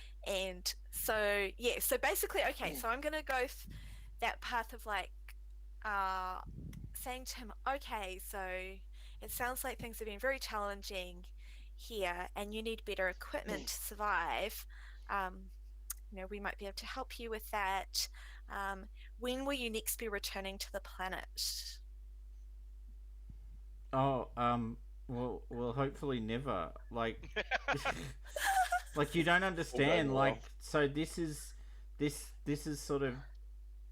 saying to him, okay, so it sounds like things have been very challenging here, and you need better equipment to survive. We might be able to help you with that. When will you next be returning to the planet? Oh, well, hopefully never. Like, like you don't understand. well. Like, so this is sort of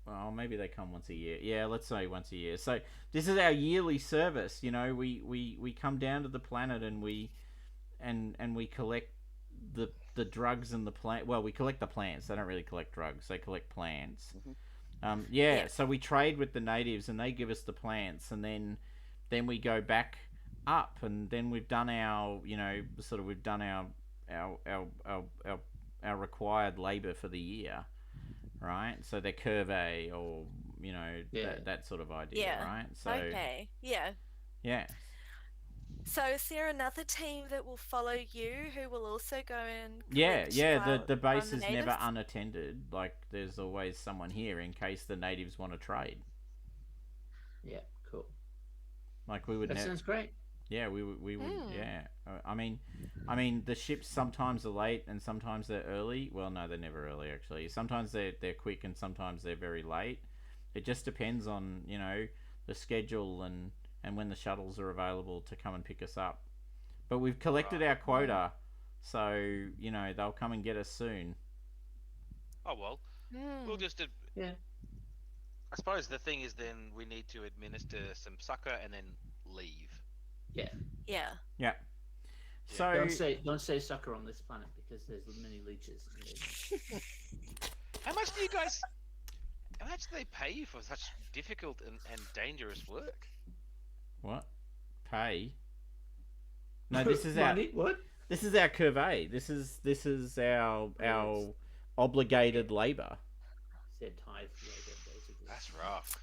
well, maybe they come once a year. Yeah, let's say once a year. So this is our yearly service. You know, we come down to the planet and we collect the drugs and the plant. Well, we collect the plants. They don't really collect drugs. They collect plants. Yeah. So we trade with the natives, and they give us the plants, and then we go back up, and then we've done our, we've done our required labor for the year, right? So they're curve or that sort of idea, Yeah. right? So Okay. Yeah. yeah. So is there another team that will follow you who will also go and Yeah, collect the from base the is never natives? unattended. Like, there's always someone here in case the natives want to trade. Yeah, cool. Like, we would That sounds great. Yeah, we would. Yeah, I mean, the ships sometimes are late and sometimes they're early. Well, no, they're never early actually. Sometimes they're quick and sometimes they're very late. It just depends on the schedule and when the shuttles are available to come and pick us up. But we've collected our quota, so they'll come and get us soon. Oh well, we'll just. Yeah. I suppose the thing is, then we need to administer some sucker and then leave. Yeah. Yeah. Yeah. So Don't say sucker on this planet because there's many leeches. How much do you guys? How much do they pay you for such difficult and dangerous work? what? Pay? No, this is our Money? What? this is our curve. This is our obligated labor. Said tithe labor, basically. That's rough.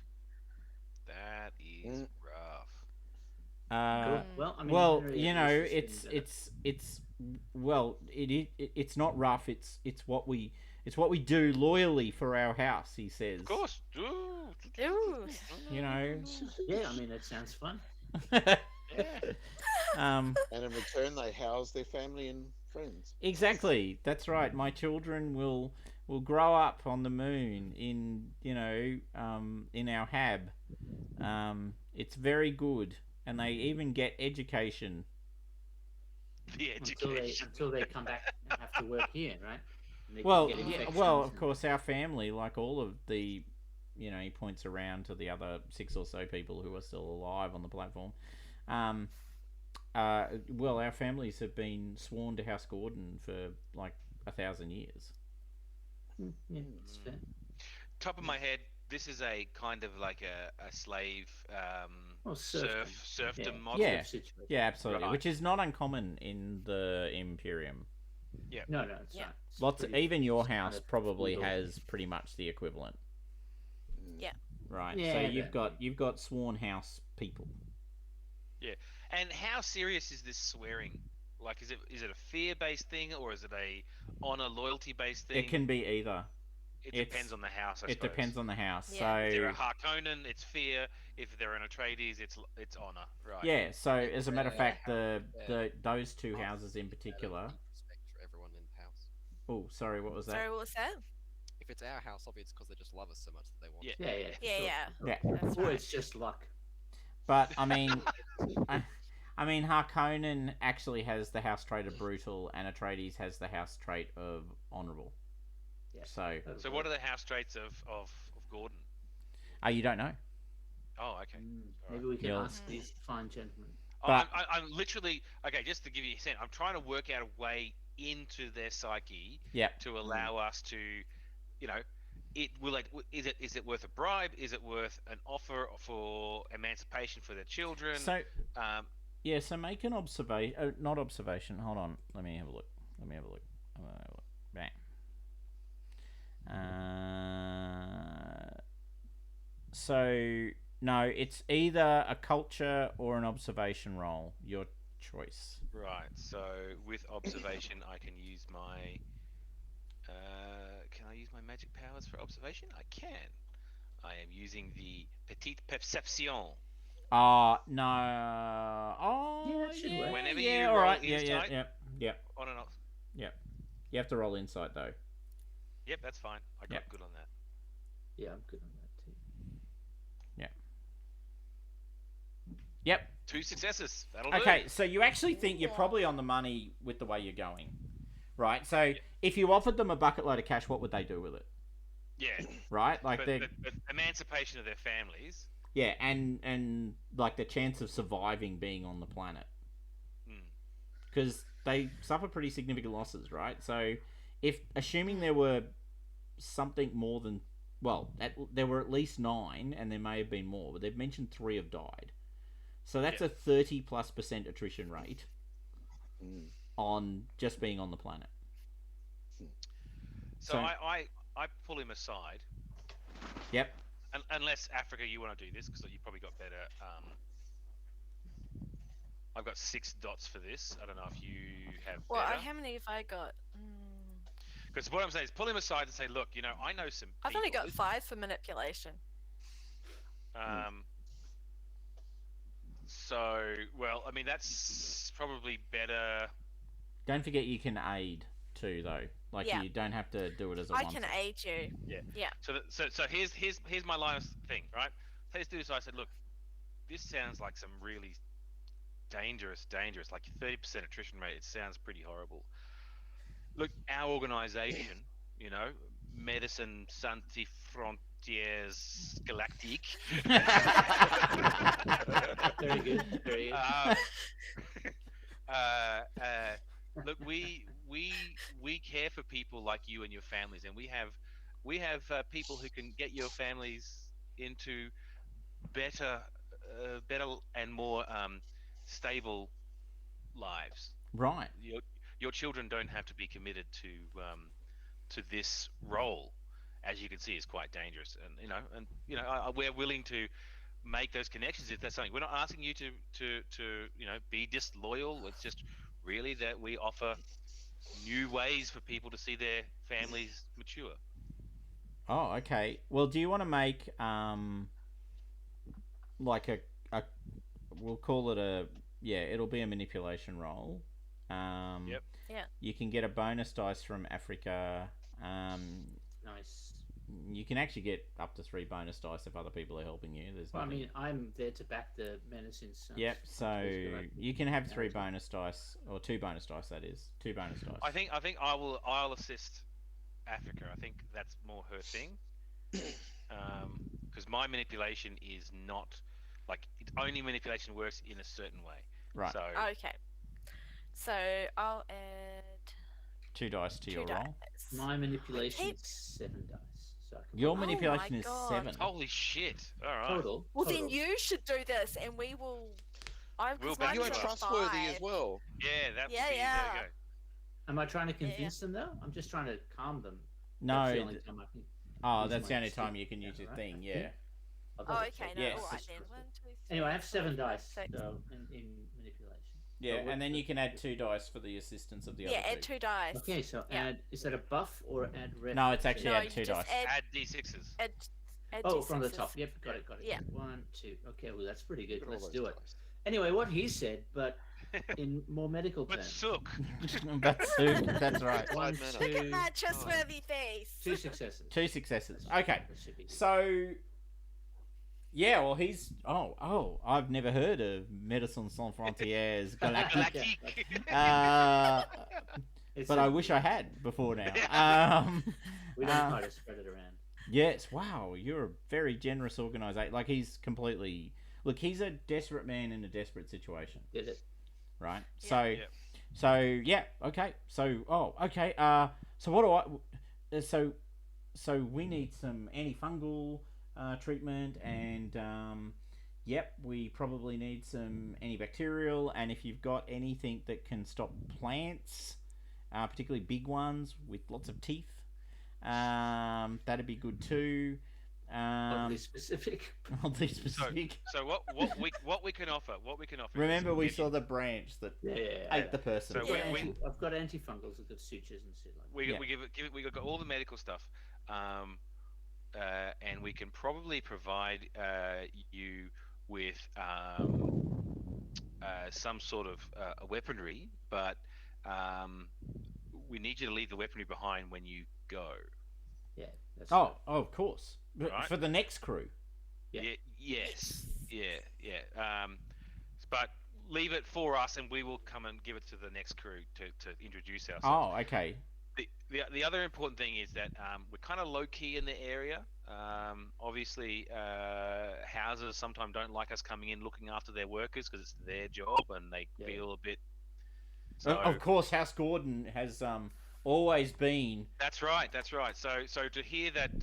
That is rough. Cool. Well, I mean, Well, Henry at least is it's not rough. It's what we do loyally for our house. He says. Of course. Ooh. Yeah, I mean, it sounds fun. And in return, they house their family and friends. Exactly. That's right. My children will grow up on the moon in in our hab. It's very good, and they even get education. The education. Until they come back and have to work here, right? And they Well, can get infections of and- course, our family, like all of the, he points around to the other 6 or so people who are still alive on the platform. Well, our families have been sworn to House Gordon for like 1,000 years. Yeah, it's fair. Top of my head, this is a kind of like a slave Well, serfdom yeah. model. Yeah. Situation. Yeah, absolutely. Right. Which is not uncommon in the Imperium. No, it's Yeah. not. It's Lots. pretty- Even your it's kind house of probably feudal. has pretty much the equivalent. Yeah. Right. Yeah, so but- you've got sworn house people. And how serious is this swearing? Like, is it a fear-based thing or is it a honor loyalty-based thing? It can be either. It it's- depends on the house. I It suppose. depends on the house. Yeah. If they're So a Harkonnen, it's fear. If they're an Atreides, it's honor. Right. yeah. So as a matter of fact, Yeah. those two houses in particular. Respect for everyone in the house. Oh, sorry. What was that? Sorry, what was that? If it's our house, obviously, it's because they just love us so much that they want. Yeah. Yeah, Yeah, sure. yeah. Yeah. That's Or right. it's just luck. But I mean, I mean, Harkonnen actually has the house trait of brutal, and Atreides has the house trait of honourable. Yeah. So what are the house traits of Gordon? You don't know. Oh, okay. Maybe we can You'll- ask these fine gentlemen. But- I'm literally okay. Just to give you a sense, I'm trying to work out a way into their psyche Yep. to allow us to, is it worth a bribe? Is it worth an offer for emancipation for their children? So um, yeah, so make an observation. Not observation. Hold on. Let me have a look. Bang. So no, it's either a culture or an observation roll. Your choice. right. So with observation, I can use my. Can I use my magic powers for observation? I can. I am using the petite perception. No. Oh, Yeah, it should work. Whenever yeah, you all roll right. Yeah, insight- Yep. On and off. You have to roll insight though. Yep, that's fine. I got Yep. good on that. Yeah, I'm good on that too. Yep. 2 successes. That'll do. Okay, so you actually think you're probably on the money with the way you're going, right? So if you offered them a bucket load of cash, what would they do with it? Yeah, right? Like but emancipation of their families. yeah, and like the chance of surviving being on the planet Mm, because they suffer pretty significant losses, right? So if assuming there were something more than there were at least 9, and there may have been more, but they've mentioned 3 have died. So that's yeah. a 30+% attrition rate Mm. on just being on the planet. So So I pull him aside, yep, unless Africa, you want to do this because you probably got better. I've got 6 dots for this. I don't know if you have Well, better. how many have I got? Because what I'm saying is pull him aside and say, look, I know some people. I've only got 5 for manipulation. So, well, I mean, that's probably better. don't forget you can aid too, though. Like Yeah. you don't have to do it as a I one. can aid you. Yeah. Yeah. So here's my line of thing, right? So let's do this. I said, look, this sounds like some really dangerous, like 30% attrition rate. It sounds pretty horrible. Look, our organization, Medicine Santi Frontiers Galactique. Very good. Very good. Look, we care for people like you and your families, and we have people who can get your families into better and more stable lives. Right. Your children don't have to be committed to this role, as you can see, is quite dangerous. And we're willing to make those connections if that's something. We're not asking you to be disloyal. It's just really that we offer new ways for people to see their families mature. Oh, okay. Well, do you want to make like a we'll call it it'll be a manipulation roll. Yep. Yeah. You can get a bonus dice from Africa. Nice. You can actually get up to 3 bonus dice if other people are helping you. There's Well, I nothing- mean, I'm there to back the medicine. Yep. So you can have 3 bonus dice, or 2 bonus dice. That is 2 bonus dice. I think I'll assist Africa. I think that's more her thing. Because my manipulation is not only manipulation works in a certain way. Right. So Okay. So I'll add 2 dice to your roll. dice. My manipulation is 7 dice. So I can Your roll manipulation is God. 7. holy shit! All right. total. Well, total. then you should do this, and we will. We'll I've You are got trustworthy 5. as well. Yeah, that would Yeah, be. yeah. There you Am I trying to convince them though? I'm just trying to calm them. No. That's the only time I can Oh, use that's the my only time stick. you can use Yeah, your right. thing. Okay. Yeah. I've Oh, got it. okay. No, Yes. all right then. 1, 2, 3. Anyway, I have 7 4, dice 6. so in manipulation. Yeah, So what- and then you can add 2 dice for the assistance of the Yeah, other add 2 dice. Okay, so Yeah. is that a buff or add ref? No, it's actually No, add you 2 just dice. go. Add d6s. Add Oh, D6s. from the top. Yep, got it. Yeah. 1, 2. Okay, well that's pretty good. Look at all Let's those do it. dice. Anyway, what he said, but in more medical But terms. sook. That's right. 1, Five 2, Look at that trustworthy face. 2 successes. 2 successes. Okay. That should be good. So yeah, well he's I've never heard of Medicine Sans Frontières Galactique. Galactique. It's But a- I wish I had before now. we don't try to spread it around. Yes, wow, you're a very generous organisation. Like he's completely he's a desperate man in a desperate situation, Did it? right? Yeah. So yeah, okay. So okay. So what do I? So we need some antifungal treatment, and yep, we probably need some antibacterial, and if you've got anything that can stop plants, particularly big ones with lots of teeth, that'd be good too. Oddly specific. Oddly specific. So what we can offer? Remember, is we give saw you- the branch that Yeah. ate the person. So Yeah. I've got antifungals. I've got sutures and shit like that. we Yeah. we give it we got all the medical stuff, and we can probably provide you with some sort of weaponry, but we need you to leave the weaponry behind when you go. Yeah. That's Oh, of course. Right. For the next crew. Yeah. Yes. Yeah. But leave it for us, and we will come and give it to the next crew to introduce ourselves. Oh, okay. The other important thing is that we're kind of low key in the area. Obviously, houses sometimes don't like us coming in looking after their workers because it's their job and they feel a bit. So Of course, House Gordon has always been. That's right. That's right. So to hear that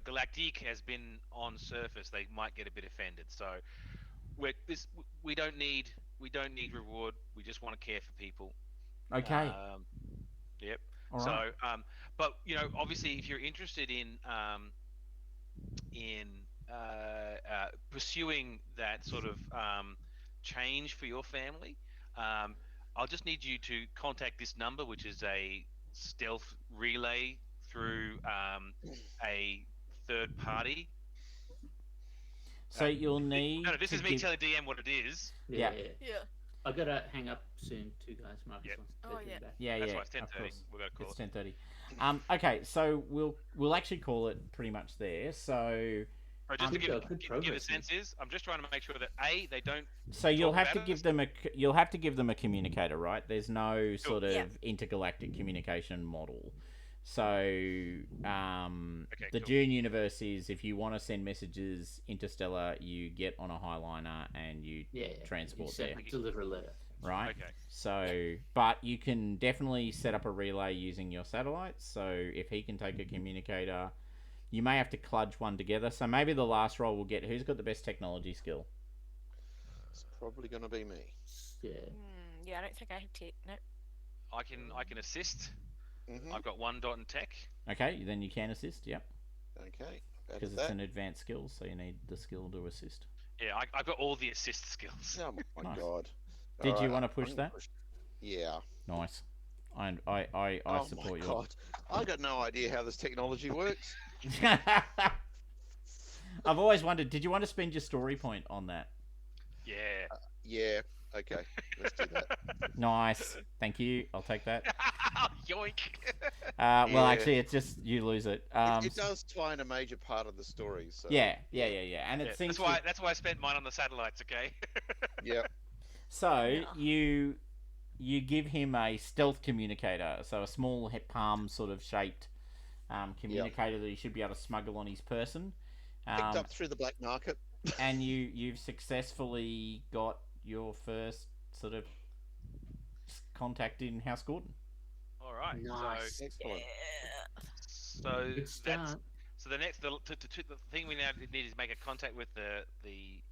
Galactique has been on surface, they might get a bit offended. So we don't need reward. We just want to care for people. Okay. Yep. All So, right. but obviously, if you're interested in pursuing that sort of change for your family, I'll just need you to contact this number, which is a stealth relay through a third party. So you'll need. No, this to is me give... telling DM what it is. Yeah. Yeah. I gotta hang up soon too, guys. Marcus Yep. wants to Oh, take me yeah. back. Yeah, That's yeah. why it's 10:30. Of course. We're gonna call It's it. 10:30. Okay, so we'll actually call it pretty much there. So. Right, just to give good a progress, sense is, I'm just trying to make sure that they don't. So you'll talk have to about give us. them a communicator, right? There's no sort of Yeah. intergalactic communication model. So the cool. Dune universe is if you want to send messages interstellar, you get on a Highliner and you transport there, Deliver a letter. right? Okay. So, but you can definitely set up a relay using your satellites. So if he can take a communicator, you may have to kludge one together. So maybe the last roll will get who's got the best technology skill. It's probably going to be me. Yeah. Yeah, I don't think I have tech. No. I can assist. Mm-hmm. I've got 1 dot in tech. Okay, then you can assist. Yep, Okay. because it's an advanced skill, so you need the skill to assist. Yeah, I've got all the assist skills. Oh my Nice. god. Did All you right, want to push I'm gonna that? Yeah. Nice. I Oh support my you. god. I got no idea how this technology works. I've always wondered, did you want to spend your story point on that? Yeah. Yeah. Okay. Let's do that. Nice. Thank you. I'll take that. Yoink. Well, Yeah. actually, it's just you lose it. It does tie in a major part of the story. So. Yeah. And it Yeah, seems that's why I spent mine on the satellites. Okay. Yeah. so you give him a stealth communicator, so a small palm sort of shaped communicator that he should be able to smuggle on his person. Picked up through the black market. And you've successfully got your first sort of contact in House Gordon. All right. Nice. Excellent. So Good start. so the thing we now need is make a contact with the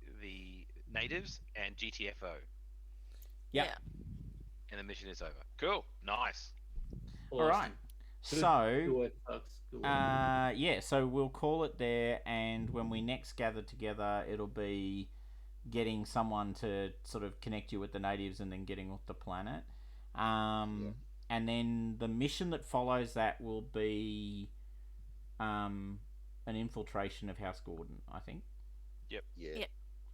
natives and GTFO, Yep. Yeah. and the mission is over. Cool. Nice. All right. Good So work, folks. Good work. so we'll call it there, and when we next gather together, it'll be getting someone to sort of connect you with the natives and then getting off the planet. And then the mission that follows that will be an infiltration of House Gordon, I think. Yep. Yeah. Yeah.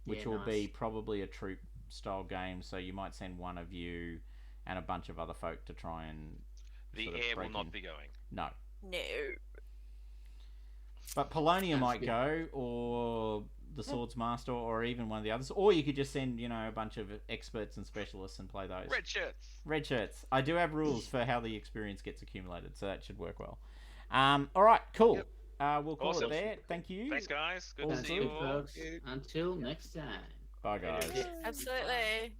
Which will be probably a troop style game, so you might send one of you and a bunch of other folk to try and The sort of air will break not in. be going. No. No. But Polonia Sounds might good. go, or the Swords Master, or even one of the others. Or you could just send, a bunch of experts and specialists and play those. Red shirts. Red shirts. I do have rules for how the experience gets accumulated, so that should work well. All right, cool. Yep. We'll call Awesome. it there. Thank you. Thanks, guys. Good All to Sounds see good. you good, all. folks. Until next time. Bye, guys. Yeah. Absolutely.